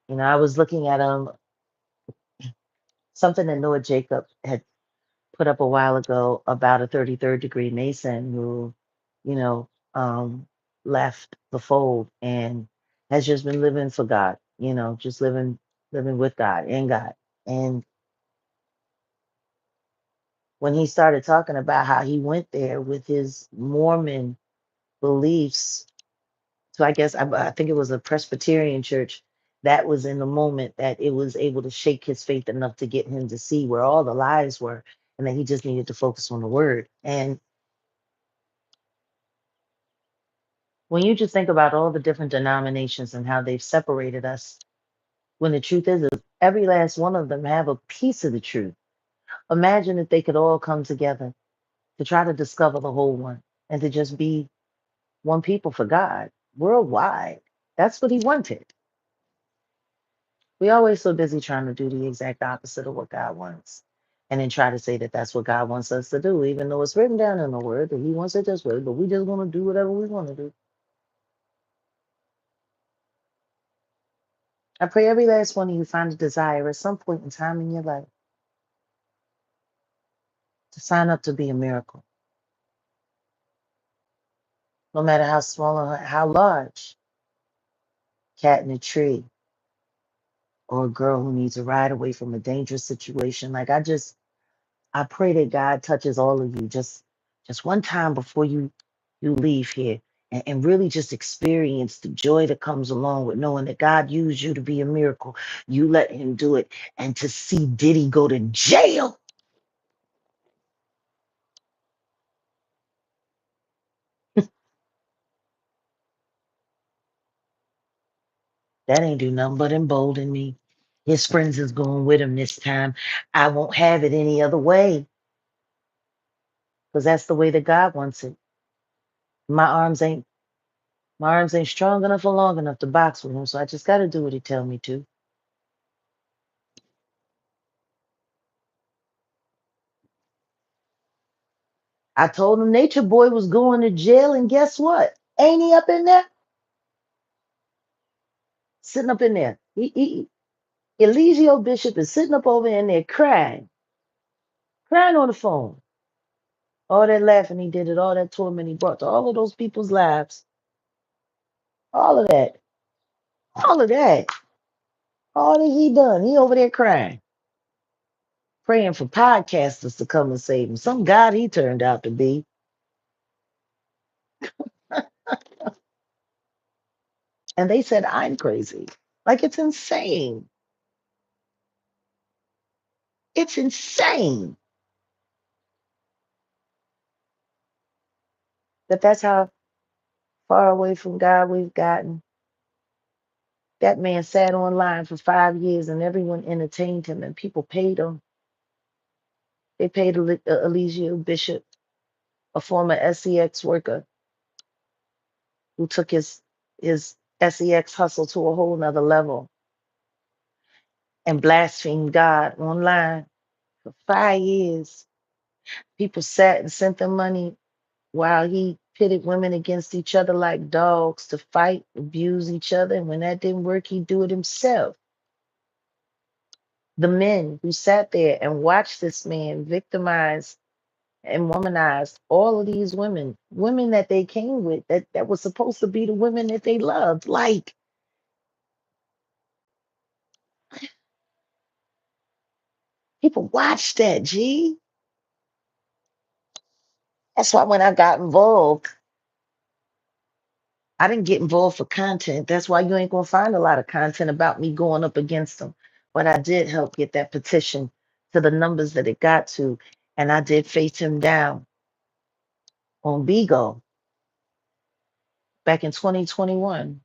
I was looking at something that Noah Jacob had put up a while ago about a 33rd degree Mason who, you know, um, left the fold and has just been living for God, just living with God and God. And when he started talking about how he went there with his Mormon beliefs, so I guess I think it was a Presbyterian church that was in the moment that it was able to shake his faith enough to get him to see where all the lies were and that he just needed to focus on the word. And when you just think about all the different denominations and how they've separated us, when the truth is every last one of them have a piece of the truth. Imagine if they could all come together to try to discover the whole one and to just be one people for God worldwide. That's what he wanted. We always so busy trying to do the exact opposite of what God wants. And then try to say that that's what God wants us to do, even though it's written down in the word that he wants it this way, but we just want to do whatever we want to do. I pray every last one of you find a desire at some point in time in your life to sign up to be a miracle, no matter how small or how large. Cat in a tree, or a girl who needs a ride away from a dangerous situation. Like I pray that God touches all of you just one time before you leave here, and really just experience the joy that comes along with knowing that God used you to be a miracle. You let him do it, and to see Diddy go to jail. That ain't do nothing but embolden me. His friends is going with him this time. I won't have it any other way, because that's the way that God wants it. My arms ain't My arms ain't strong enough or long enough to box with him, so I just got to do what he tell me to. I told him Nature Boy was going to jail, and guess what? Ain't he up in there? Sitting up in there. Eligio Bishop is sitting up over in there crying on the phone. All that laughing he did it, all that torment he brought to all of those people's lives, all of that, all of that, all that he done. He over there crying, praying for podcasters to come and save him. Some God he turned out to be. And they said I'm crazy. Like, it's insane. It's insane that that's how far away from God we've gotten. That man sat online for 5 years and everyone entertained him and people paid him. They paid Eligio Bishop, a former SEX worker who took his SEX hustle to a whole nother level and blasphemed God online for 5 years. People sat and sent them money while he pitted women against each other like dogs to fight, abuse each other. And when that didn't work, he'd do it himself. The men who sat there and watched this man victimize and womanize all of these women that they came with, that was supposed to be the women that they loved. Like, people watched that, G. That's why when I got involved, I didn't get involved for content. That's why you ain't gonna find a lot of content about me going up against them. But I did help get that petition to the numbers that it got to, and I did face him down on Bigo back in 2021.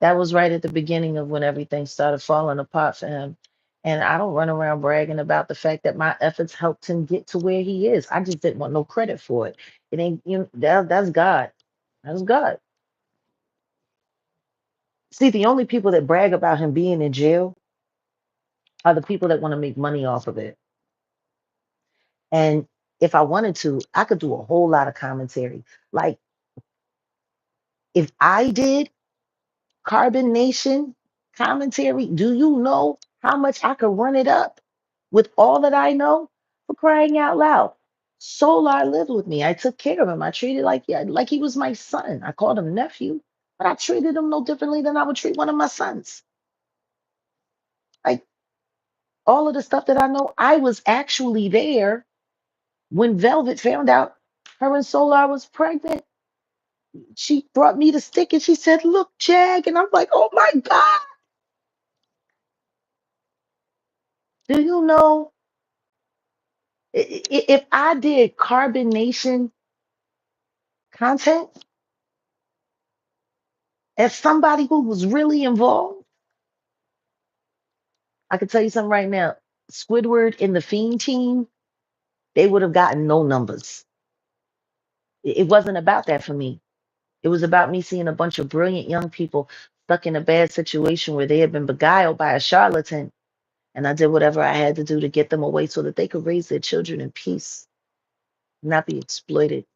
That was right at the beginning of when everything started falling apart for him. And I don't run around bragging about the fact that my efforts helped him get to where he is. I just didn't want no credit for it. It ain't, that's God. That's God. See, the only people that brag about him being in jail are the people that want to make money off of it. And if I wanted to, I could do a whole lot of commentary. Like, if I did Carbon Nation commentary, do you know how much I could run it up with all that I know? For crying out loud. Solar lived with me. I took care of him. I treated like he was my son. I called him nephew, but I treated him no differently than I would treat one of my sons. Like, all of the stuff that I know, I was actually there when Velvet found out her and Solar was pregnant. She brought me the stick and she said, "Look, Jag," and I'm like, "Oh my God." Do you know, if I did Carbon Nation content as somebody who was really involved, I can tell you something right now. Squidward and the Fiend team, they would have gotten no numbers. It wasn't about that for me. It was about me seeing a bunch of brilliant young people stuck in a bad situation where they had been beguiled by a charlatan. And I did whatever I had to do to get them away so that they could raise their children in peace, not be exploited.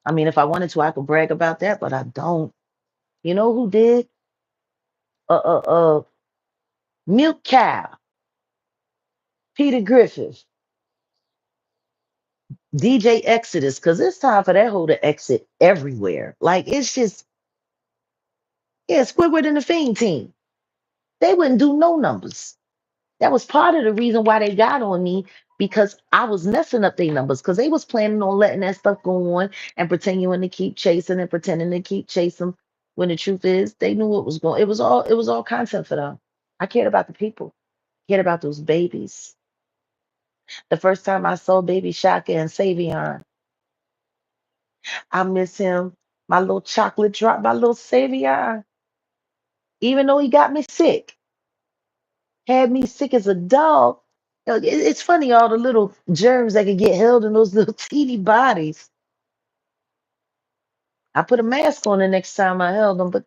I mean, if I wanted to, I could brag about that, but I don't. You know who did? Milk Cow, Peter Griffith, DJ Exodus, because it's time for that hoe to exit everywhere. Like, it's just, yeah, Squidward and the Fiend team. They wouldn't do no numbers. That was part of the reason why they got on me, because I was messing up their numbers, because they was planning on letting that stuff go on and pretending to keep chasing and pretending to keep chasing, when the truth is they knew what was going. It was all content for them. I cared about the people. I cared about those babies. The first time I saw baby Shaka and Savion, I miss him. My little chocolate drop, my little Savion. Even though he got me sick, had me sick as a dog. It's funny, all the little germs that can get held in those little teeny bodies. I put a mask on the next time I held them, but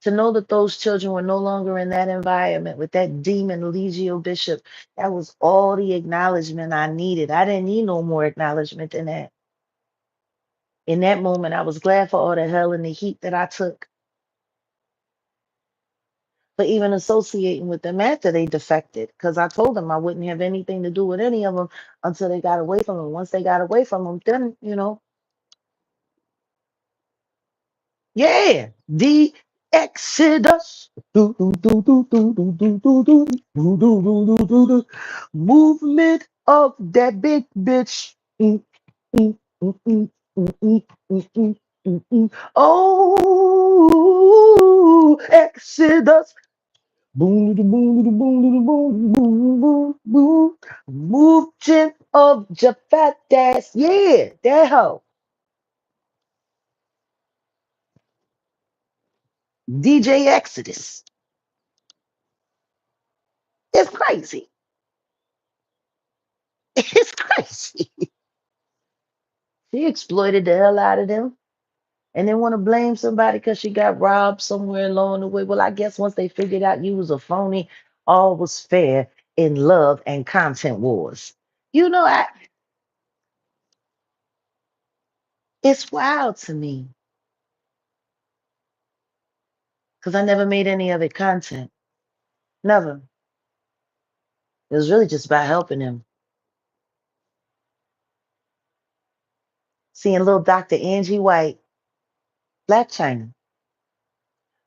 to know that those children were no longer in that environment with that demon Legio Bishop, that was all the acknowledgement I needed. I didn't need no more acknowledgement than that. In that moment, I was glad for all the hell and the heat that I took for even associating with them after they defected, because I told them I wouldn't have anything to do with any of them until they got away from them. Once they got away from them, then, yeah, the Exodus. Do, do, do, do, do, do, do, do, do, do, do, do, do, do. Movement of that big bitch. Mm, mm, mm, mm, mm, mm, mm, mm, mm, mm. Oh, Exodus. Boom, boom, boom, boom, boom, boom, boom, boom. Movement of Jafat. Yeah, that hoe. DJ Exodus. It's crazy. It's crazy. She exploited the hell out of them and then want to blame somebody because she got robbed somewhere along the way. Well, I guess once they figured out you was a phony, all was fair in love and content wars. You know, it's wild to me because I never made any other content. Never. It was really just about helping them. Seeing little Dr. Angie White, Black China,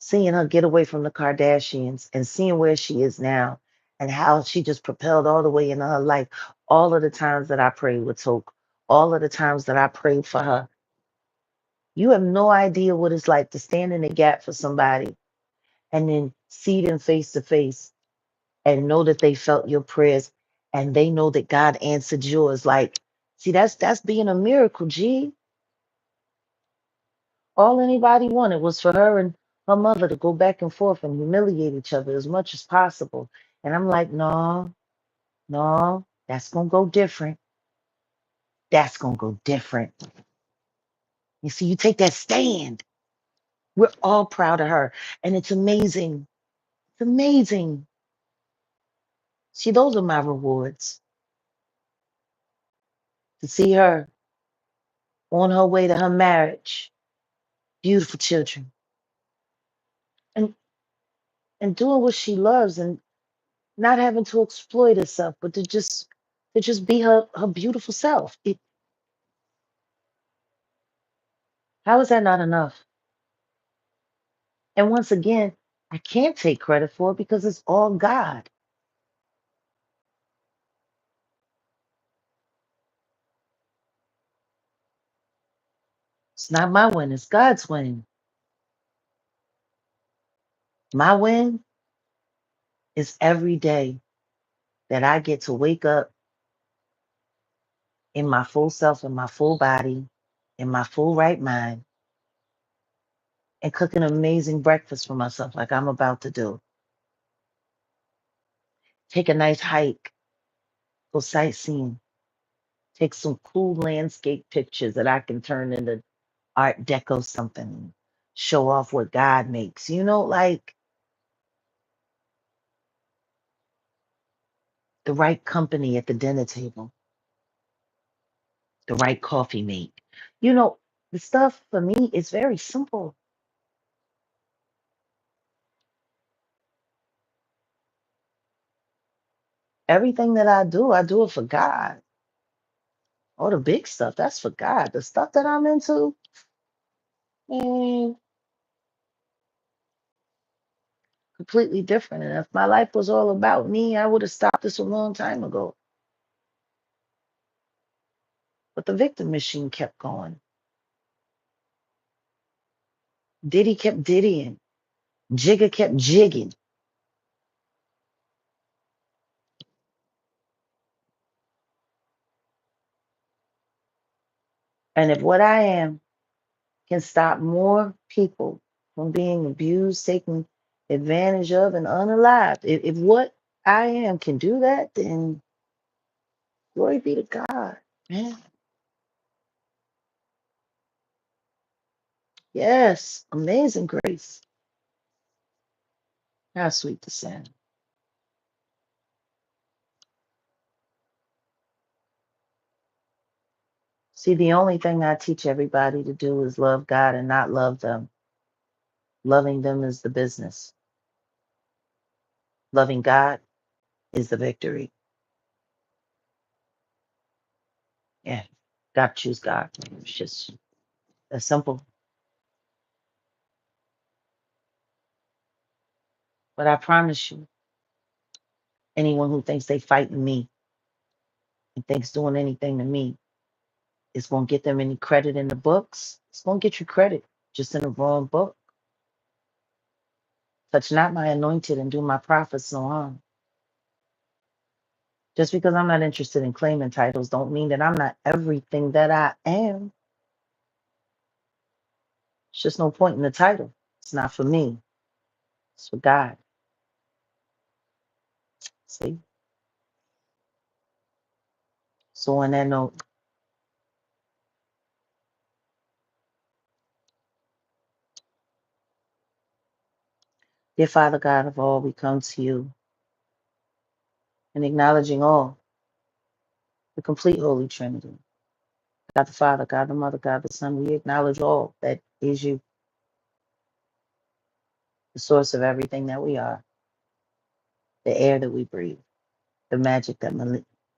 seeing her get away from the Kardashians and seeing where she is now and how she just propelled all the way into her life. All of the times that I prayed with Toke, all of the times that I prayed for her. You have no idea what it's like to stand in the gap for somebody and then see them face to face and know that they felt your prayers and they know that God answered yours. Like, see, that's being a miracle, G. All anybody wanted was for her and her mother to go back and forth and humiliate each other as much as possible. And I'm like, no, no, that's going to go different. That's going to go different. You see, you take that stand. We're all proud of her. And it's amazing. It's amazing. See, those are my rewards, to see her on her way to her marriage, beautiful children, and doing what she loves and not having to exploit herself, but to just be her beautiful self. How is that not enough? And once again, I can't take credit for it because it's all God. It's not my win, it's God's win. My win is every day that I get to wake up in my full self, in my full body, in my full right mind, and cook an amazing breakfast for myself like I'm about to do. Take a nice hike, go sightseeing, Take some cool landscape pictures that I can turn into Art Deco something, show off what God makes. Like the right company at the dinner table, the right coffee mate. The stuff for me is very simple. Everything that I do it for God. All the big stuff, that's for God. The stuff that I'm into, man, completely different. And if my life was all about me, I would have stopped this a long time ago. But the victim machine kept going. Diddy kept diddying. Jigga kept jigging. And if what I am can stop more people from being abused, taken advantage of, and unalived, if what I am can do that, then glory be to God, man. Yes, amazing grace. How sweet the sound. See, the only thing I teach everybody to do is love God and not love them. Loving them is the business. Loving God is the victory. Yeah, got to choose God. It's just as simple. But I promise you, anyone who thinks they fighting me and thinks doing anything to me is going to get them any credit in the books, it's going to get you credit just in the wrong book. Touch not my anointed and do my prophets no harm. Just because I'm not interested in claiming titles don't mean that I'm not everything that I am. It's just no point in the title. It's not for me. It's for God. See? So on that note, dear Father God of all, we come to you and acknowledging all, the complete Holy Trinity. God the Father, God the Mother, God the Son, we acknowledge all that is you, the source of everything that we are, the air that we breathe, the magic that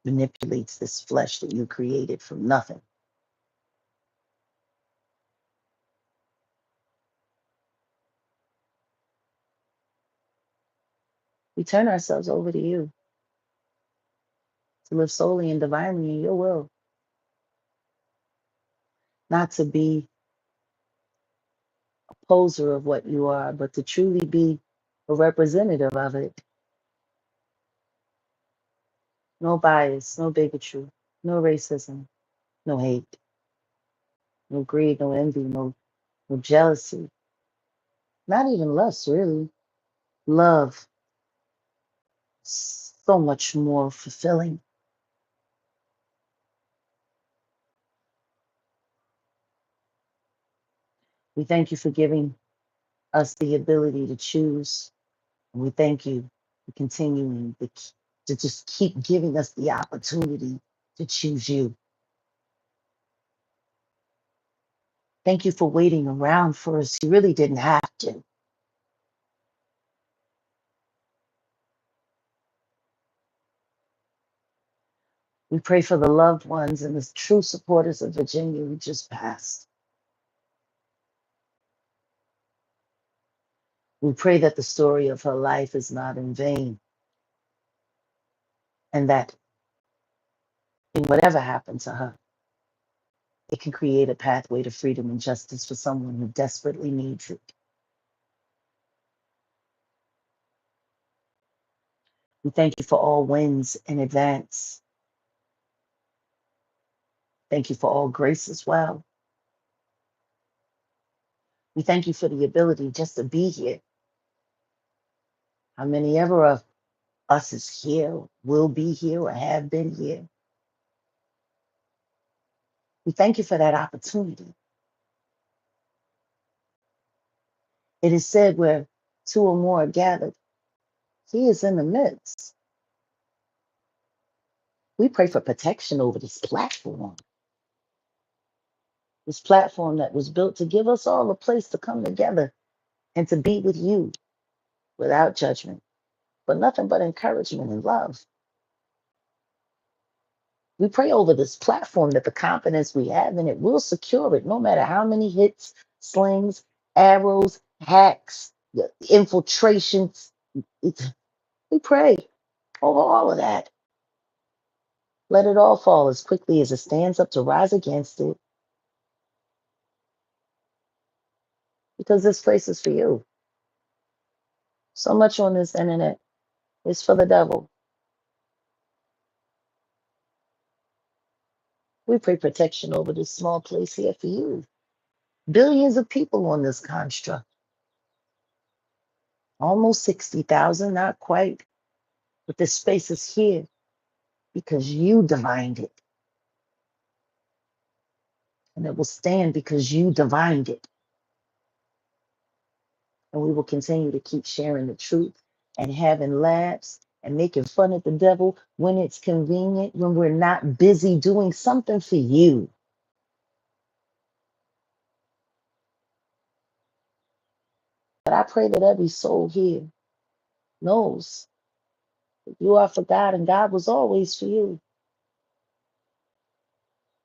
manipulates this flesh that you created from nothing. We turn ourselves over to you to live solely and divinely in your will, not to be a poser of what you are, but to truly be a representative of it. No bias, no bigotry, no racism, no hate, no greed, no envy, no jealousy, not even lust, really. Love, so much more fulfilling. We thank you for giving us the ability to choose. And we thank you for continuing to just keep giving us the opportunity to choose you. Thank you for waiting around for us. You really didn't have to. We pray for the loved ones and the true supporters of Virginia who just passed. We pray that the story of her life is not in vain and that in whatever happened to her, it can create a pathway to freedom and justice for someone who desperately needs it. We thank you for all wins in advance. Thank you for all grace as well. We thank you for the ability just to be here. How many ever of us is here, will be here, or have been here? We thank you for that opportunity. It is said where two or more are gathered, he is in the midst. We pray for protection over this platform that was built to give us all a place to come together and to be with you without judgment, but nothing but encouragement and love. We pray over this platform that the confidence we have in it will secure it, no matter how many hits, slings, arrows, hacks, infiltrations. We pray over all of that. Let it all fall as quickly as it stands up to rise against it, because this place is for you. So much on this internet is for the devil. We pray protection over this small place here for you. Billions of people on this construct. Almost 60,000, not quite. But this space is here because you divined it. And it will stand because you divined it. And we will continue to keep sharing the truth and having laughs and making fun of the devil when it's convenient, when we're not busy doing something for you. But I pray that every soul here knows that you are for God and God was always for you.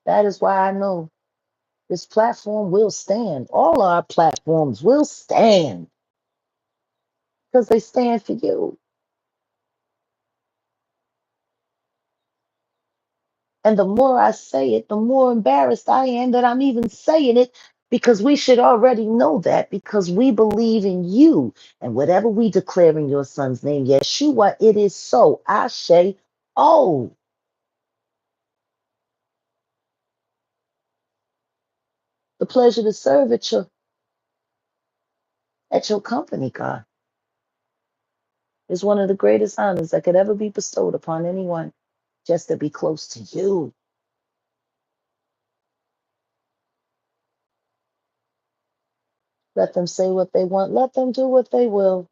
That is why I know this platform will stand. All our platforms will stand because they stand for you. And the more I say it, the more embarrassed I am that I'm even saying it, because we should already know that, because we believe in you. And whatever we declare in your son's name, Yeshua, it is so. Ashe, oh, the pleasure to serve at your company, God, is one of the greatest honors that could ever be bestowed upon anyone, just to be close to you. Let them say what they want. Let them do what they will.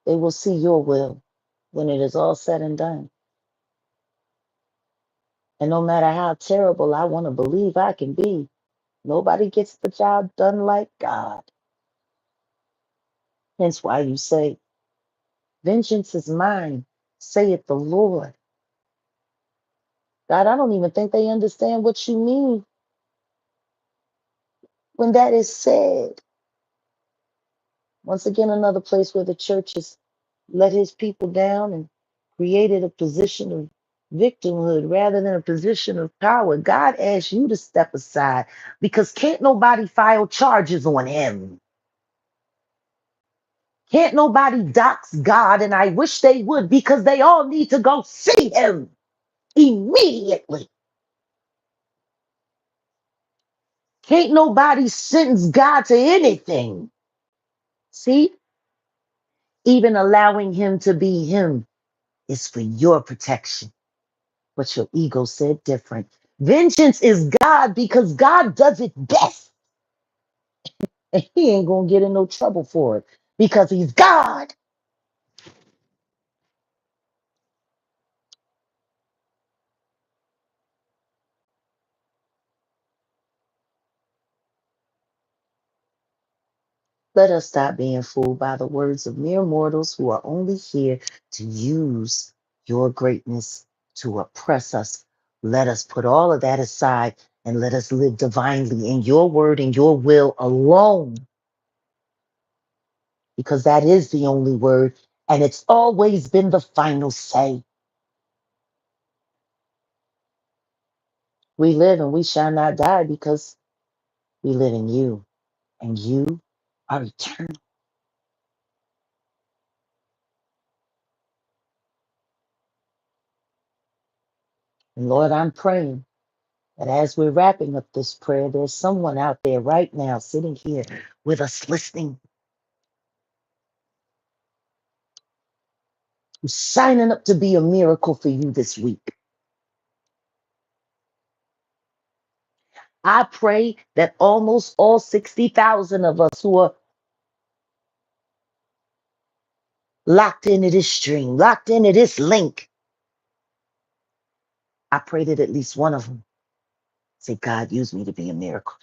They will see your will when it is all said and done. And no matter how terrible I want to believe I can be, nobody gets the job done like God. Hence why you say, vengeance is mine, saith the Lord. God, I don't even think they understand what you mean when that is said. Once again, another place where the church has let his people down and created a position of victimhood rather than a position of power. God asked you to step aside because can't nobody file charges on him. Can't nobody dox God, and I wish they would, because they all need to go see him immediately. Can't nobody sentence God to anything. See, even allowing him to be him is for your protection. But your ego said different. Vengeance is God because God does it best. And he ain't going to get in no trouble for it because he's God. Let us stop being fooled by the words of mere mortals who are only here to use your greatness to oppress us. Let us put all of that aside and let us live divinely in your word and your will alone, because that is the only word and it's always been the final say. We live and we shall not die because we live in you and you are eternal. And Lord, I'm praying that as we're wrapping up this prayer, there's someone out there right now sitting here with us listening, who's signing up to be a miracle for you this week. I pray that almost all 60,000 of us who are locked into this stream, locked into this link, I pray that at least one of them say, God, use me to be a miracle.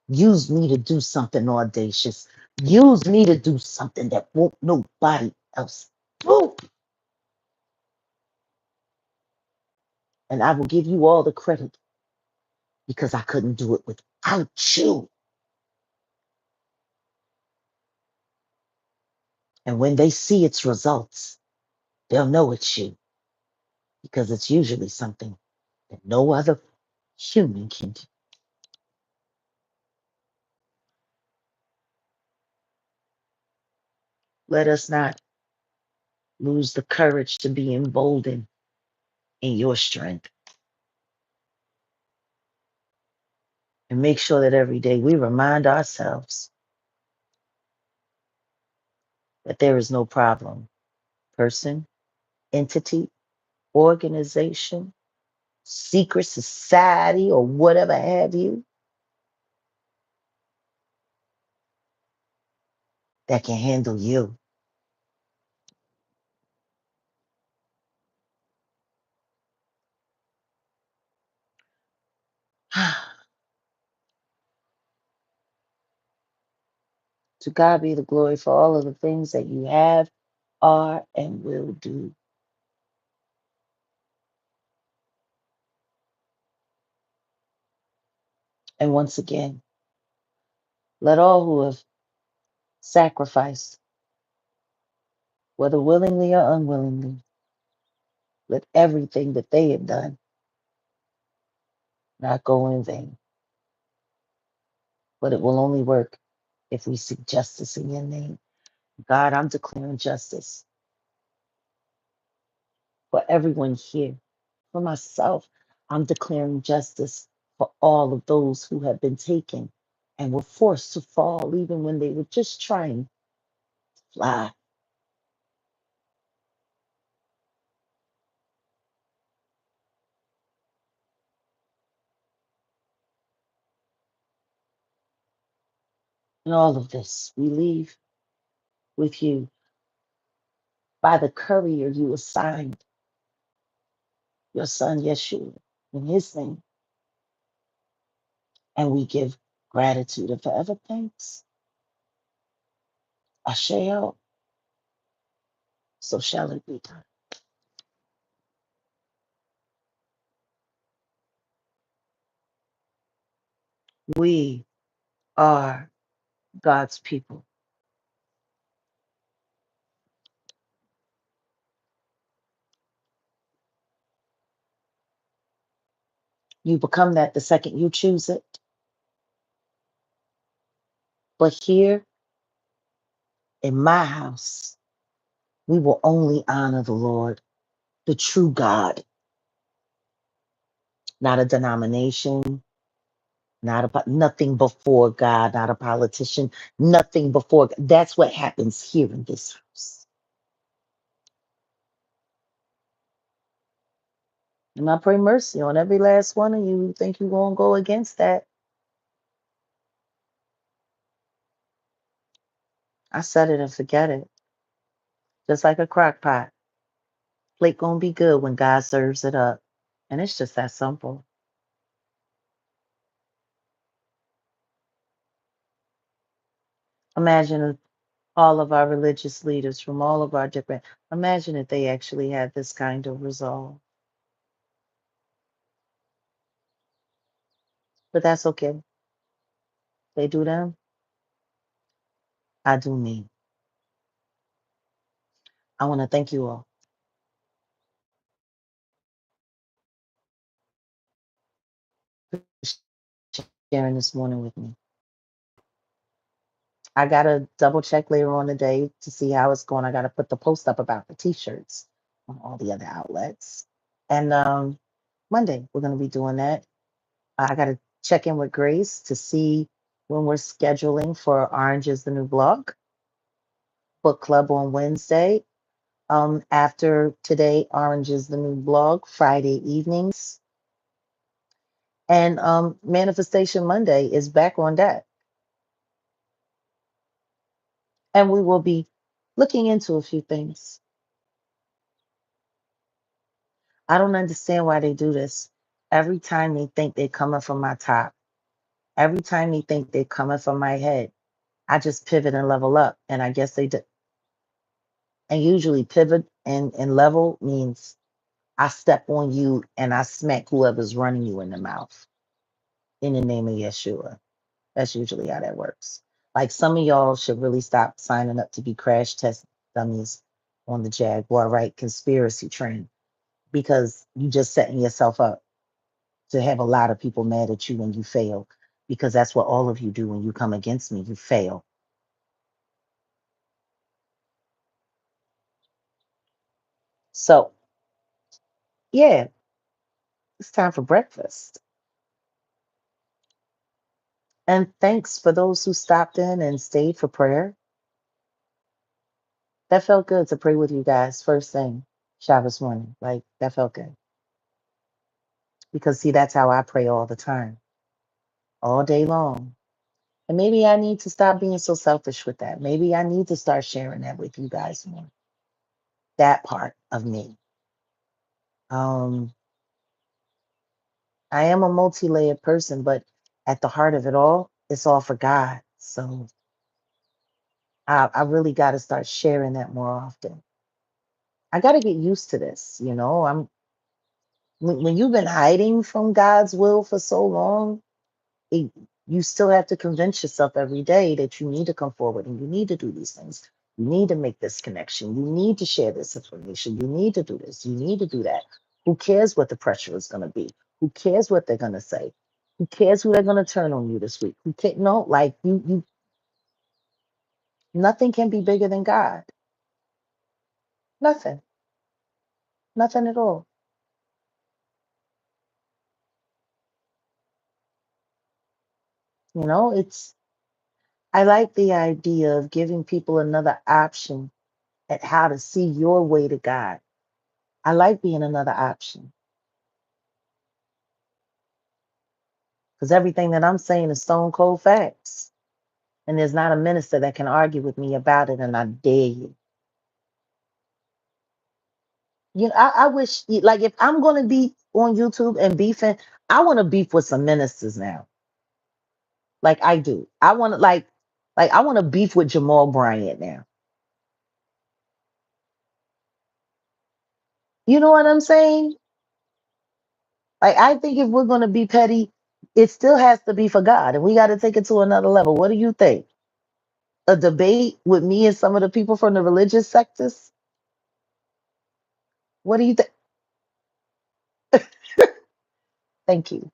Use me to do something audacious. Use me to do something that won't nobody else do. And I will give you all the credit because I couldn't do it without you. And when they see its results, they'll know it's you because it's usually something that no other human can do. Let us not lose the courage to be emboldened in your strength. And make sure that every day we remind ourselves that there is no problem, person, entity, organization, secret society, or whatever have you, that can handle you. To God be the glory for all of the things that you have, are, and will do. And once again, let all who have sacrificed, whether willingly or unwillingly, let everything that they have done not go in vain. But it will only work if we seek justice in your name. God, I'm declaring justice for everyone here. For myself, I'm declaring justice for all of those who have been taken and were forced to fall even when they were just trying to fly. In all of this, we leave with you by the courier you assigned, your son Yeshua, in his name. And we give gratitude and forever thanks. Asheo, so shall it be done. We are God's people. You become that the second you choose it. But here in my house, we will only honor the Lord, the true God, not a denomination, nothing before God, not a politician, nothing before. That's what happens here in this house. And I pray mercy on every last one of you who think you're going to go against that. I set it and forget it. Just like a crock pot. Plate going to be good when God serves it up. And it's just that simple. Imagine if all of our religious leaders from all of our different, imagine if they actually had this kind of resolve. But that's okay. They do them. I do me. I want to thank you all for sharing this morning with me. I got to double check later on today to see how it's going. I got to put the post up about the t-shirts on all the other outlets. And Monday, we're going to be doing that. I got to check in with Grace to see when we're scheduling for Orange is the New Blog book club on Wednesday. After today, Orange is the New Blog, Friday evenings. And Manifestation Monday is back on deck. And we will be looking into a few things. I don't understand why they do this. Every time they think they're coming from my top, every time they think they're coming from my head, I just pivot and level up. And I guess they do. And usually pivot and level means I step on you and I smack whoever's running you in the mouth in the name of Yeshua. That's usually how that works. Like some of y'all should really stop signing up to be crash test dummies on the Jaguar Right conspiracy train because you just setting yourself up to have a lot of people mad at you when you fail because that's what all of you do when you come against me. You fail. So, yeah, it's time for breakfast. And thanks for those who stopped in and stayed for prayer. That felt good to pray with you guys first thing Shabbos morning. Like, that felt good. Because, see, that's how I pray all the time, all day long. And maybe I need to stop being so selfish with that. Maybe I need to start sharing that with you guys more. That part of me. Um, I am a multi-layered person, but at the heart of it all, it's all for God. So I really got to start sharing that more often. I got to get used to this. When you've been hiding from God's will for so long, it, you still have to convince yourself every day that you need to come forward and you need to do these things. You need to make this connection. You need to share this information. You need to do this. You need to do that. Who cares what the pressure is going to be? Who cares what they're going to say? Who cares who they're going to turn on you this week? Who can't? No, like nothing can be bigger than God. Nothing, nothing at all. It's. I like the idea of giving people another option at how to see your way to God. I like being another option because everything that I'm saying is stone cold facts. And there's not a minister that can argue with me about it. And I dare you. I wish, like, if I'm going to be on YouTube and beefing, I want to beef with some ministers now. Like, I do. I want to, I want to beef with Jamal Bryant now. You know what I'm saying? Like, I think if we're going to be petty, it still has to be for God. And we got to take it to another level. What do you think? A debate with me and some of the people from the religious sectors? What do you think? Thank you.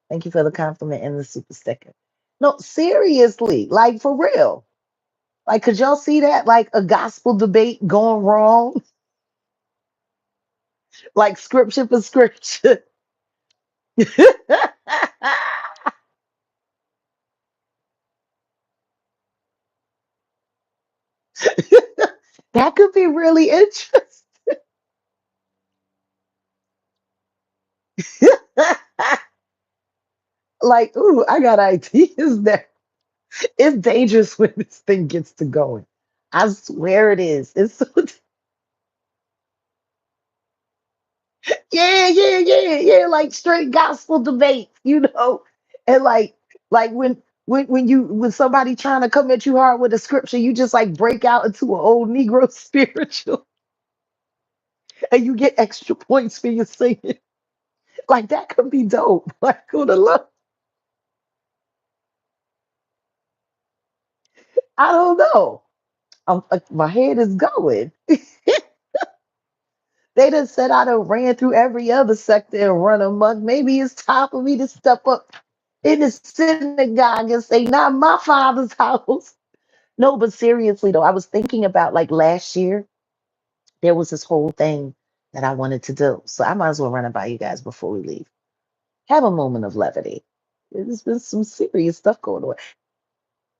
Thank you for the compliment and the super sticker. No, seriously, like for real. Like, could y'all see that? Like a gospel debate going wrong, like scripture for scripture. That could be really interesting. Like, ooh, I got ideas there. It's dangerous when this thing gets to going. I swear it is. It's so yeah, like straight gospel debate. And like when somebody trying to come at you hard with a scripture, you just like break out into an old Negro spiritual and you get extra points for your singing. Like that could be dope. Like who the love? I don't know. My head is going. They done said I done ran through every other sector and run amok. Maybe it's time for me to step up in the synagogue and say, not my father's house. No, but seriously though, I was thinking about like last year, there was this whole thing that I wanted to do. So I might as well run it by you guys before we leave. Have a moment of levity. There's been some serious stuff going on.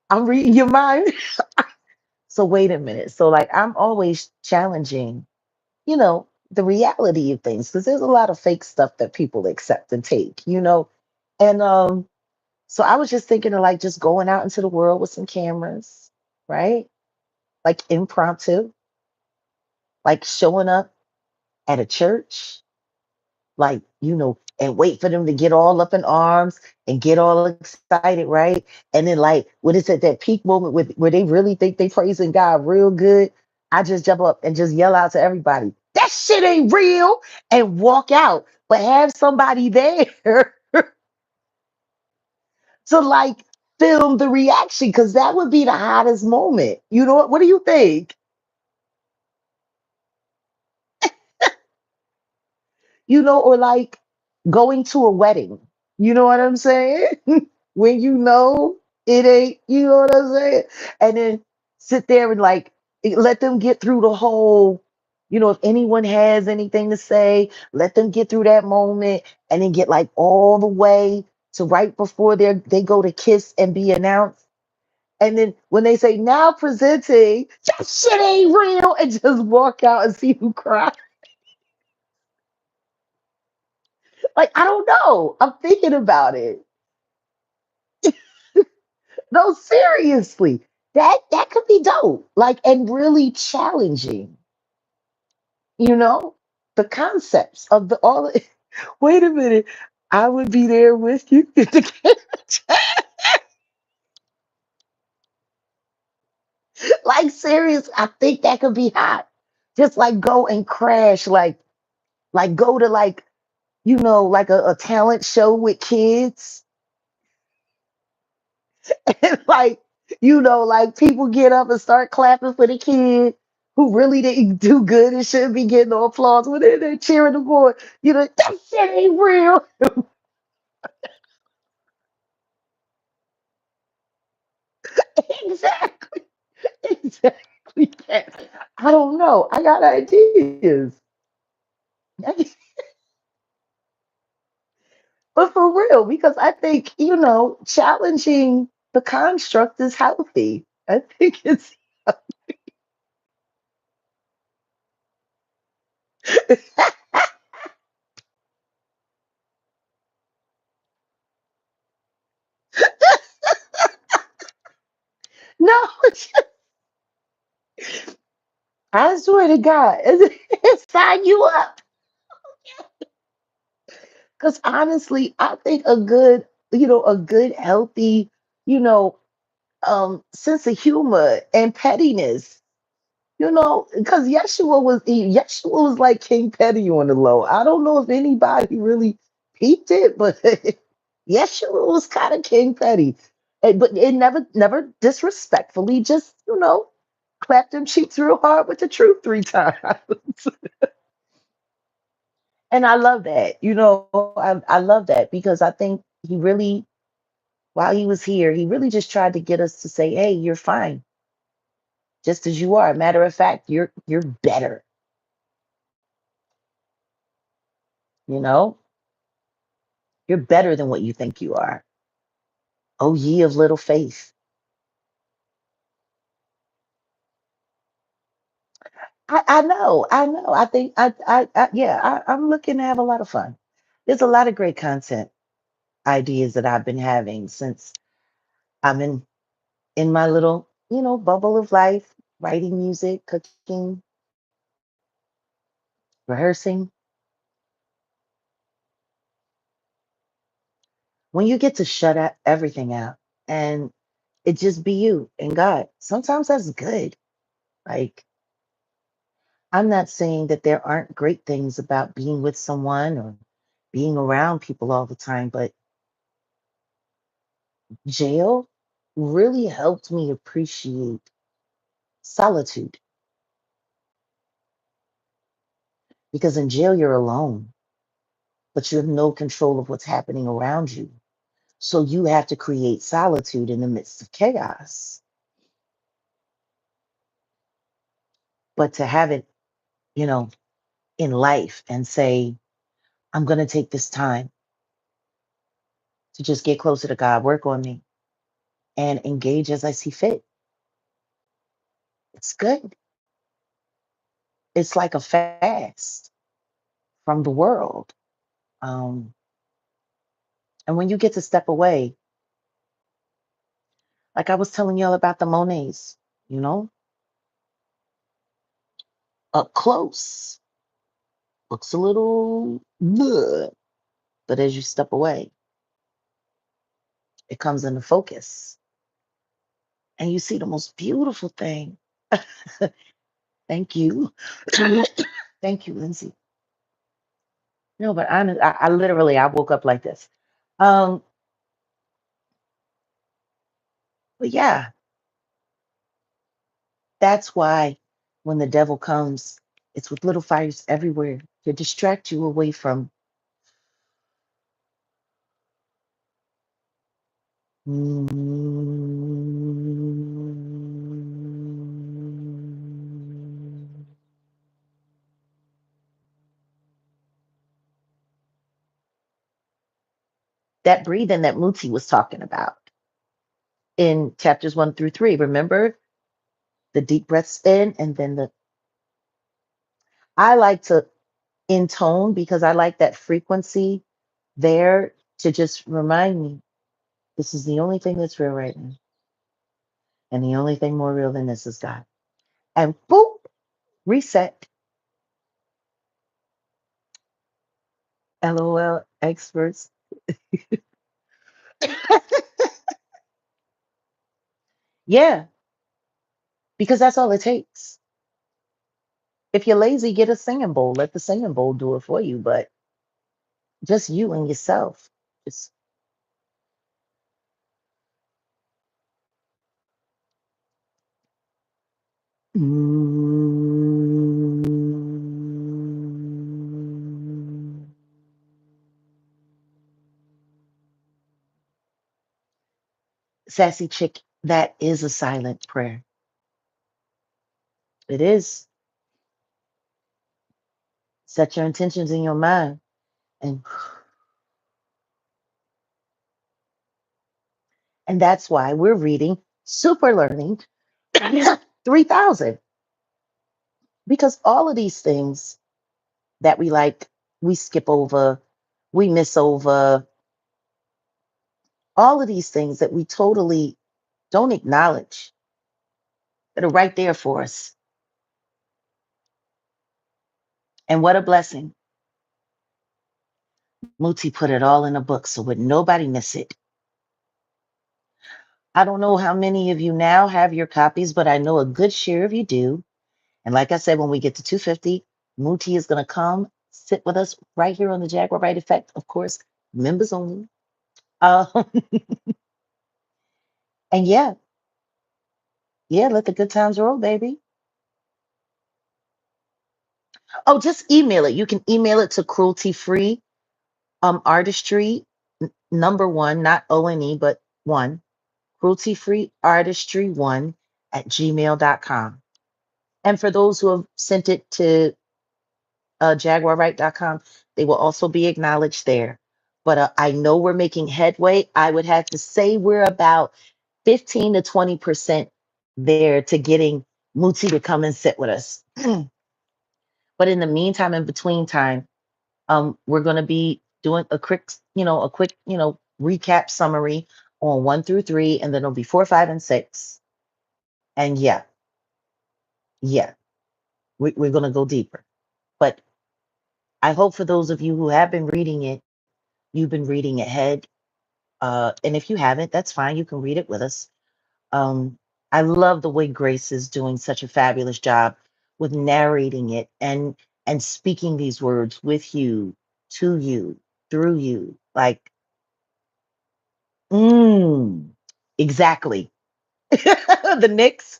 I'm reading your mind. So wait a minute. So like I'm always challenging, you know, the reality of things, because there's a lot of fake stuff that people accept and take. And so I was just thinking of like just going out into the world with some cameras, right? Like impromptu, like showing up at a church, like, and wait for them to get all up in arms and get all excited, right? And then, like, when it's at that peak moment where they really think they praising God real good, I just jump up and just yell out to everybody, that shit ain't real, and walk out. But have somebody there to like film the reaction, because that would be the hottest moment. You know what do you think? Or like going to a wedding. You know what I'm saying? When it ain't, you know what I'm saying? And then sit there and like let them get through the whole, if anyone has anything to say, let them get through that moment and then get like all the way to right before they go to kiss and be announced. And then when they say now presenting, that shit ain't real, and just walk out and see who cries. Like, I don't know. I'm thinking about it. No, seriously. That could be dope. Like, and really challenging, you know? The concepts of the all wait a minute. I would be there with you. Like, serious, I think that could be hot. Just like go and crash, like go to like a talent show with kids. And like people get up and start clapping for the kid who really didn't do good and shouldn't be getting no applause when they're cheering the boy. That shit ain't real. Exactly. Exactly. That. I don't know. I got ideas. But for real, because I think, challenging the construct is healthy. I think it's no, I swear to God, sign you up. Because honestly, I think a good, healthy, you know, sense of humor and pettiness, because Yeshua was like King Petty on the low. I don't know if anybody really peeped it, but Yeshua was kind of King Petty. But it never disrespectfully, just, clapped them cheeks real hard with the truth 3 times. And I love that. I love that because I think he really, while he was here, he really just tried to get us to say, "Hey, you're fine, just as you are. Matter of fact, you're better. You know, you're better than what you think you are. Oh, ye of little faith." I know, I know. I think yeah, I'm looking to have a lot of fun. There's a lot of great content ideas that I've been having since I'm in my little, bubble of life, writing music, cooking, rehearsing. When you get to shut everything out and it just be you and God, sometimes that's good. Like, I'm not saying that there aren't great things about being with someone or being around people all the time, but jail really helped me appreciate solitude, because in jail you're alone, but you have no control of what's happening around you. So you have to create solitude in the midst of chaos. But to have it, in life and say, I'm going to take this time to just get closer to God, work on me, and engage as I see fit. It's good. It's like a fast. from the world. And when you get to step away, like I was telling y'all about the Monets, you know, up close, looks a little good, but as you step away, it comes into focus and you see the most beautiful thing. Thank you. Thank you, Lindsay. No, but I literally, I woke up like this. Um, but yeah, that's why when the devil comes, it's with little fires everywhere to distract you away from that breathing that Muti was talking about in chapters 1 through 3. Remember the deep breaths in and then the. I like to intone because I like that frequency there to just remind me this is the only thing that's real right now. And the only thing more real than this is God. And boop, reset. LOL experts. Yeah, because that's all it takes. If you're lazy, get a singing bowl. Let the singing bowl do it for you. But just you and yourself. Just sassy chick, that is a silent prayer. It is. Set your intentions in your mind. And that's why we're reading Super Learning 3000. Because all of these things that we like, we skip over, we miss over, all of these things that we totally don't acknowledge that are right there for us. And what a blessing. Muti put it all in a book so would nobody miss it. I don't know how many of you now have your copies, but I know a good share of you do. And like I said, when we get to 250, Muti is going to come sit with us right here on the Jaguar Right Effect. Of course, members only. Uh, and yeah, let the good times roll, baby. Oh, just email it. You can email it to cruelty-free artistry number one, not O-N-E, but one, crueltyfreeartistry1 at gmail.com. And for those who have sent it to jaguarright.com, they will also be acknowledged there. But I know we're making headway. I would have to say we're about 15 to 20% there to getting Muti to come and sit with us. But in the meantime, in between time, we're going to be doing a quick, recap summary on 1 through 3, and then it'll be 4, 5, and 6. And yeah, we're going to go deeper. But I hope for those of you who have been reading it, you've been reading ahead. And if you haven't, that's fine. You can read it with us. Um, I love the way Grace is doing such a fabulous job with narrating it and speaking these words with you, to you, through you. Like, exactly. The Knicks.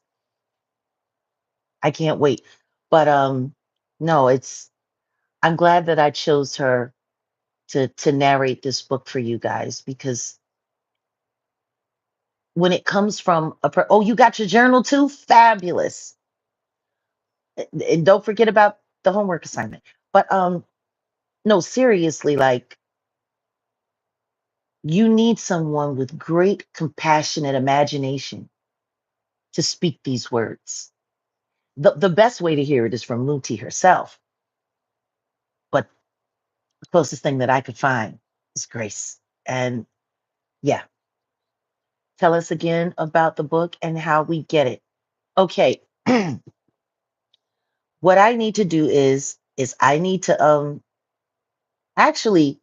I can't wait. But no, I'm glad that I chose her to narrate this book for you guys, because when it comes from oh, you got your journal too? Fabulous. And don't forget about the homework assignment. But no, seriously, like, you need someone with great compassionate imagination to speak these words. The best way to hear it is from Muti herself. But The closest thing that I could find is grace. And yeah, tell us again about the book and how we get it. Okay. What I need to do is I need to actually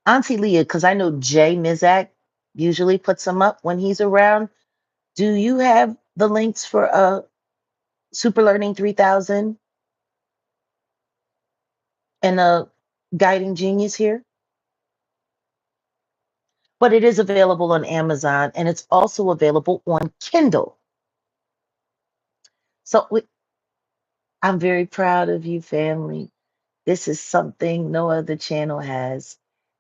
Auntie Leah, because I know Jay Mizak usually puts them up when he's around. Do you have the links for Super Learning 3000 and Guiding Genius here? But it is available on Amazon and it's also available on Kindle. So I'm very proud of you, family. This is something no other channel has.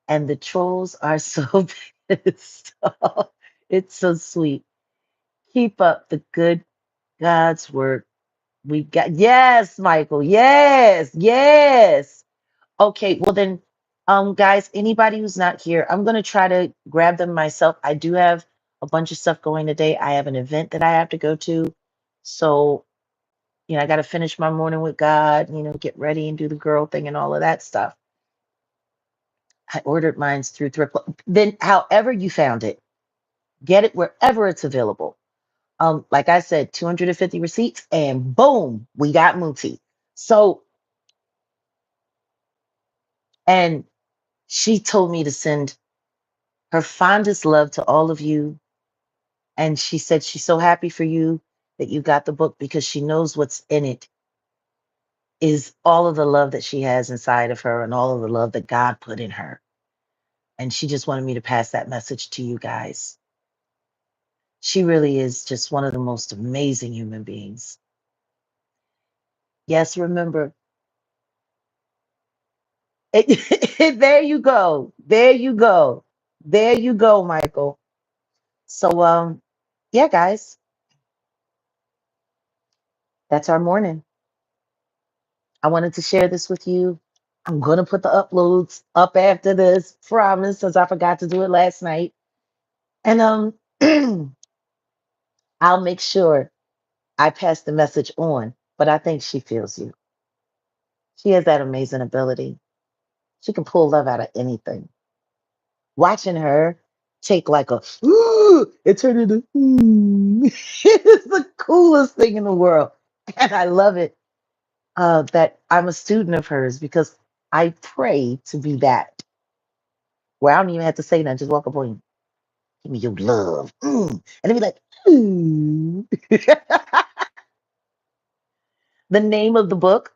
And the trolls are so pissed off. It's so sweet. Keep up the good God's work. We got, yes, Michael. Yes, yes. Okay, well then, guys, anybody who's not here, I'm gonna try to grab them myself. I do have a bunch of stuff going today. I have an event that I have to go to. So, I gotta finish my morning with God, get ready and do the girl thing and all of that stuff. I ordered mines through thrift. Then however you found it, get it wherever it's available. Like I said, 250 receipts, and boom, we got Muti. So, and she told me to send her fondest love to all of you. And she said she's so happy for you that you got the book because she knows what's in it is all of the love that she has inside of her and all of the love that God put in her. And she just wanted me to pass that message to you guys. She really is just one of the most amazing human beings. Yes, remember, there you go. There you go. There you go, Michael. So, yeah, guys, that's our morning. I wanted to share this with you. I'm going to put the uploads up after this, promise, since I forgot to do it last night. And I'll make sure I pass the message on, but I think she feels you. She has that amazing ability. She can pull love out of anything. Watching her take like a, ooh, it turned into, it's the coolest thing in the world. And I love it that I'm a student of hers because I pray to be that, where I don't even have to say nothing, just walk up on you, give me your love. And then be like, ooh. The name of the book,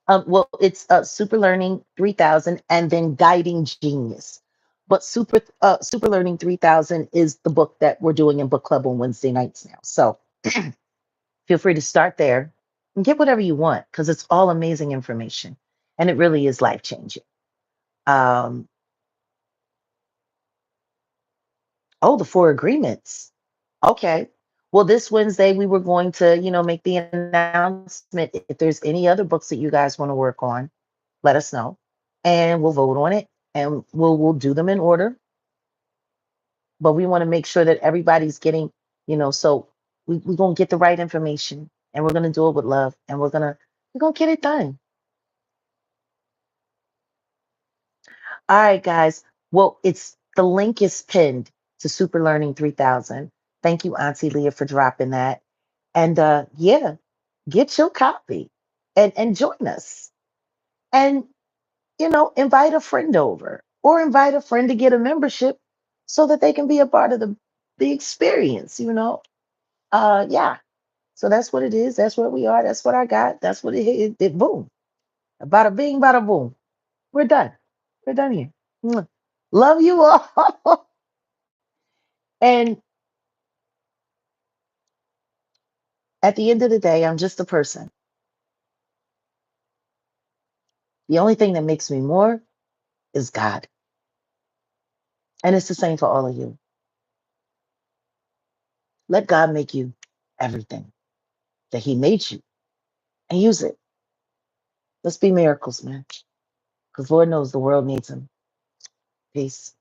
well, it's Super Learning 3000 and then Guiding Genius. But Super Learning 3000 is the book that we're doing in book club on Wednesday nights now. So feel free to start there and get whatever you want because it's all amazing information and it really is life changing. Um, oh, the four agreements. Okay. Well, this Wednesday we were going to, make the announcement. If there's any other books that you guys want to work on, let us know, and we'll vote on it, and we'll do them in order. But we want to make sure that everybody's getting, so we're gonna get the right information, and we're gonna do it with love, and we're gonna get it done. All right, guys. Well, the link is pinned to Super Learning 3000. Thank you, Auntie Leah, for dropping that. And yeah, get your copy and join us. And invite a friend over or invite a friend to get a membership so that they can be a part of the experience. Yeah. So that's what it is. That's what we are. That's what I got. That's what it boom. Bada bing, bada boom. We're done. We're done here. Mwah. Love you all. And at the end of the day, I'm just a person. The only thing that makes me more is God. And it's the same for all of you. Let God make you everything that He made you and use it. Let's be miracles, man. Because Lord knows the world needs them. Peace.